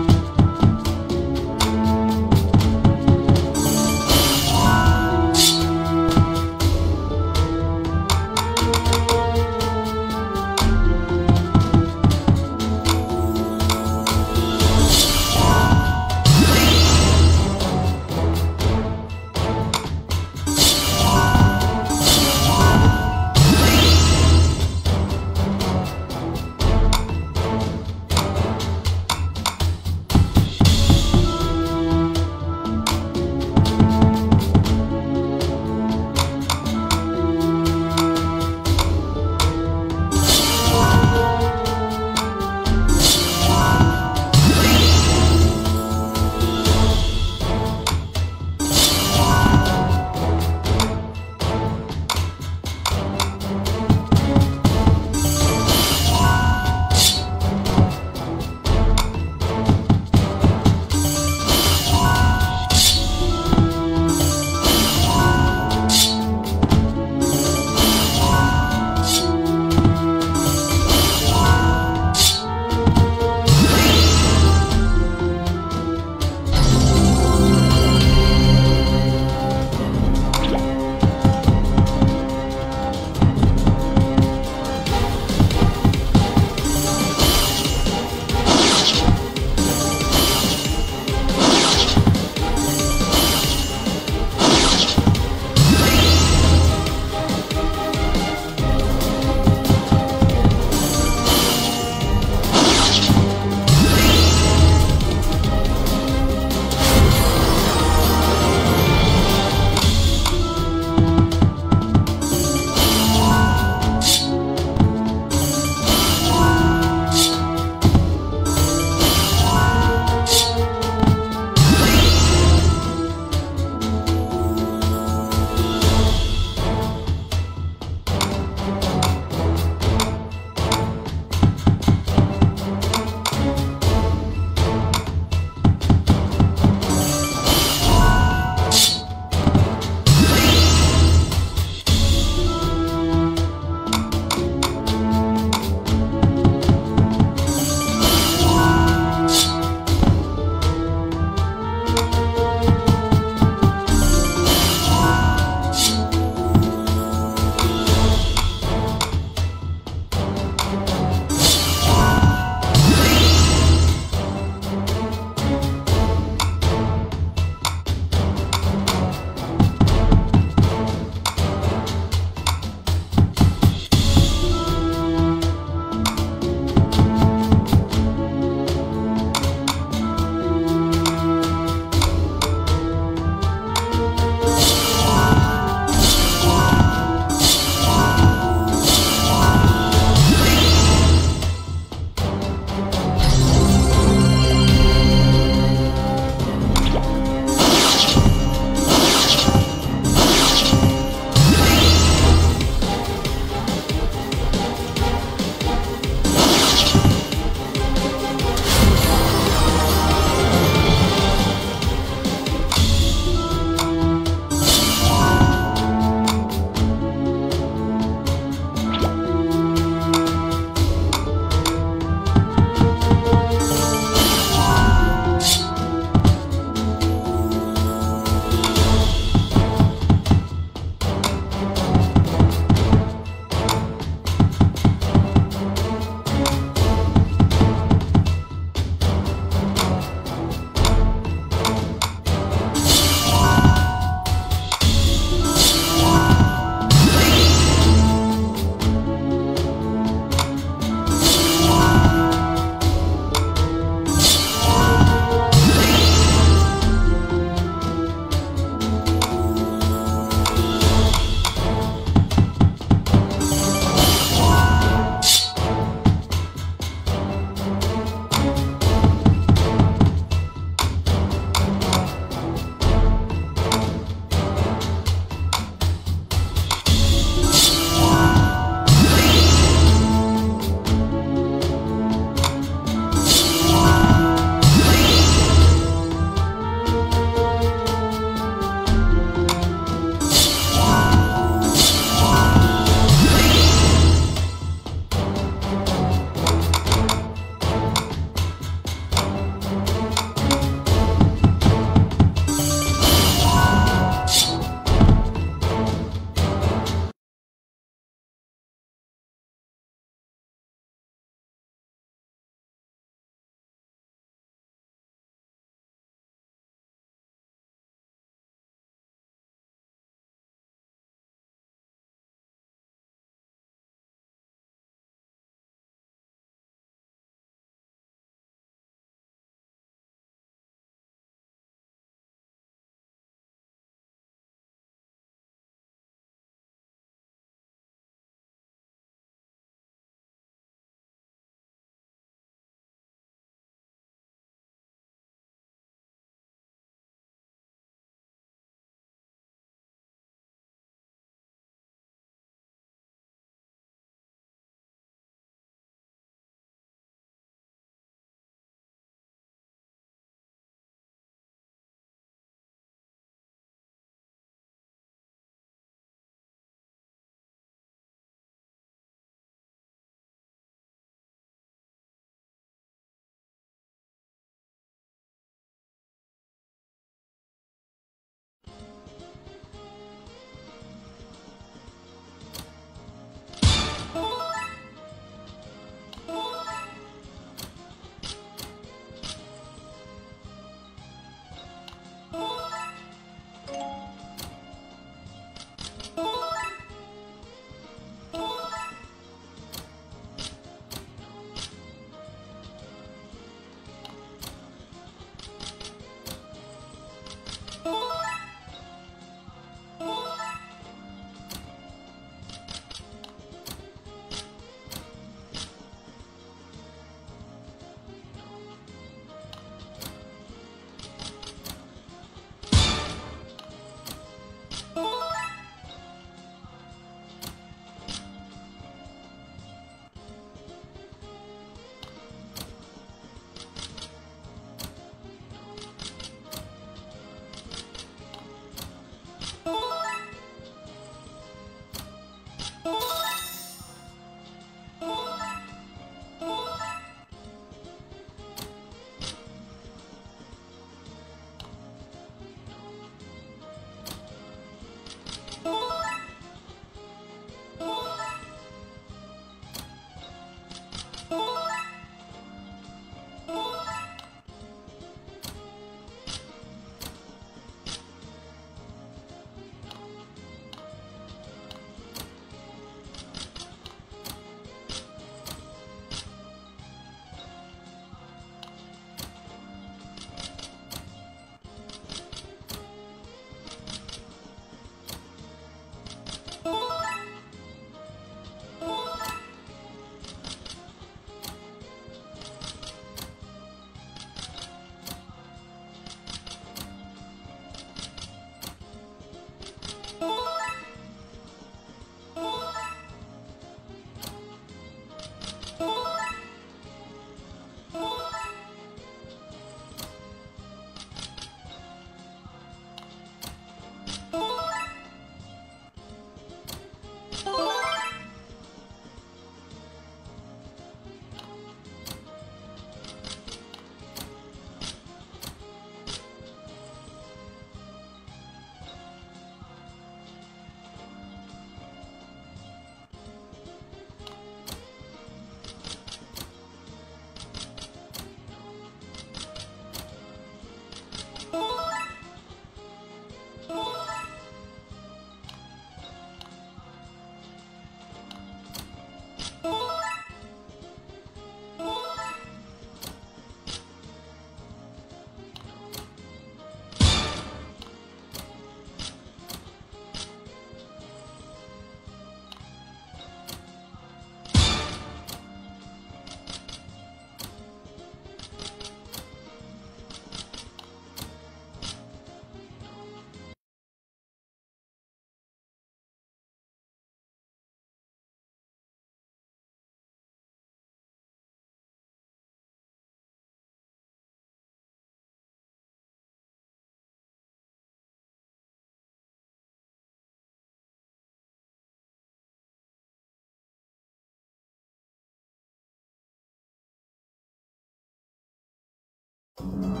you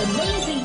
Amazing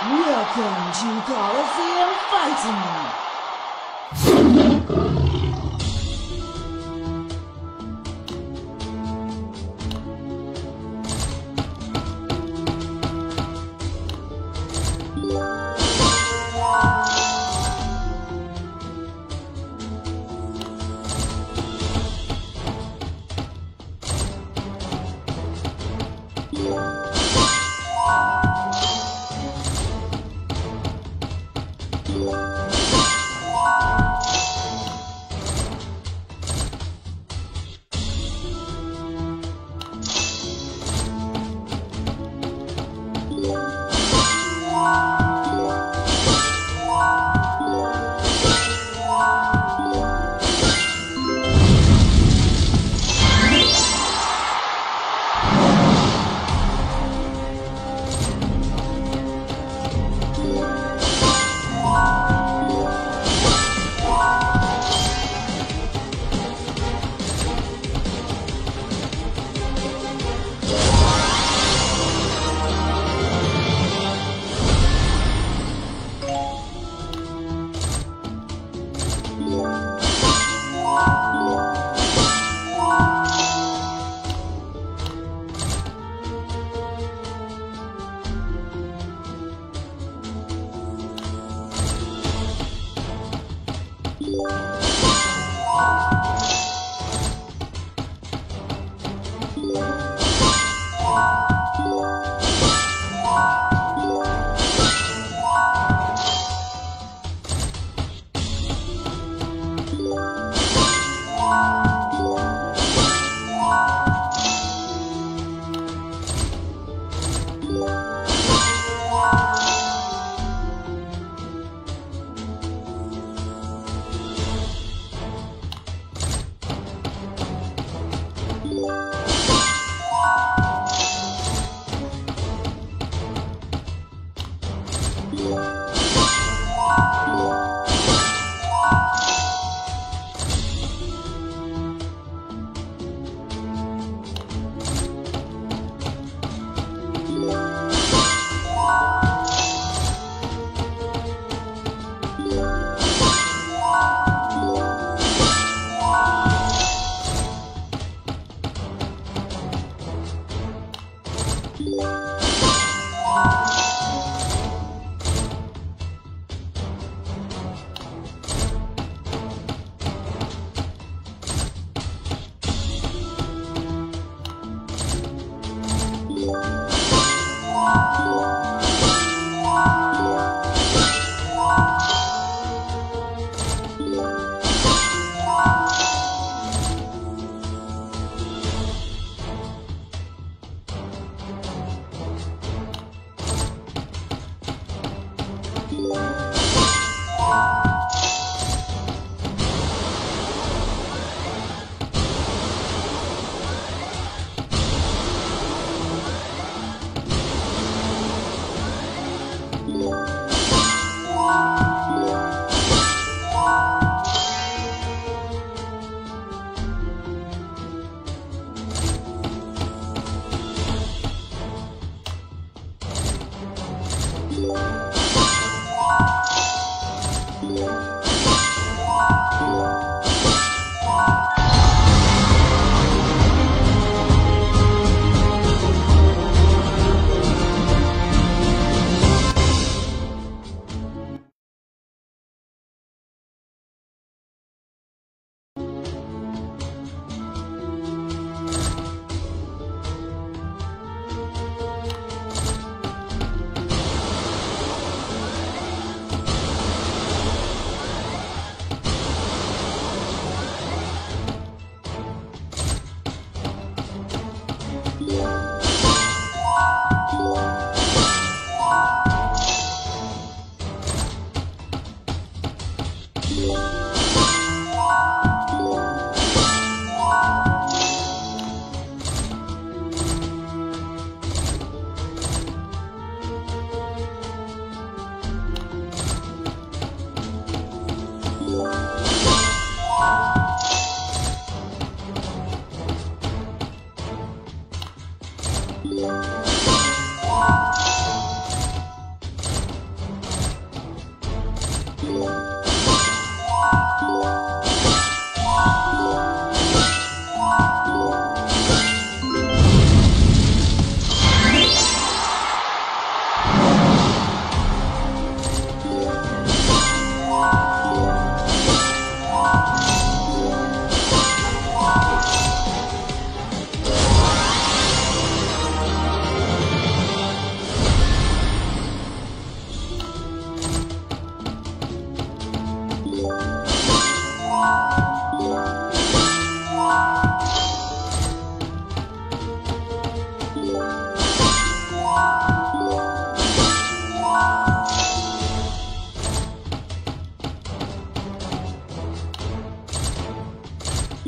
Welcome to Coliseum Fighting!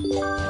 ค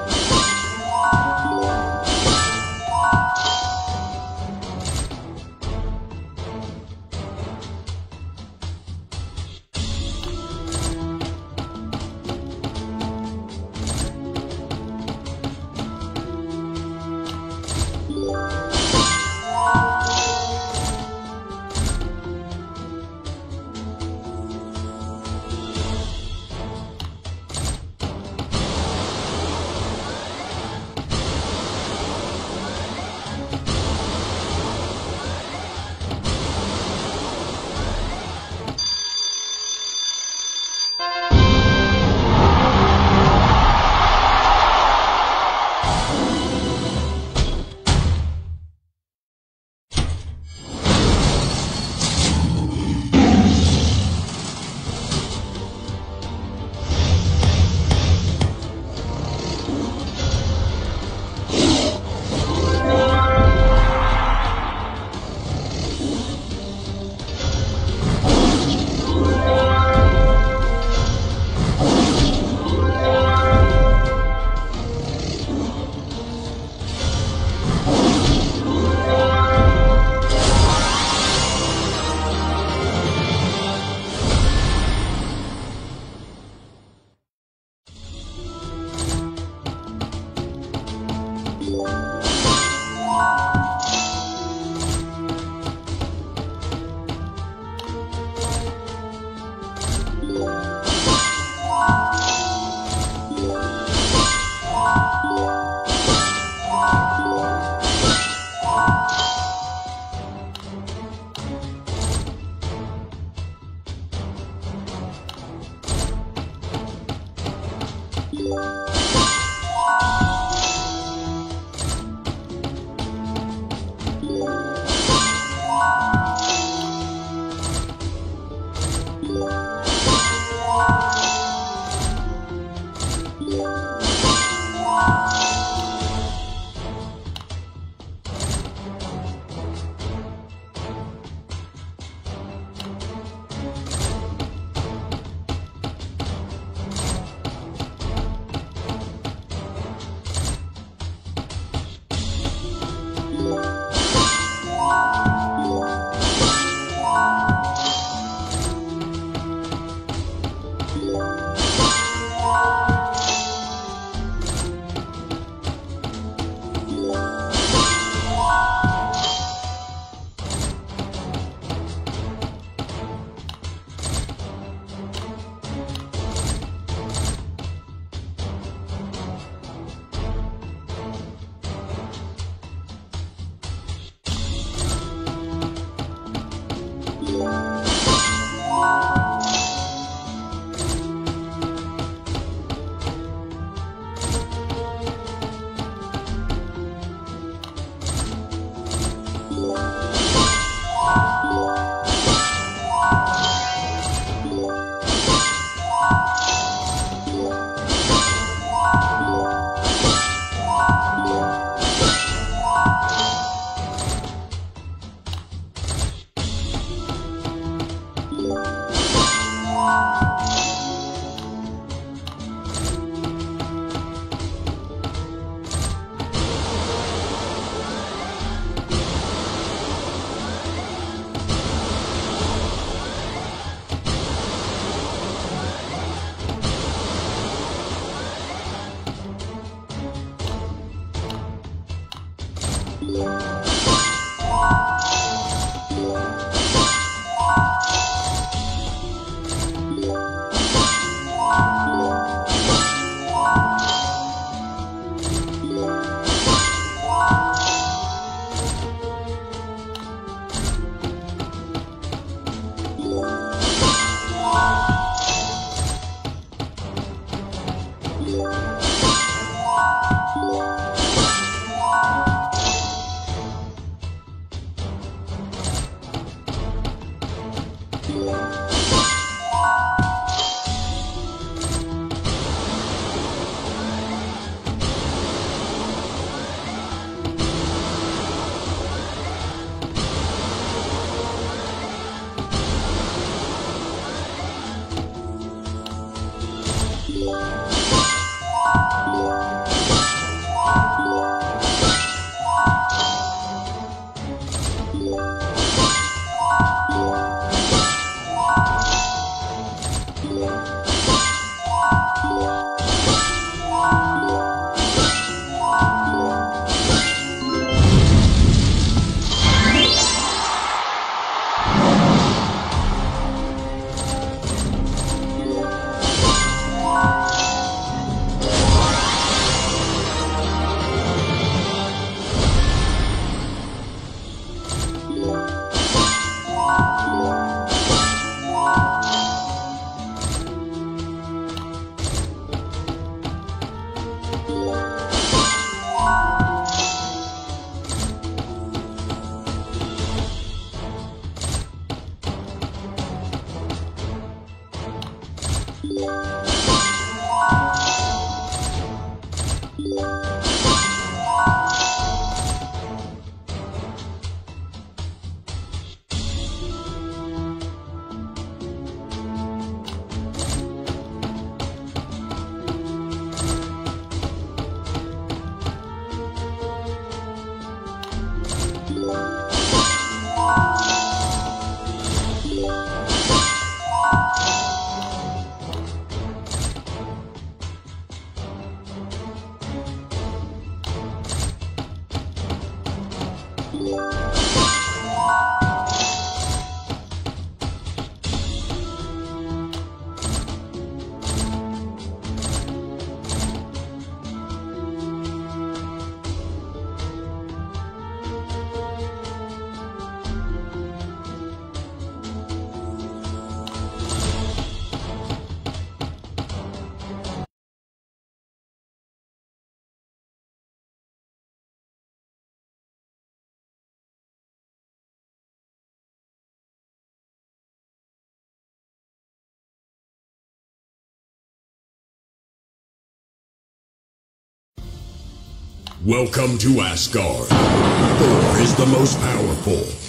Welcome to Asgard. Thor is the most powerful.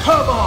Come on!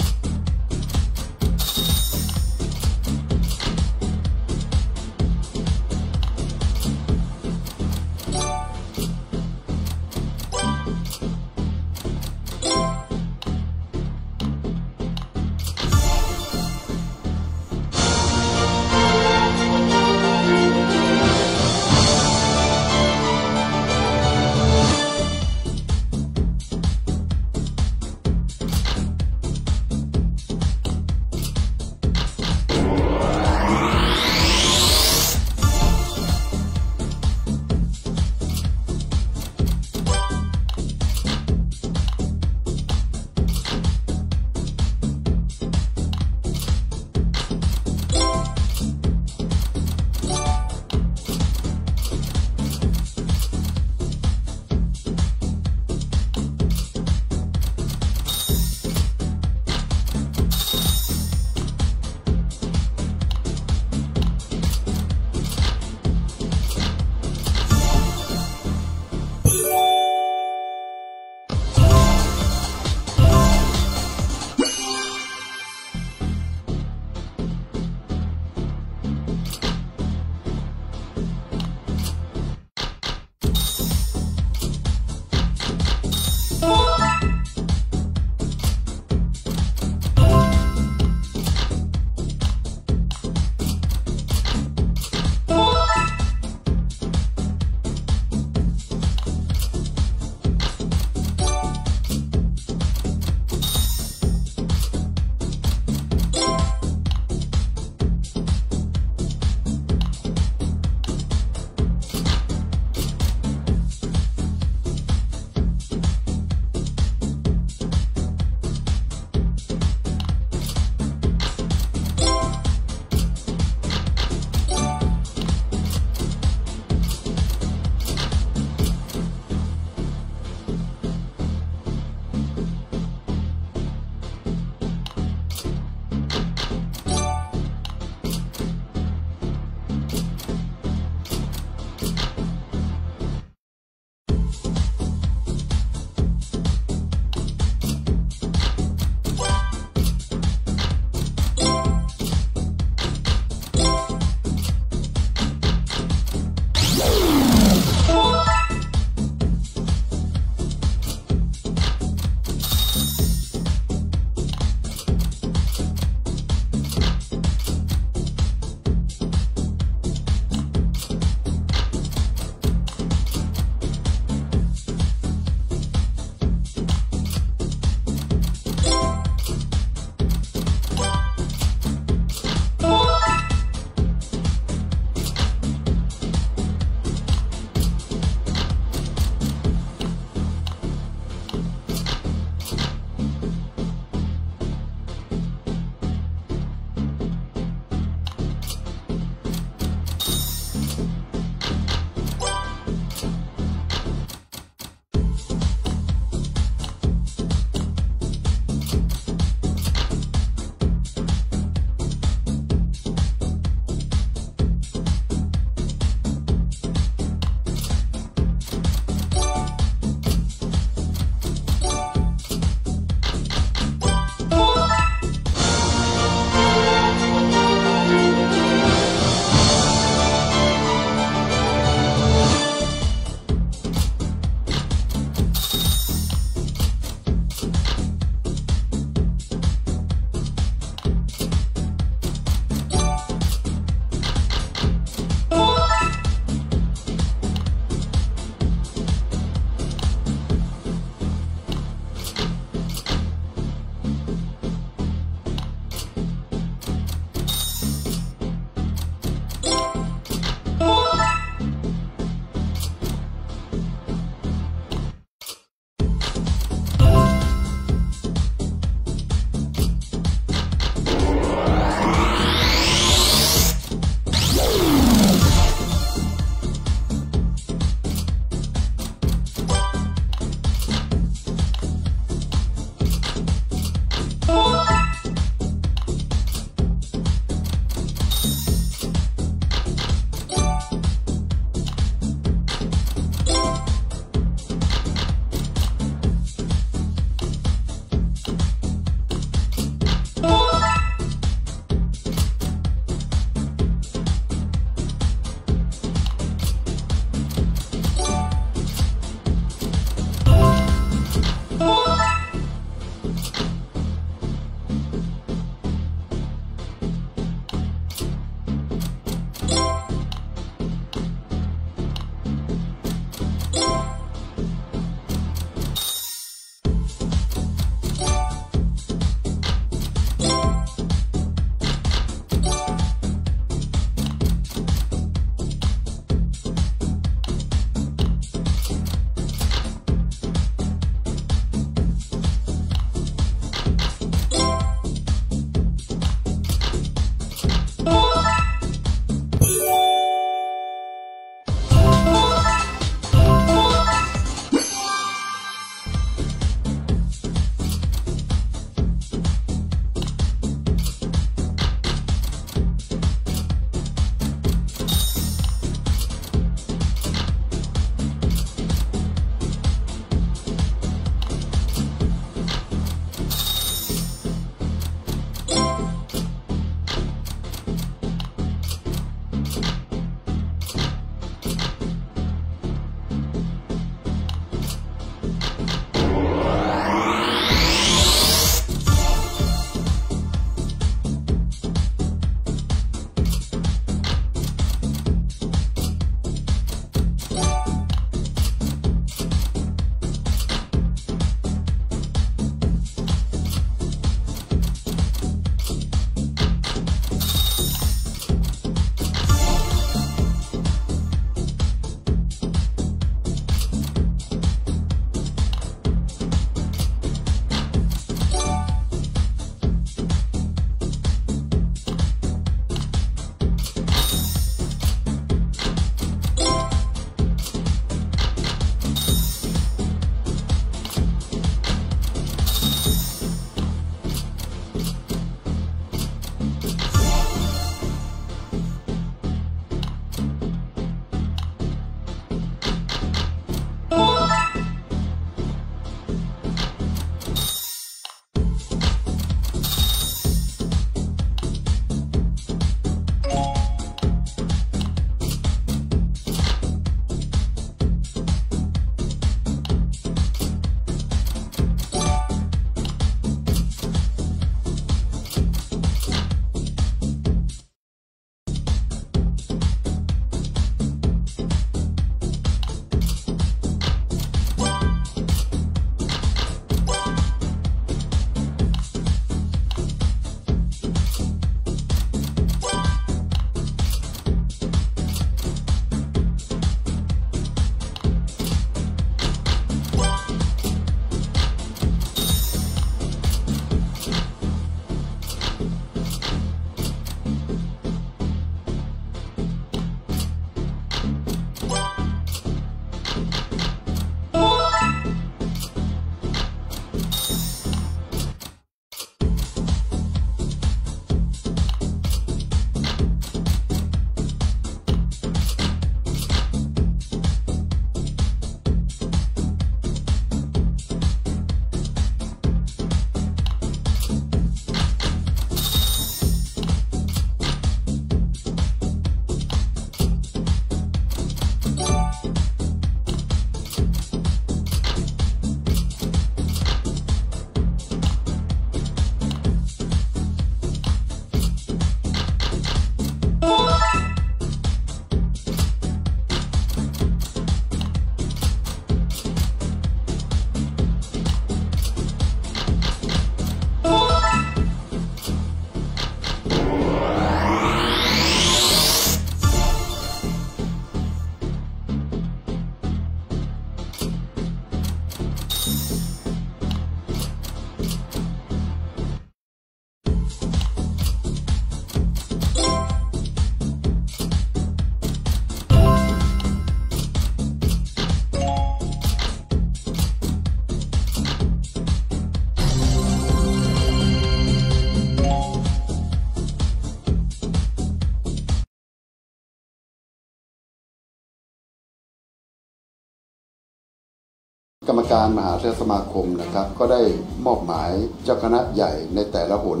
กรรมการมหาเถรสมาคมนะครับก็ได้มอบหมายเจ้าคณะใหญ่ในแต่ละหน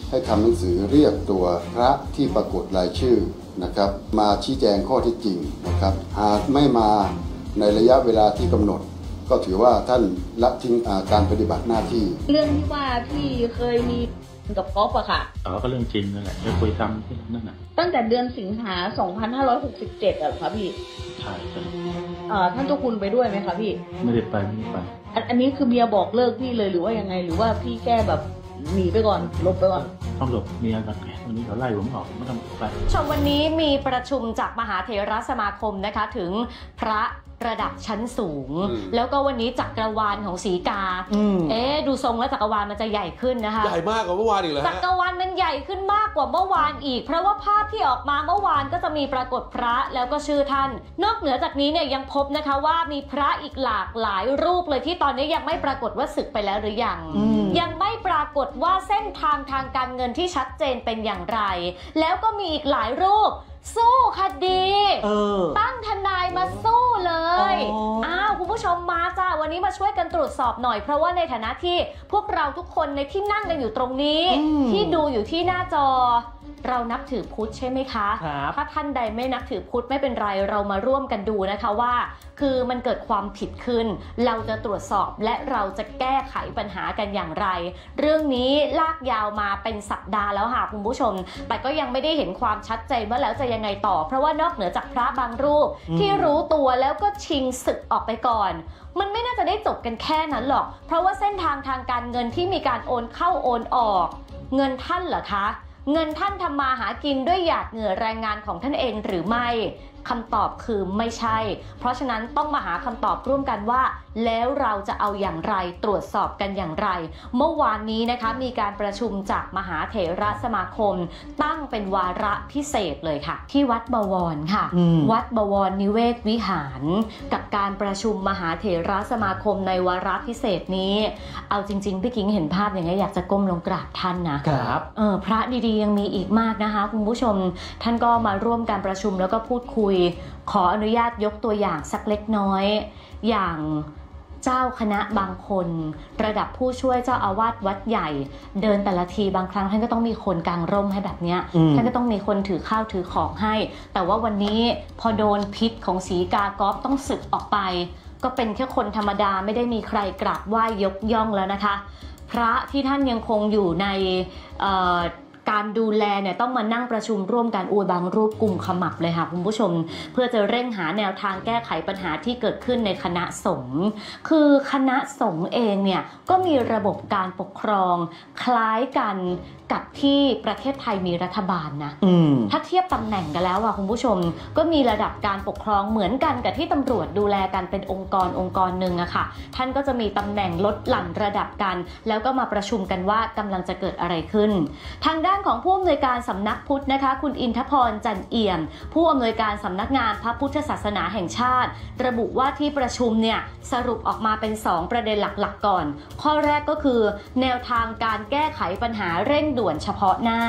ให้ทำหนังสือเรียกตัวพระที่ปรากฏรายชื่อนะครับมาชี้แจงข้อเท็จจริงนะครับหากไม่มาในระยะเวลาที่กำหนดก็ถือว่าท่านละทิ้งการปฏิบัติหน้าที่เรื่องที่ว่าพี่เคยมีกับก๊อฟอะค่ะก็เรื่องจริงนั่นแหละไม่คุยซ้ำที่นั่นน่ะตั้งแต่เดือนสิงหา 2567อะเหรอคะพี่ใช่ท่านเจ้าคุณไปด้วยไหมคะพี่ไม่ได้ไป อันนี้คือเมียบอกเลิกพี่เลยหรือว่ายังไงหรือว่าพี่แค่แบบหนีไปก่อนลบไปก่อนต้องหลบเมียกันไงวันนี้เขาไล่ผมออกไม่ต้องไปชมวันนี้มีประชุมจากมหาเถรสมาคมนะคะถึงพระระดับชั้นสูงแล้วก็วันนี้จักรวาลของศรีกาดูทรงแล้วจักรวาลมันจะใหญ่ขึ้นนะคะใหญ่มากกว่าเมื่อวานอีกเหรอจักรวาลมันใหญ่ขึ้นมากกว่าเมื่อวานอีกเพราะว่าภาพที่ออกมาเมื่อวานก็จะมีปรากฏพระแล้วก็ชื่อท่านนอกเหนือจากนี้เนี่ยยังพบนะคะว่ามีพระอีกหลากหลายรูปเลยที่ตอนนี้ยังไม่ปรากฏว่าสึกไปแล้วหรือยังไม่ปรากฏว่าเส้นทางทางการเงินที่ชัดเจนเป็นอย่างไรแล้วก็มีอีกหลายรูปสู้คดีตั้งทนายมาสู้เลยคุณผู้ชมมาจ้าวันนี้มาช่วยกันตรวจสอบหน่อยเพราะว่าในฐานะที่พวกเราทุกคนในที่นั่งกันอยู่ตรงนี้ที่ดูอยู่ที่หน้าจอเรานับถือพุทธใช่ไหมคะถ้าท่านใดไม่นับถือพุทธไม่เป็นไรเรามาร่วมกันดูนะคะว่าคือมันเกิดความผิดขึ้นเราจะตรวจสอบและเราจะแก้ไขปัญหากันอย่างไรเรื่องนี้ลากยาวมาเป็นสัปดาห์แล้วค่ะคุณผู้ชมแต่ก็ยังไม่ได้เห็นความชัดเจนว่าแล้วจะยังไงต่อเพราะว่านอกเหนือจากพระบางรูปที่รู้ตัวแล้วก็ชิงศึกออกไปก่อนมันไม่น่าจะได้จบกันแค่นั้นหรอกเพราะว่าเส้นทางทางการเงินที่มีการโอนเข้าโอนออกเงินท่านเหรอคะเงินท่านทำมาหากินด้วยหยาดเหงื่อแรงงานของท่านเองหรือไม่คำตอบคือไม่ใช่เพราะฉะนั้นต้องมาหาคำตอบร่วมกันว่าแล้วเราจะเอาอย่างไรตรวจสอบกันอย่างไรเมื่อวานนี้นะคะมีการประชุมจากมหาเถรสมาคมตั้งเป็นวาระพิเศษเลยค่ะที่วัดบวรค่ะวัดบวรนิเวศวิหารกับการประชุมมหาเถรสมาคมในวาระพิเศษนี้เอาจริงๆพี่กิ๊งเห็นภาพอย่างนี้อยากจะก้มลงกราบท่านนะครับพระดีๆยังมีอีกมากนะคะคุณผู้ชมท่านก็มาร่วมการประชุมแล้วก็พูดคุยขออนุญาตยกตัวอย่างสักเล็กน้อยอย่างเจ้าคณะบางคนระดับผู้ช่วยเจ้าอาวาสวัดใหญ่เดินแต่ละทีบางครั้งท่านก็ต้องมีคนกางร่มให้แบบนี้ท่านก็ต้องมีคนถือข้าวถือของให้แต่ว่าวันนี้พอโดนพิษของศรีกากอฟต้องสึกออกไปก็เป็นแค่คนธรรมดาไม่ได้มีใครกราบไหว้ยกย่องแล้วนะคะพระที่ท่านยังคงอยู่ในการดูแลเนี่ยต้องมานั่งประชุมร่วมกันบางรูปกุมขมับเลยค่ะคุณผู้ชมเพื่อจะเร่งหาแนวทางแก้ไขปัญหาที่เกิดขึ้นในคณะสงฆ์คือคณะสงฆ์เองเนี่ยก็มีระบบการปกครองคล้ายกันกับที่ประเทศไทยมีรัฐบาลนะถ้าเทียบตำแหน่งกันแล้วอ่ะคุณผู้ชมก็มีระดับการปกครองเหมือนกันกับที่ตำรวจดูแลกันเป็นองค์กรหนึ่งอะค่ะท่านก็จะมีตำแหน่งลดหลั่นระดับกันแล้วก็มาประชุมกันว่ากำลังจะเกิดอะไรขึ้นทางด้านของผู้อำนวยการสำนักพุทธนะคะคุณอินทพรจันเอี่ยมผู้อำนวยการสำนักงานพระพุทธศาสนาแห่งชาติระบุว่าที่ประชุมเนี่ยสรุปออกมาเป็น2ประเด็นหลักๆก่อนข้อแรกก็คือแนวทางการแก้ไขปัญหาเร่งด่วนเฉพาะหน้า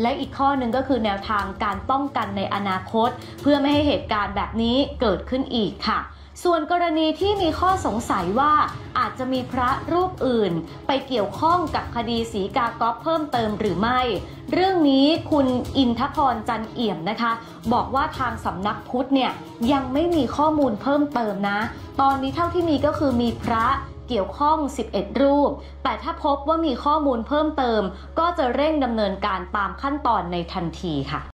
และอีกข้อหนึ่งก็คือแนวทางการป้องกันในอนาคตเพื่อไม่ให้เหตุการณ์แบบนี้เกิดขึ้นอีกค่ะส่วนกรณีที่มีข้อสงสัยว่าอาจจะมีพระรูปอื่นไปเกี่ยวข้องกับคดีศรีกากอฟเพิ่มเติมหรือไม่เรื่องนี้คุณอินทพรจันเอี่ยมนะคะบอกว่าทางสำนักพุทธเนี่ยยังไม่มีข้อมูลเพิ่มเติมนะตอนนี้เท่าที่มีก็คือมีพระเกี่ยวข้อง11รูปแต่ถ้าพบว่ามีข้อมูลเพิ่มเติมก็จะเร่งดำเนินการตามขั้นตอนในทันทีค่ะ